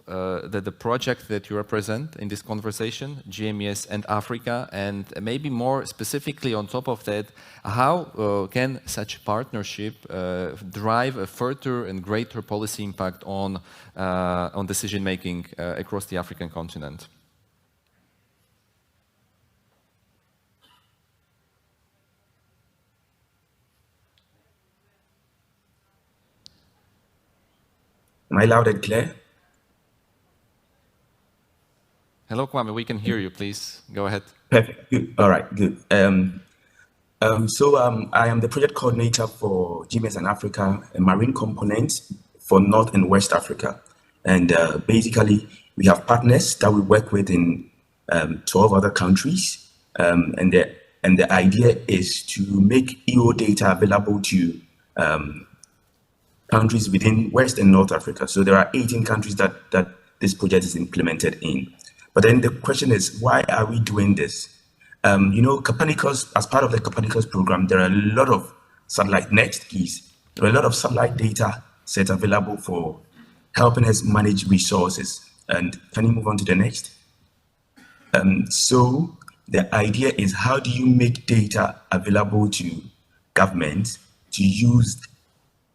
the project that you represent in this conversation, GMES and Africa, and maybe more specifically on top of that, how can such partnership drive a further and greater policy impact on decision making across the African continent? Am I loud and clear? Hello, Kwame. We can hear you. Please go ahead. Perfect. Good. All right. Good. I am the project coordinator for GMES and Africa, a marine component for North and West Africa. And basically, we have partners that we work with in 12 other countries. And the idea is to make EO data available to countries within West and North Africa. So there are 18 countries that this project is implemented in. But then the question is, why are we doing this? You know, Copernicus, as part of the Copernicus program, there are a lot of satellite next keys. There are a lot of satellite data sets available for helping us manage resources. And can you move on to the next? So the idea is, how do you make data available to governments to use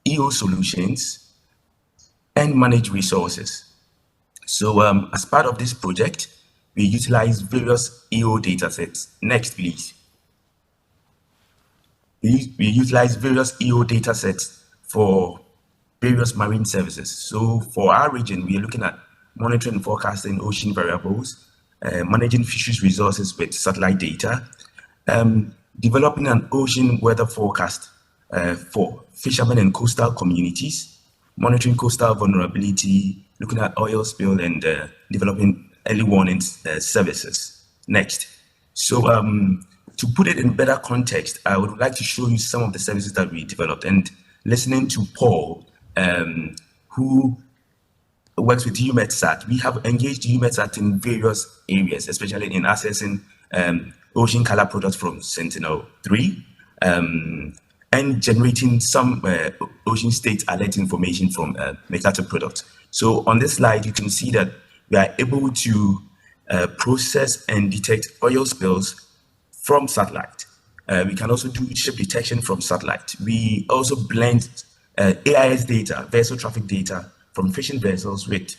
EO solutions, and manage resources. So as part of this project, we utilize various EO datasets. Next, please. We utilize various EO datasets for various marine services. So for our region, we are looking at monitoring and forecasting ocean variables, managing fisheries resources with satellite data, developing an ocean weather forecast for fishermen and coastal communities, monitoring coastal vulnerability, looking at oil spill, and developing early warning services. Next. So to put it in better context, I would like to show you some of the services that we developed. And listening to Paul, who works with EUMETSAT, we have engaged EUMETSAT in various areas, especially in accessing ocean color products from Sentinel-3, and generating some ocean state alert information from Mercator products. So on this slide, you can see that we are able to process and detect oil spills from satellite. We can also do ship detection from satellite. We also blend AIS data, vessel traffic data from fishing vessels with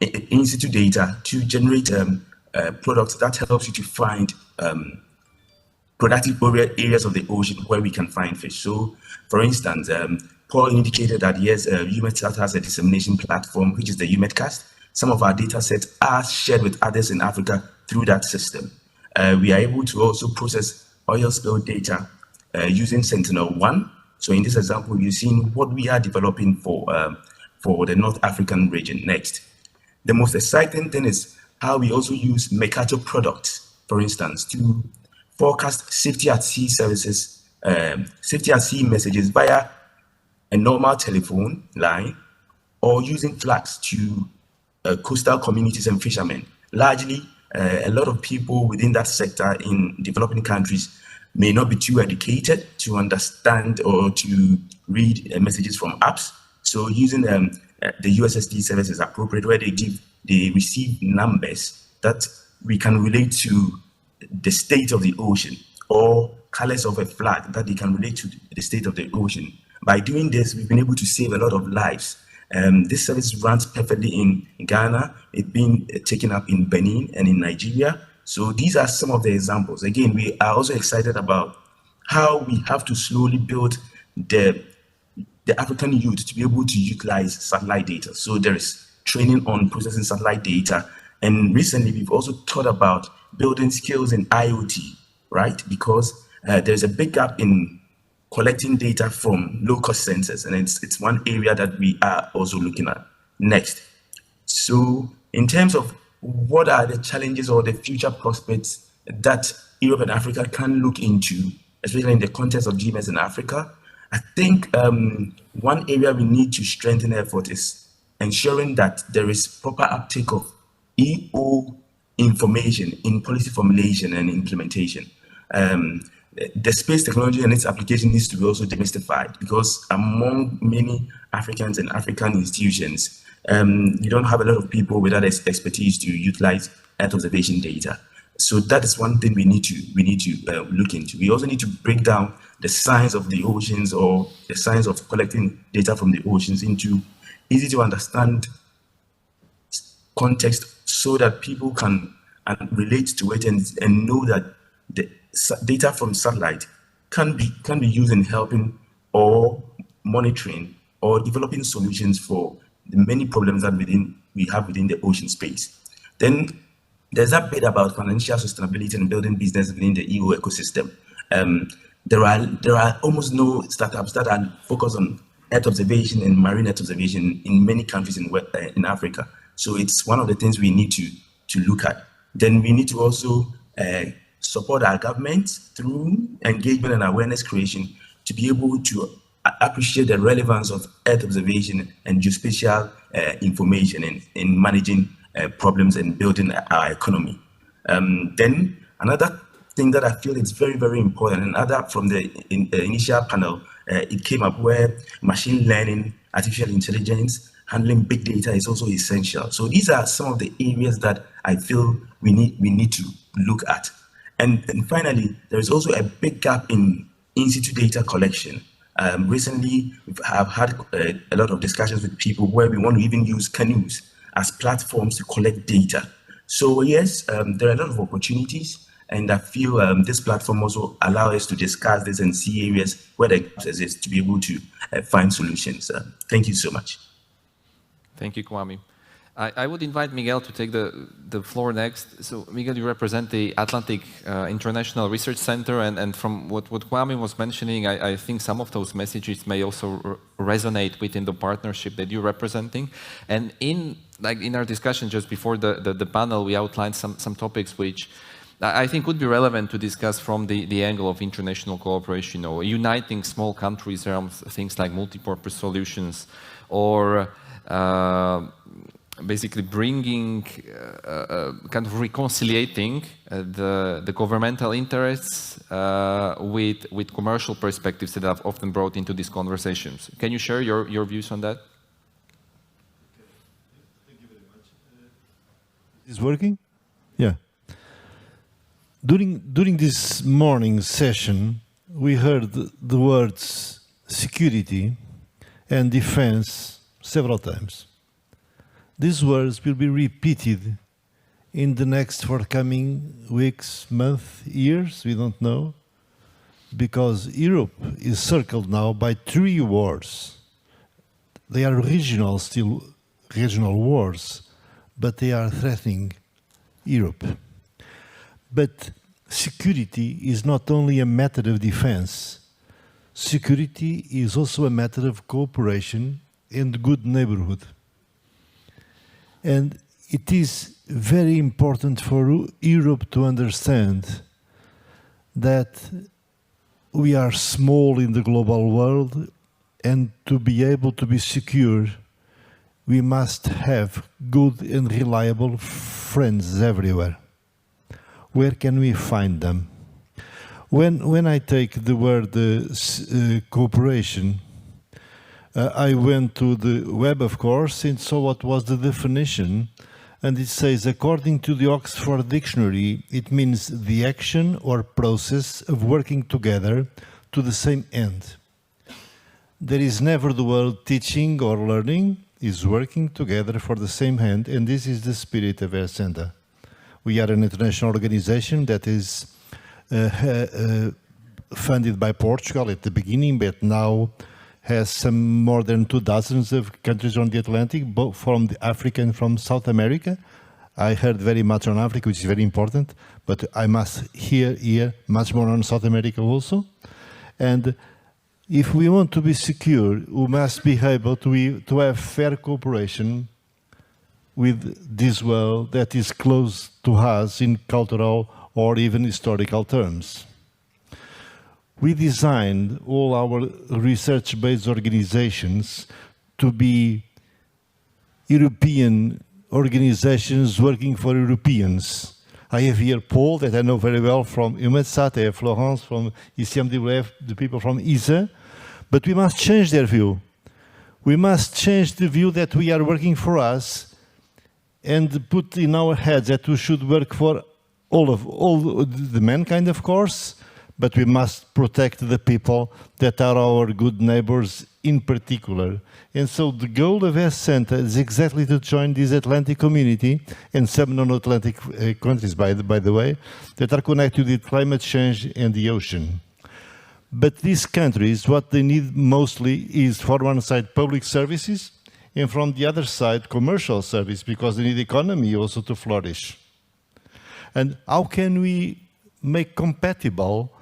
in-situ data to generate products that helps you to find productive areas of the ocean where we can find fish. So, for instance, Paul indicated that yes, EUMETSAT has a dissemination platform, which is the EUMETCAST. Some of our data sets are shared with others in Africa through that system. We are able to also process oil spill data using Sentinel-1. So in this example, you've seen what we are developing for the North African region. Next. The most exciting thing is how we also use Mercator products, for instance, to forecast safety at sea services, safety at sea messages via a normal telephone line or using flags to coastal communities and fishermen. Largely, a lot of people within that sector in developing countries may not be too educated to understand or to read messages from apps. So using the USSD service is appropriate, where they receive numbers that we can relate to the state of the ocean, or colors of a flag that they can relate to the state of the ocean. By doing this, we've been able to save a lot of lives. This service runs perfectly in Ghana. It's been taken up in Benin and in Nigeria. So these are some of the examples. Again, we are also excited about how we have to slowly build the African youth to be able to utilize satellite data. So there is training on processing satellite data. And recently, we've also thought about building skills in IoT, right? Because there's a big gap in collecting data from low-cost sensors, and it's one area that we are also looking at. Next. So in terms of what are the challenges or the future prospects that Europe and Africa can look into, especially in the context of GMS in Africa, I think one area we need to strengthen effort is ensuring that there is proper uptake of EO information in policy formulation and implementation. The space technology and its application needs to be also demystified, because among many Africans and African institutions, you don't have a lot of people with that expertise to utilize Earth observation data. So that is one thing we need to look into. We also need to break down the science of the oceans, or the science of collecting data from the oceans, into easy to understand context, so that people can relate to it and know that the data from satellite can be used in helping or monitoring or developing solutions for the many problems that we have within the ocean space. Then there's that bit about financial sustainability and building business within the EO ecosystem. There are almost no startups that are focused on Earth observation and marine Earth observation in many countries in Africa. So it's one of the things we need to look at. Then we need to also support our governments through engagement and awareness creation to be able to appreciate the relevance of Earth observation and geospatial information in managing problems and building our economy. Then another thing that I feel is very, very important, and other from the initial panel, it came up where machine learning, artificial intelligence, handling big data is also essential. So these are some of the areas that I feel we need to look at. And finally, there is also a big gap in in-situ data collection. Recently, I've had a lot of discussions with people where we want to even use canoes as platforms to collect data. So yes, there are a lot of opportunities, and I feel this platform also allows us to discuss this and see areas where the gaps exist to be able to find solutions. Thank you so much. Thank you, Kwame. I would invite Miguel to take the floor next. So, Miguel, you represent the Atlantic International Research Center, and from what Kwame was mentioning, I think some of those messages may also resonate within the partnership that you're representing. And in our discussion just before the panel, we outlined some topics which I think would be relevant to discuss from the angle of international cooperation, or uniting small countries around things like multi-purpose solutions, or basically bringing, kind of reconciliating the governmental interests with commercial perspectives that I've often brought into these conversations. Can you share your views on that? Thank you very much. Is working? Yeah. During this morning session, we heard the words security and defense several times. These words will be repeated in the next forthcoming weeks, months, years, we don't know, because Europe is circled now by 3 wars. They are regional wars, but they are threatening Europe. But security is not only a matter of defense. Security is also a matter of cooperation and good neighborhood. And it is very important for Europe to understand that we are small in the global world, and to be able to be secure, we must have good and reliable friends everywhere. Where can we find them? When I take the word cooperation, I went to the web, of course, and saw what was the definition. And it says, according to the Oxford Dictionary, it means the action or process of working together to the same end. There is never the word teaching or learning, is working together for the same end, and this is the spirit of ERCENTA. We are an international organization that is funded by Portugal at the beginning, but now has some more than 24 of countries on the Atlantic, both from the Africa and from South America. I heard very much on Africa, which is very important, but I must hear much more on South America also. And if we want to be secure, we must be able to have fair cooperation with this world that is close to us in cultural or even historical terms. We designed all our research-based organizations to be European organizations working for Europeans. I have here Paul, that I know very well from EUMETSAT, I have Florence from ECMWF, the people from ESA, but we must change their view. We must change the view that we are working for us and put in our heads that we should work for all the mankind, of course, but we must protect the people that are our good neighbors in particular. And so the goal of ERCENTA is exactly to join this Atlantic community and some non-Atlantic countries, by the way, that are connected with climate change and the ocean. But these countries, what they need mostly is, from one side, public services, and from the other side, commercial service, because they need the economy also to flourish. And how can we make compatible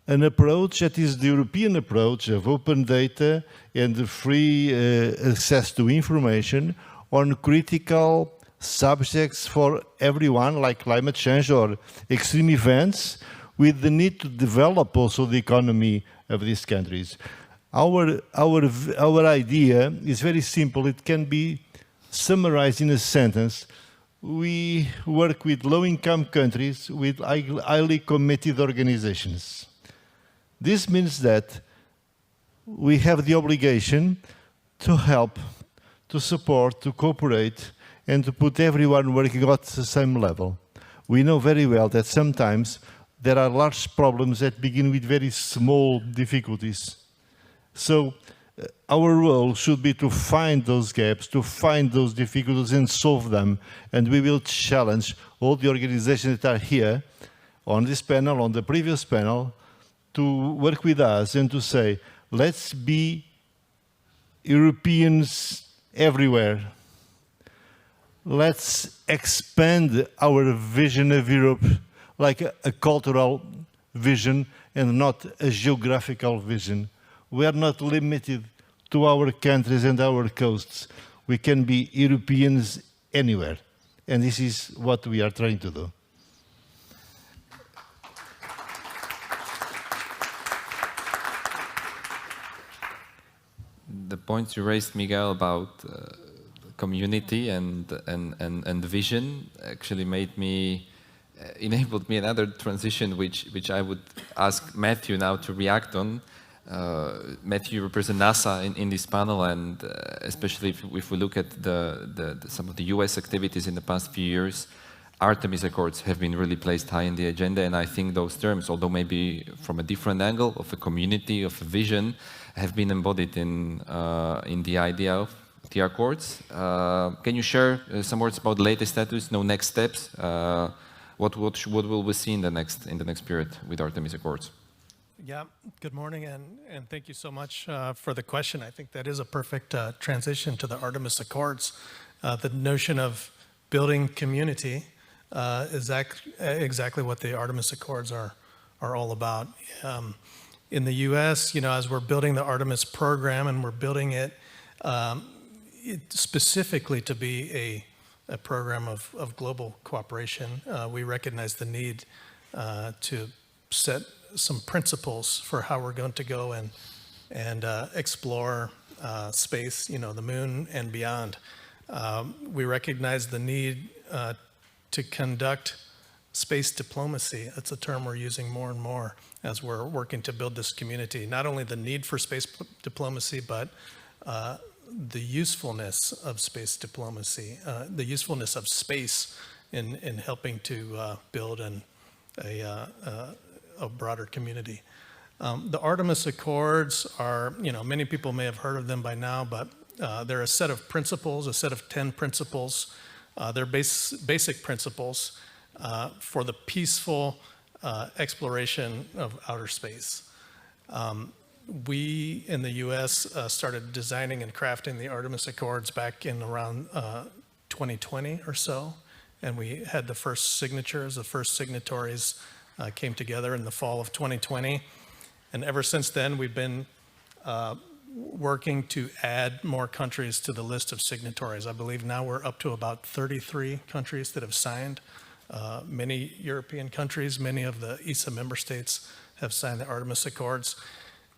an approach that is the European approach of open data and free access to information on critical subjects for everyone, like climate change or extreme events, with the need to develop also the economy of these countries? Our idea is very simple. It can be summarized in a sentence. We work with low-income countries with highly committed organizations. This means that we have the obligation to help, to support, to cooperate, and to put everyone working at the same level. We know very well that sometimes there are large problems that begin with very small difficulties. So our role should be to find those gaps, to find those difficulties and solve them. And we will challenge all the organizations that are here on this panel, on the previous panel, to work with us and to say, let's be Europeans everywhere. Let's expand our vision of Europe like a cultural vision and not a geographical vision. We are not limited to our countries and our coasts. We can be Europeans anywhere. And this is what we are trying to do. The points you raised, Miguel, about community and vision actually made me, enabled me another transition which I would ask Matthew now to react on. Matthew represents NASA in this panel, and especially if we look at some of the US activities in the past few years, Artemis Accords have been really placed high in the agenda, and I think those terms, although maybe from a different angle, of a community, of a vision, have been embodied in the idea of the Accords. Can you share some words about the latest status, next steps? What will we see in the next period with Artemis Accords? Yeah, good morning, and thank you so much for the question. I think that is a perfect transition to the Artemis Accords. The notion of building community is exactly what the Artemis Accords are all about. In the U.S., as we're building the Artemis program, and we're building it specifically to be a program of global cooperation, we recognize the need to set some principles for how we're going to go and explore space, the moon and beyond. We recognize the need to conduct space diplomacy. That's a term we're using more and more as we're working to build this community. Not only the need for space diplomacy, but the usefulness of space diplomacy, the usefulness of space in helping to build a broader community. The Artemis Accords are, many people may have heard of them by now, but they're a set of principles, a set of 10 principles. They're basic principles for the peaceful exploration of outer space. We in the US started designing and crafting the Artemis Accords back in around 2020 or so, and we had the first signatures, the first signatories came together in the fall of 2020. And ever since then, we've been working to add more countries to the list of signatories. I believe now we're up to about 33 countries that have signed. Many European countries, many of the ESA member states have signed the Artemis Accords.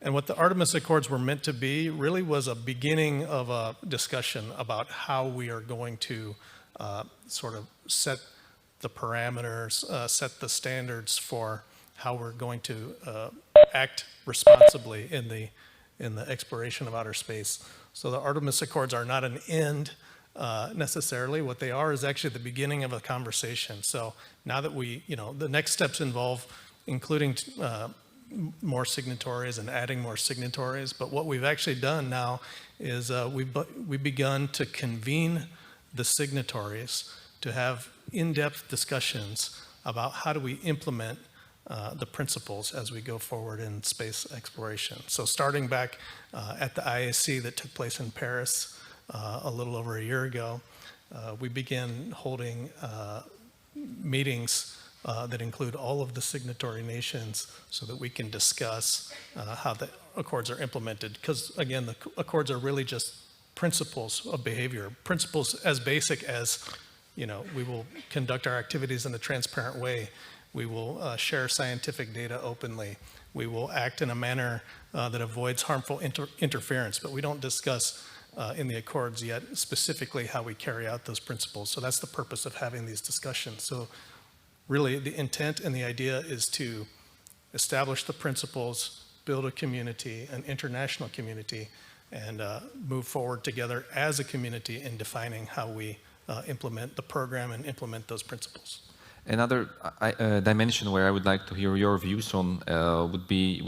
And what the Artemis Accords were meant to be really was a beginning of a discussion about how we are going to sort of set the parameters, set the standards for how we're going to act responsibly in the exploration of outer space. So the Artemis Accords are not an end necessarily. What they are is actually the beginning of a conversation. So now that the next steps involve including more signatories and adding more signatories. But what we've actually done now is we've begun to convene the signatories to have in-depth discussions about how do we implement the principles as we go forward in space exploration. So starting back at the IAC that took place in Paris a little over a year ago, we began holding meetings that include all of the signatory nations so that we can discuss how the accords are implemented. Because again, the accords are really just principles of behavior, principles as basic as, we will conduct our activities in a transparent way. We will share scientific data openly. We will act in a manner that avoids harmful interference, but we don't discuss in the accords yet specifically how we carry out those principles. So that's the purpose of having these discussions. So really the intent and the idea is to establish the principles, build a community, an international community, and move forward together as a community in defining how we implement the program and implement those principles. Another dimension where I would like to hear your views on would be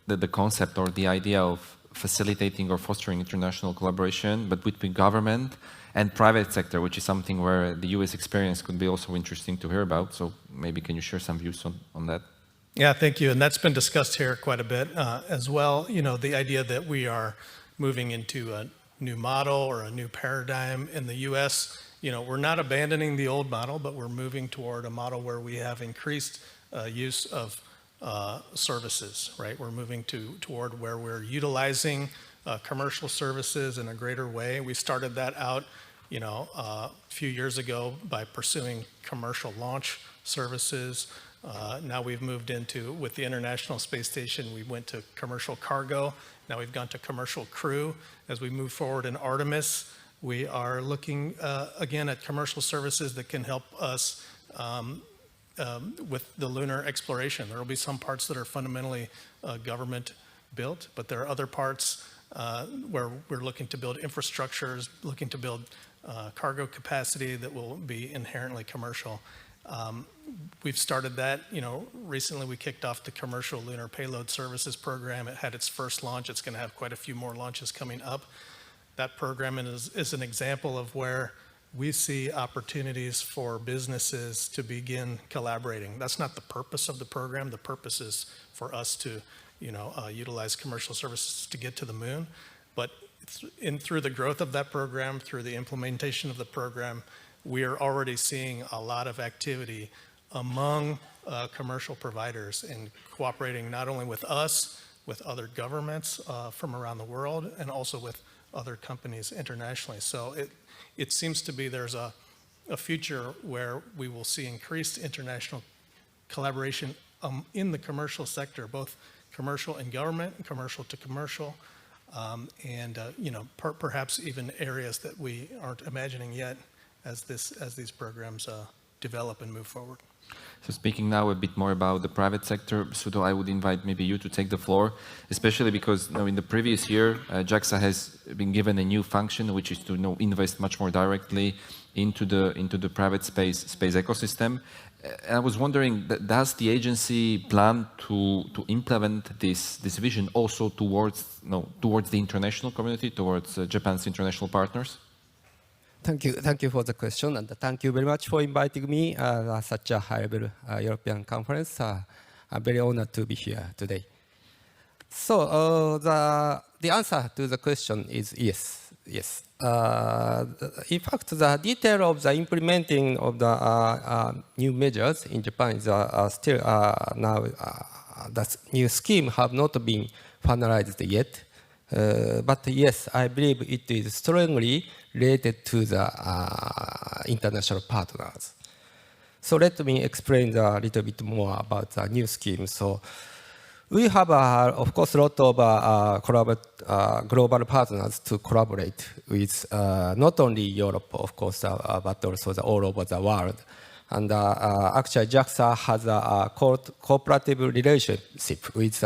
the concept or the idea of facilitating or fostering international collaboration, but between government and private sector, which is something where the US experience could be also interesting to hear about. So maybe can you share some views on that? Yeah, thank you. And that's been discussed here quite a bit as well. You know, the idea that we are moving into a new model or a new paradigm in the US. You know, we're not abandoning the old model, but we're moving toward a model where we have increased use of services, right? We're moving toward where we're utilizing commercial services in a greater way. We started that out, you know, a few years ago by pursuing commercial launch services. Now we've moved into, with the International Space Station, we went to commercial cargo. Now we've gone to commercial crew. As we move forward in Artemis, we are looking again at commercial services that can help us with the lunar exploration. There will be some parts that are fundamentally government built, but there are other parts where we're looking to build infrastructures, looking to build cargo capacity that will be inherently commercial. We've started that, you know, recently we kicked off the Commercial Lunar Payload Services program. It had its first launch. It's going to have quite a few more launches coming up. That program is an example of where we see opportunities for businesses to begin collaborating. That's not the purpose of the program. The purpose is for us to, you know, utilize commercial services to get to the moon. But through the growth of that program, through the implementation of the program, we are already seeing a lot of activity among commercial providers in cooperating not only with us, with other governments from around the world, and also with other companies internationally. So it seems to be there's a future where we will see increased international collaboration in the commercial sector, both commercial and government, and commercial to commercial, and you know, perhaps even areas that we aren't imagining yet as these programs develop and move forward. So speaking now a bit more about the private sector, Sudo, I would invite maybe you to take the floor, especially because, you know, in the previous year, JAXA has been given a new function, which is to, you know, invest much more directly into the private space ecosystem. And I was wondering, does the agency plan to implement this vision also towards the international community, towards Japan's international partners? Thank you for the question, and thank you very much for inviting me such a high-level European conference. I'm very honored to be here today. So the answer to the question is yes. In fact, the detail of the implementing of the new measures in Japan is still now the new scheme have not been finalized yet. But yes, I believe it is strongly related to the international partners. So let me explain a little bit more about the new scheme. So we have, of course, a lot of global partners to collaborate with, not only Europe, of course, but also all over the world. And actually, JAXA has a cooperative relationship with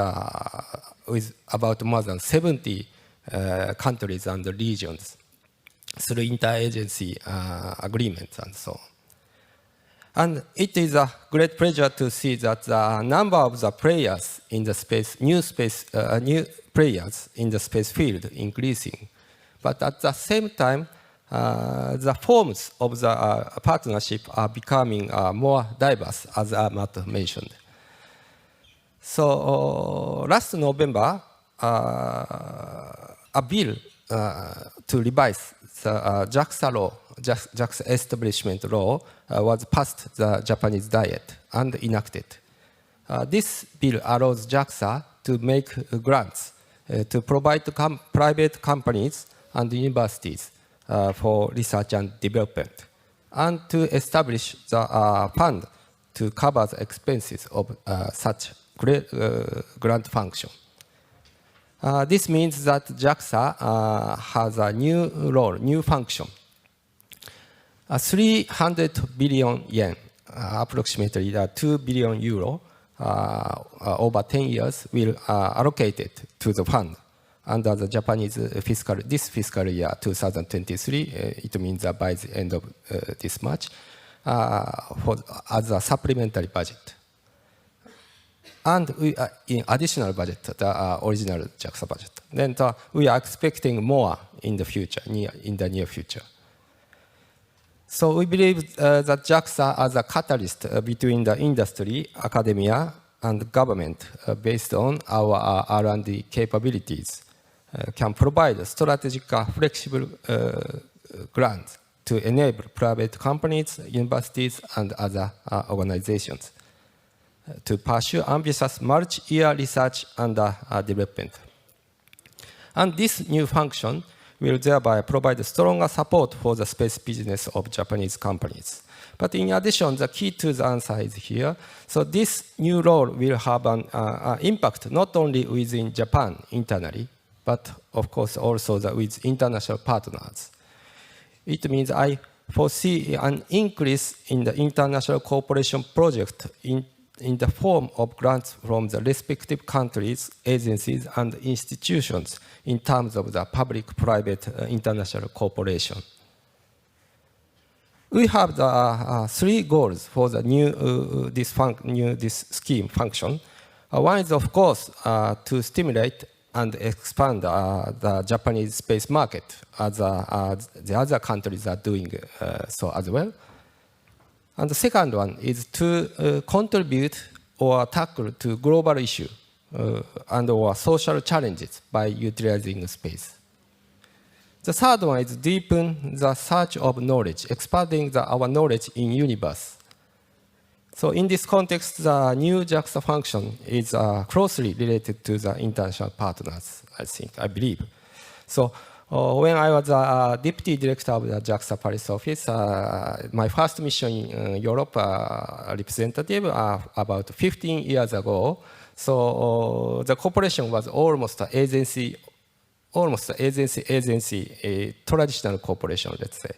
about more than 70 countries and regions through interagency agreements and so on. And it is a great pleasure to see that the number of the players in the new players in the space field increasing. But at the same time, the forms of the partnership are becoming more diverse, as Matt mentioned. So last November, a bill to revise the JAXA law, JAXA establishment law, was passed the Japanese Diet and enacted. This bill allows JAXA to make grants to provide to private companies and universities for research and development, and to establish the fund to cover the expenses of such grant function. This means that JAXA has a new role, new function. 300 billion yen, approximately 2 billion euro, over 10 years will allocated to the fund under the Japanese this fiscal year 2023. It means that by the end of this March, as a supplementary budget. and we in additional budget, the original JAXA budget. Then we are expecting more in the future, in the near future. So we believe that JAXA as a catalyst between the industry, academia, and government based on our R&D capabilities can provide strategic flexible grants to enable private companies, universities, and other organizations to pursue ambitious multi-year research and development. And this new function will thereby provide stronger support for the space business of Japanese companies. But in addition, the key to the answer is here. So this new role will have an impact not only within Japan internally, but of course also with international partners. It means I foresee an increase in the international cooperation project in the form of grants from the respective countries, agencies, and institutions in terms of the public-private international cooperation. We have the three goals for the new this scheme function. One is, of course, to stimulate and expand the Japanese space market, as the other countries are doing so as well. And the second one is to contribute or tackle to global issues and or social challenges by utilizing space. The third one is deepen the search of knowledge, expanding our knowledge in universe. So in this context, the new JAXA function is closely related to the international partners, I believe. So when I was a deputy director of the JAXA Paris office, my first mission in Europe representative about 15 years ago. So the cooperation was almost agency, traditional cooperation, let's say.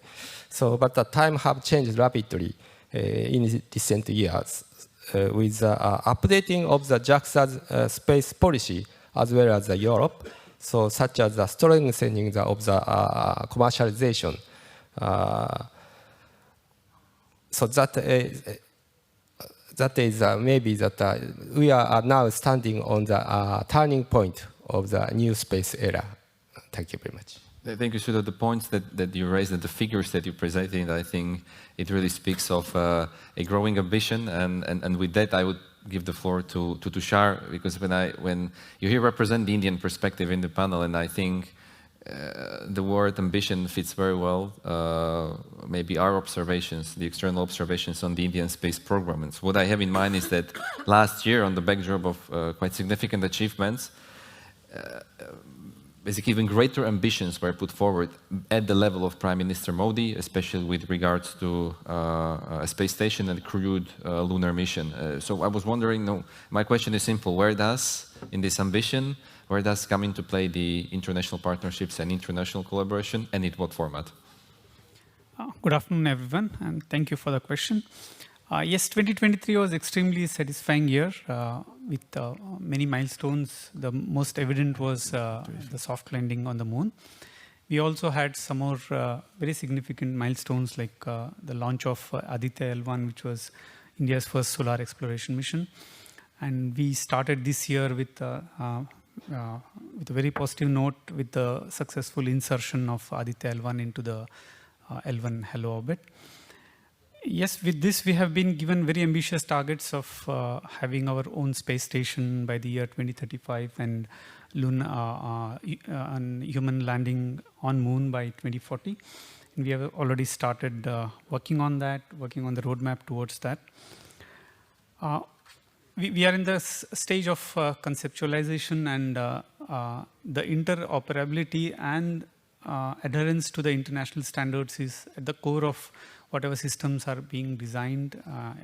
So, but the time have changed rapidly in recent years with the updating of the JAXA's space policy as well as the Europe. So, such as the strengthening of the commercialization. So that is maybe that we are now standing on the turning point of the new space era. Thank you very much. Thank you, Suda. The points that you raised and the figures that you presented, I think it really speaks of a growing ambition. And with that, I would give the floor to Tushar, because when you hear represent the Indian perspective in the panel, and I think the word ambition fits very well, maybe our observations, the external observations on the Indian space program. And so what I have in mind is that last year, on the backdrop of quite significant achievements, basically even greater ambitions were put forward at the level of Prime Minister Modi, especially with regards to a space station and crewed lunar mission. So I was wondering, my question is simple, in this ambition, where does come into play the international partnerships and international collaboration, and in what format? Good afternoon, everyone, and thank you for the question. Yes, 2023 was extremely satisfying year with many milestones. The most evident was the soft landing on the moon. We also had some more very significant milestones like the launch of Aditya L1, which was India's first solar exploration mission. And we started this year with a very positive note with the successful insertion of Aditya L1 into the L1 Hello orbit. Yes, with this we have been given very ambitious targets of having our own space station by the year 2035 and human landing on moon by 2040. And we have already started working on that, working on the roadmap towards that. We are in the stage of conceptualization, and the interoperability and adherence to the international standards is at the core of whatever systems are being designed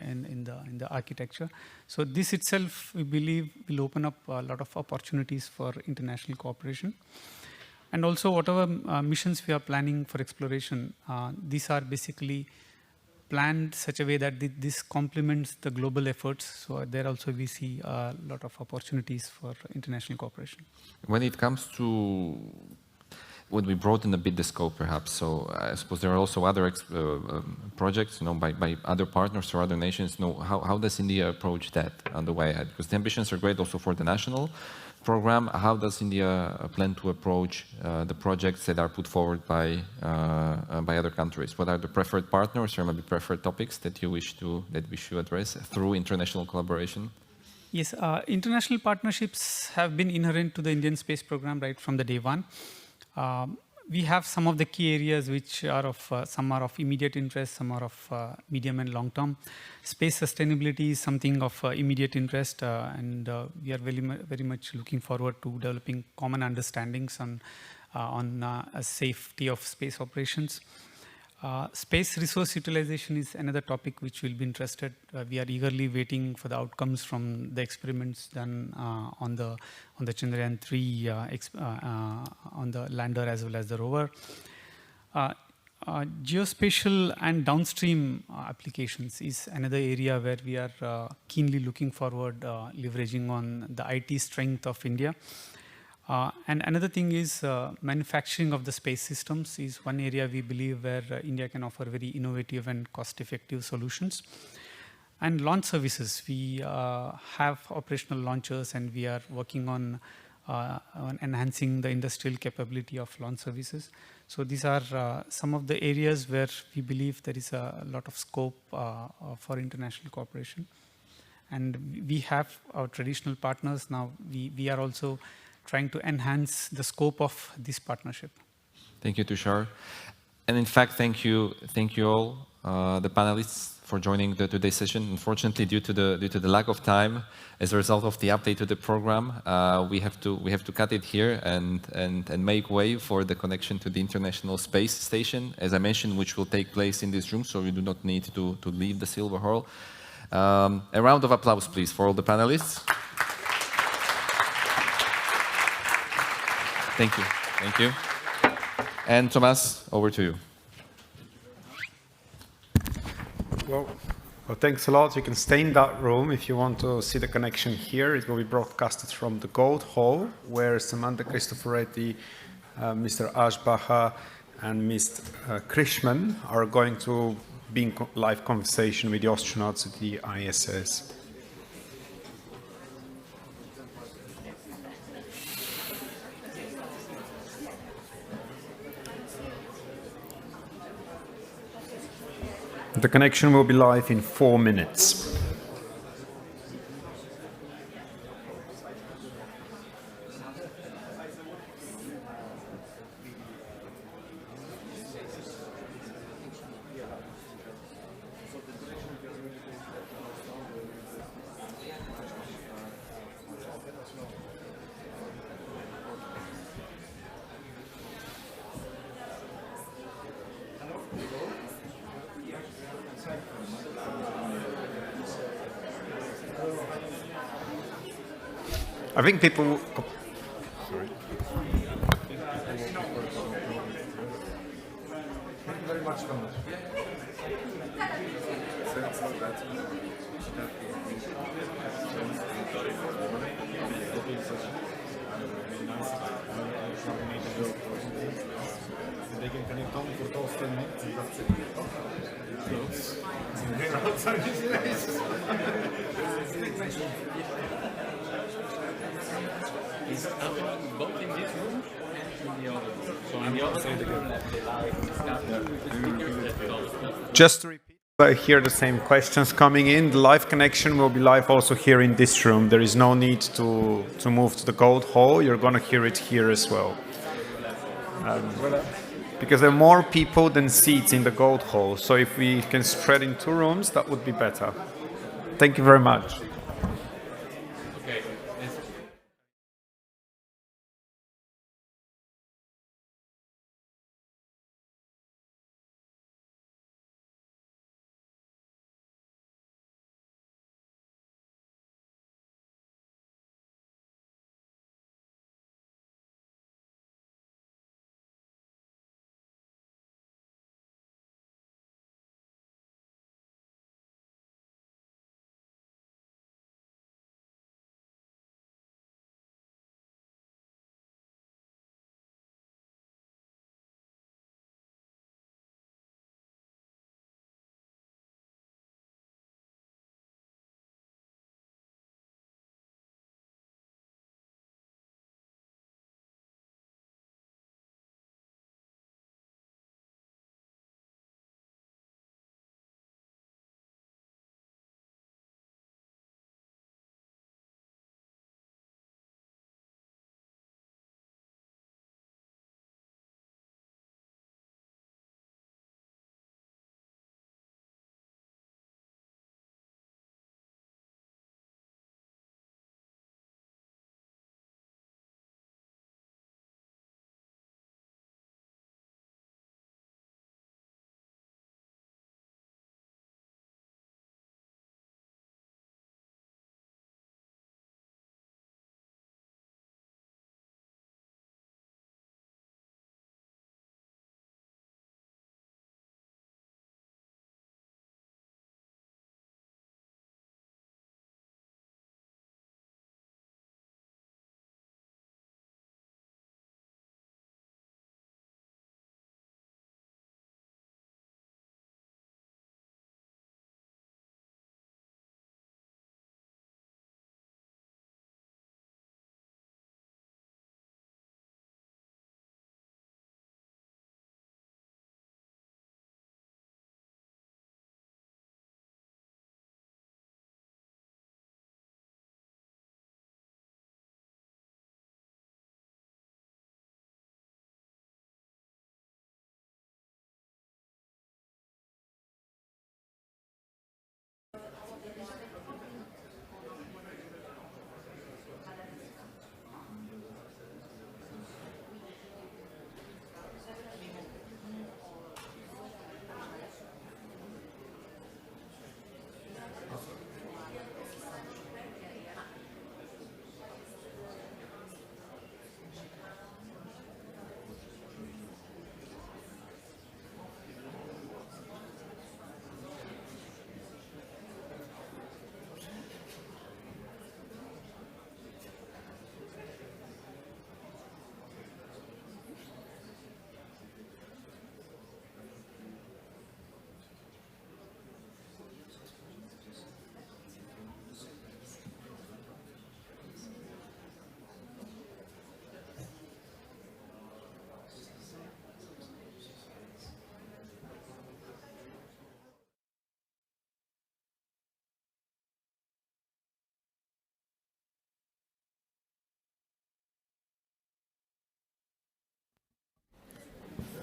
in the architecture. So this itself, we believe, will open up a lot of opportunities for international cooperation. And also whatever missions we are planning for exploration, these are basically planned such a way that this complements the global efforts. So there also we see a lot of opportunities for international cooperation. When it comes to would we broaden a bit the scope perhaps? So I suppose there are also other projects, by other partners or other nations. How does India approach that on the way ahead? Because the ambitions are great also for the national program. How does India plan to approach the projects that are put forward by other countries? What are the preferred partners or maybe preferred topics that we should address through international collaboration? Yes, international partnerships have been inherent to the Indian space program right from the day one. We have some of the key areas which are some are of immediate interest, some are of medium and long term. Space sustainability is something of immediate interest, and we are very much looking forward to developing common understandings on safety of space operations. Space resource utilization is another topic which we'll be interested. We are eagerly waiting for the outcomes from the experiments done on the Chandrayaan-3 on the lander as well as the rover. Geospatial and downstream applications is another area where we are keenly looking forward, leveraging on the IT strength of India. And another thing is manufacturing of the space systems is one area we believe where India can offer very innovative and cost-effective solutions. And launch services, we have operational launchers and we are working on enhancing the industrial capability of launch services. So these are some of the areas where we believe there is a lot of scope for international cooperation. And we have our traditional partners now. We are also trying to enhance the scope of this partnership. Thank you, Tushar. And in fact, thank you all, the panelists, for joining today's session. Unfortunately, due to the lack of time, as a result of the update to the program, we have to cut it here and make way for the connection to the International Space Station, as I mentioned, which will take place in this room, so you do not need to leave the Silver Hall. A round of applause, please, for all the panelists. Thank you. Thank you. And Thomas, over to you. Well, thanks a lot. You can stay in that room if you want to see the connection here. It will be broadcasted from the Gold Hall, where Samantha Cristoforetti, Mr. Ashbaha, and Mr. Krishman are going to be in live conversation with the astronauts at the ISS. The connection will be live in 4 minutes. I think people. Oh, sorry. Thank you very much, Thomas. They can connect on for those 10 minutes and that's it. Is happening both in this room and in the other room. So in the other room, Just to repeat, I hear the same questions coming in. The live connection will be live also here in this room. There is no need to move to the Gold Hall. You're going to hear it here as well. Because there are more people than seats in the Gold Hall. So if we can spread in 2 rooms, that would be better. Thank you very much.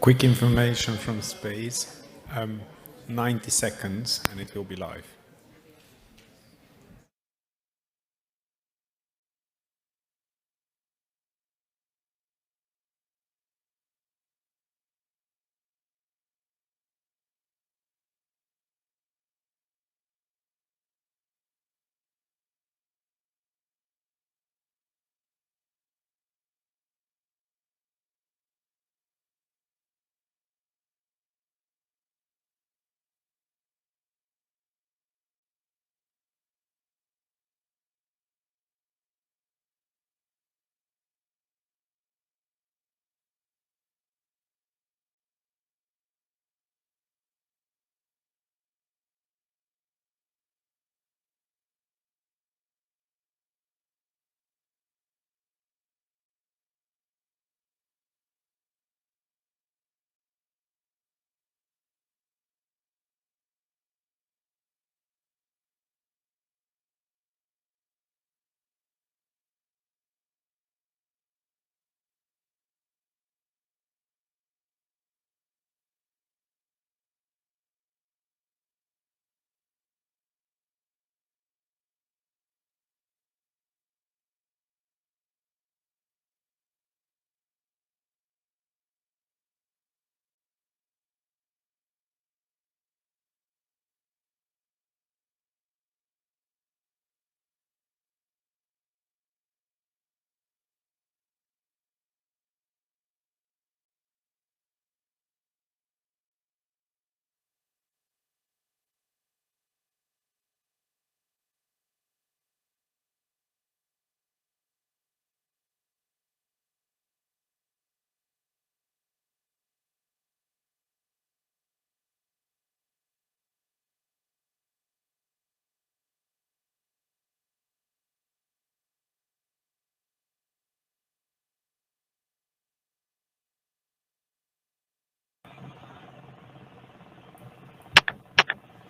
Quick information from space. 90 seconds and it will be live.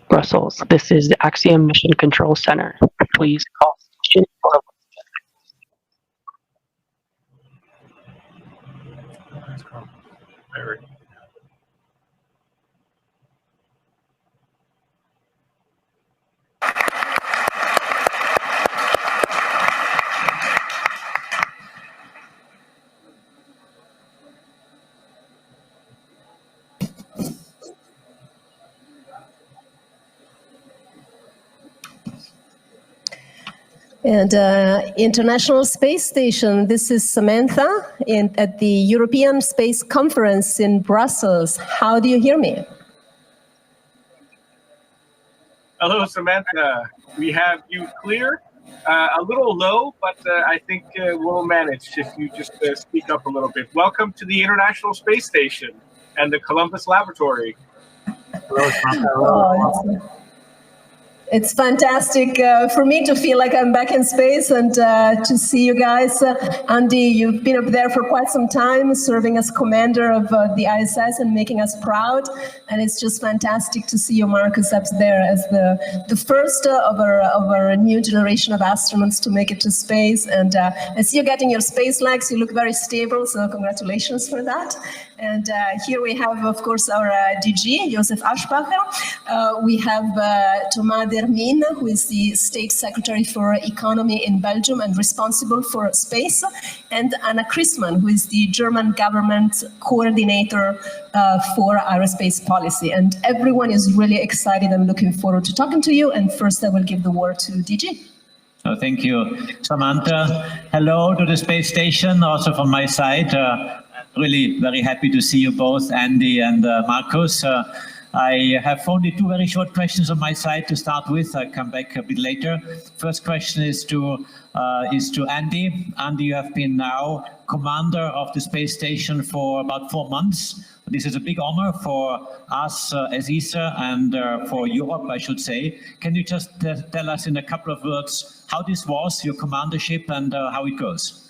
Brussels, this is the Axiom Mission Control Center. Please call station for And International Space Station, this is Samantha at the European Space Conference in Brussels. How do you hear me? Hello, Samantha. We have you clear. A little low, but I think we'll manage if you just speak up a little bit. Welcome to the International Space Station and the Columbus Laboratory. Hello, Samantha. It's fantastic for me to feel like I'm back in space and to see you guys. Andy, you've been up there for quite some time, serving as commander of the ISS and making us proud. And it's just fantastic to see you, Marcus, up there as the first of our new generation of astronauts to make it to space. And I see you getting your space legs. You look very stable, so congratulations for that. And here we have, of course, our DG, Josef Aschbacher. We have Thomas Dermin, who is the State Secretary for Economy in Belgium and responsible for space, and Anna Christmann, who is the German government coordinator for aerospace policy. And everyone is really excited and looking forward to talking to you. And first, I will give the word to DG. Oh, thank you, Samantha. Hello to the space station, also from my side. Really very happy to see you both, Andy and Marcus. I have only two very short questions on my side to start with. I'll come back a bit later. First question is to Andy. Andy, you have been now commander of the space station for about 4 months. This is a big honor for us as ESA and for Europe, I should say. Can you just tell us in a couple of words how this was, your commandership, and how it goes?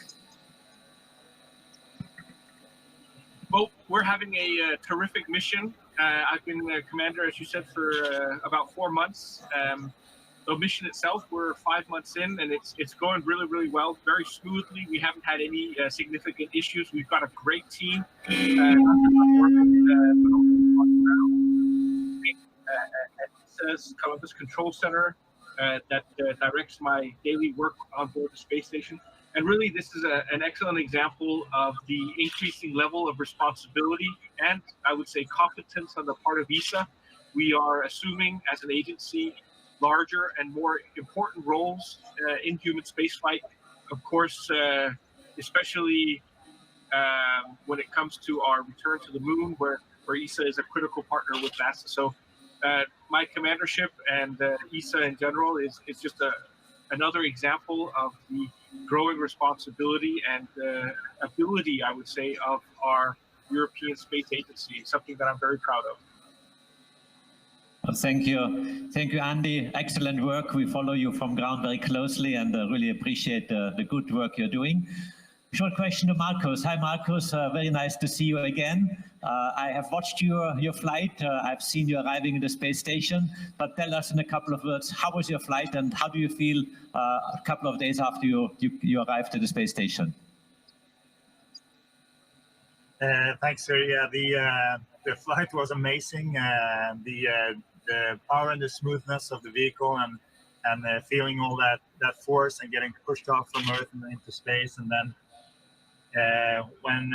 Well, we're having a terrific mission. I've been commander, as you said, for about 4 months. the mission itself, we're 5 months in, and it's going really, really well, very smoothly. We haven't had any significant issues. We've got a great team. At ESA's Columbus Control Center that directs my daily work on board the space station. And really, this is an excellent example of the increasing level of responsibility and, I would say, competence on the part of ESA. We are assuming, as an agency, larger and more important roles in human spaceflight. Of course, especially when it comes to our return to the moon, where ESA is a critical partner with NASA. So my commandership and ESA in general is just another example of the growing responsibility and ability, I would say, of our European Space Agency, something that I'm very proud of. Well, thank you, Andy. Excellent work. We follow you from ground very closely and really appreciate the good work you're doing. Short question to Markus. Hi, Markus. Very nice to see you again. I have watched your flight. I've seen you arriving in the space station. But tell us in a couple of words, how was your flight and how do you feel a couple of days after you arrived at the space station? Thanks, sir. Yeah, the flight was amazing. The power and the smoothness of the vehicle and feeling all that force and getting pushed off from Earth and into space, and then when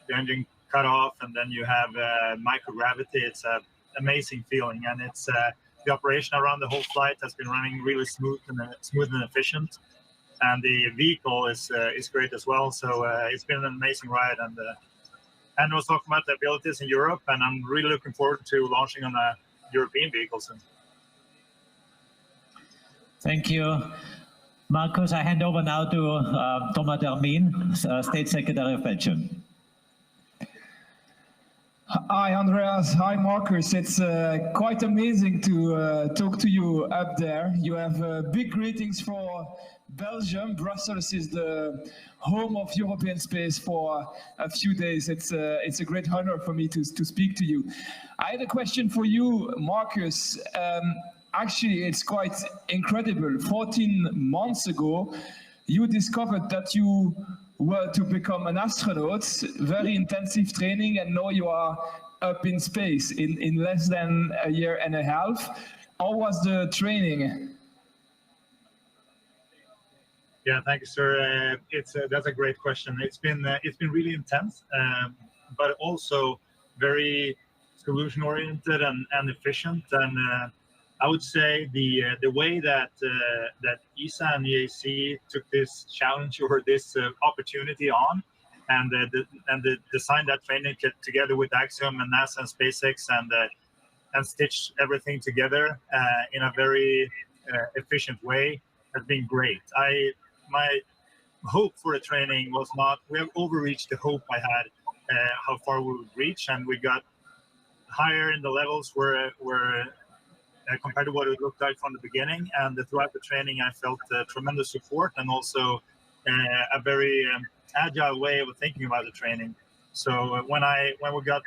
the engine cut off and then you have microgravity, it's an amazing feeling. And it's the operation around the whole flight has been running really smooth and efficient, and the vehicle is great as well. So it's been an amazing ride, and was talking about the abilities in Europe, and I'm really looking forward to launching on a European vehicle soon. Thank you. Markus, I hand over now to Thomas Dermien, State Secretary of Belgium. Hi, Andreas. Hi, Markus. It's quite amazing to talk to you up there. You have big greetings for Belgium. Brussels is the home of European space for a few days. It's a great honor for me to speak to you. I had a question for you, Markus. Actually, it's quite incredible. 14 months ago, you discovered that you were to become an astronaut, very intensive training, and now you are up in space in less than a year and a half. How was the training? Yeah, thank you, sir. That's a great question. It's been really intense, but also very solution oriented and efficient. And I would say the way that ESA and EAC took this challenge or this opportunity on, and designed that training together with Axiom and NASA and SpaceX, and stitched everything together in a very efficient way, has been great. My hope for the training was not, we have overreached the hope I had, how far we would reach, and we got higher in the levels where compared to what it looked like from the beginning. And throughout the training, I felt tremendous support and also a very agile way of thinking about the training. So when we got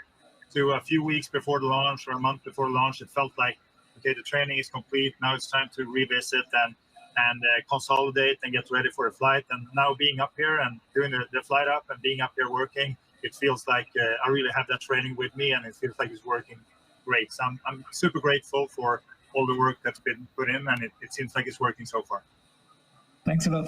to a few weeks before the launch or a month before the launch, it felt like, okay, the training is complete. Now it's time to revisit and consolidate and get ready for the flight. And now being up here and doing the flight up and being up here working, it feels like I really have that training with me, and it feels like it's working great. So I'm super grateful for all the work that's been put in, and it seems like it's working so far. Thanks a lot.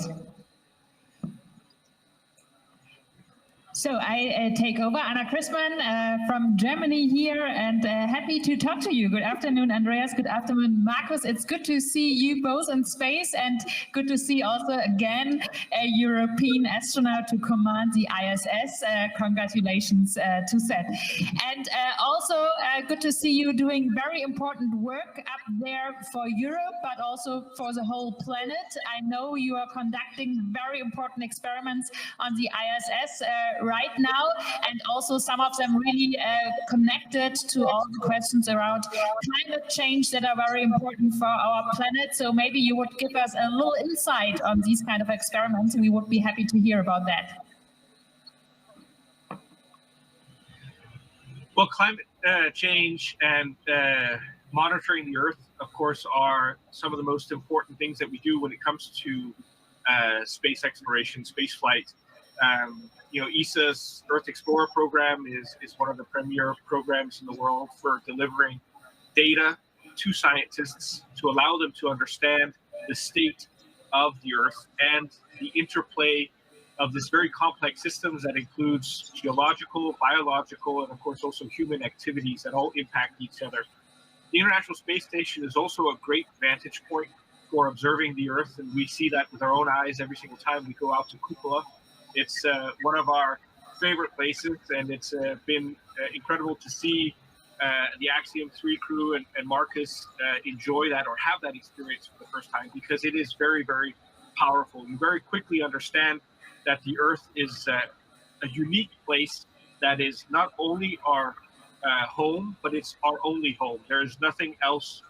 So I take over. Anna Chrisman from Germany here, and happy to talk to you. Good afternoon, Andreas. Good afternoon, Markus. It's good to see you both in space, and good to see also again a European astronaut to command the ISS. Congratulations to Seth. And also good to see you doing very important work up there for Europe, but also for the whole planet. I know you are conducting very important experiments on the ISS right now, and also some of them really connected to all the questions around climate change that are very important for our planet. So maybe you would give us a little insight on these kind of experiments. We would be happy to hear about that. Well, climate change and monitoring the Earth, of course, are some of the most important things that we do when it comes to space exploration, space flight. ESA's Earth Explorer program is one of the premier programs in the world for delivering data to scientists to allow them to understand the state of the Earth and the interplay of this very complex systems that includes geological, biological, and of course also human activities that all impact each other. The International Space Station is also a great vantage point for observing the Earth, and we see that with our own eyes every single time we go out to Cupola. It's one of our favorite places, and it's been incredible to see the Axiom 3 crew and Marcus enjoy that or have that experience for the first time, because it is very, very powerful. You very quickly understand that the Earth is a unique place that is not only our home, but it's our only home. There's nothing else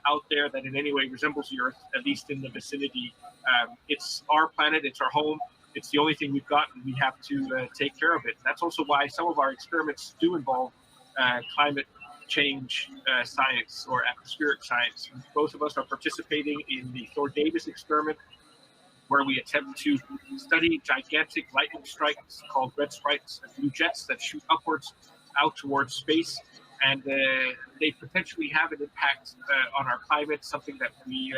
out there that in any way resembles the Earth, at least in the vicinity. It's our planet, it's our home. It's the only thing we've got, and we have to take care of it. That's also why some of our experiments do involve climate change science or atmospheric science. Both of us are participating in the Thor Davis experiment, where we attempt to study gigantic lightning strikes called red strikes and blue jets that shoot upwards out towards space, and they potentially have an impact on our climate, something that we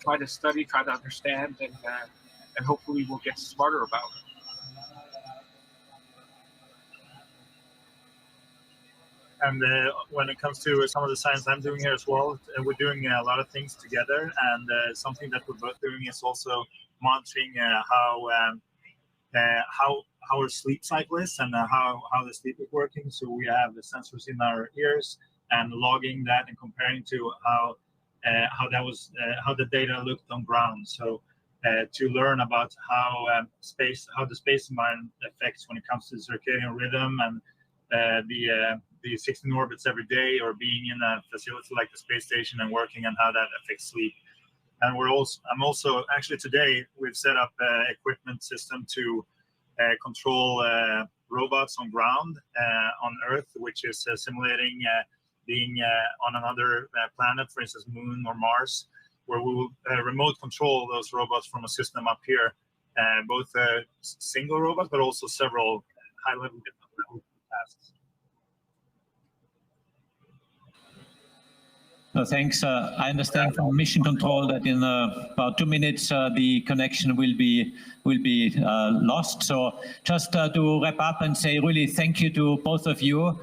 try to study, try to understand, and hopefully we'll get smarter about. And when it comes to some of the science I'm doing here as well, we're doing a lot of things together, and something that we're both doing is also monitoring how our sleep cycle is and how the sleep is working. So we have the sensors in our ears and logging that and comparing to how the data looked on ground. So to learn about how the space environment affects when it comes to circadian rhythm and the 16 orbits every day, or being in a facility like the space station and working on how that affects sleep. And I'm also actually today we've set up an equipment system to control robots on ground on Earth, which is simulating being on another planet, for instance, Moon or Mars, where we will remote control those robots from a system up here, both single robots, but also several high-level tasks. No, thanks. I understand from Mission Control that in about 2 minutes the connection will be lost. So just to wrap up and say really thank you to both of you,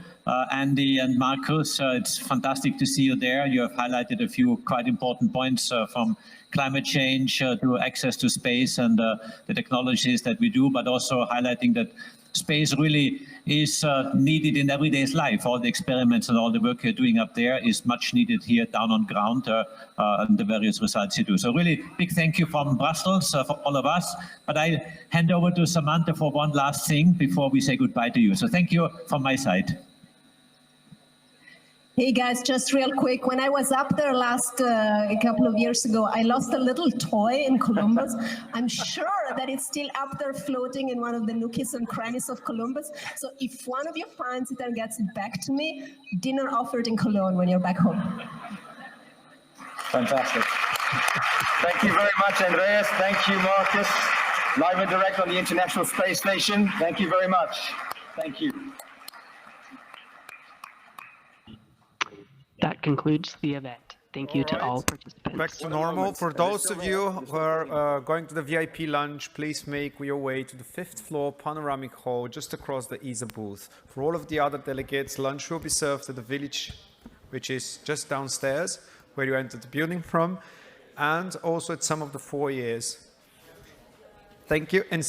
Andy and Marcus. It's fantastic to see you there. You have highlighted a few quite important points from climate change to access to space and the technologies that we do, but also highlighting that space really is needed in everyday's life. All the experiments and all the work you're doing up there is much needed here down on ground, and the various results you do. So really big thank you from Brussels for all of us. But I'll hand over to Samantha for one last thing before we say goodbye to you. So thank you from my side. Hey guys, just real quick. When I was up there a couple of years ago, I lost a little toy in Columbus. I'm sure that it's still up there floating in one of the nookies and crannies of Columbus. So if one of you finds it and gets it back to me, dinner offered in Cologne when you're back home. Fantastic. Thank you very much, Andreas. Thank you, Marcus. Live and direct on the International Space Station. Thank you very much. Thank you. That concludes the event. Thank you to all participants. Back to normal. For those of you who are going to the VIP lunch, please make your way to the 5th floor panoramic hall just across the ESA booth. For all of the other delegates, lunch will be served at the village, which is just downstairs, where you entered the building from, and also at some of the foyers. Thank you, and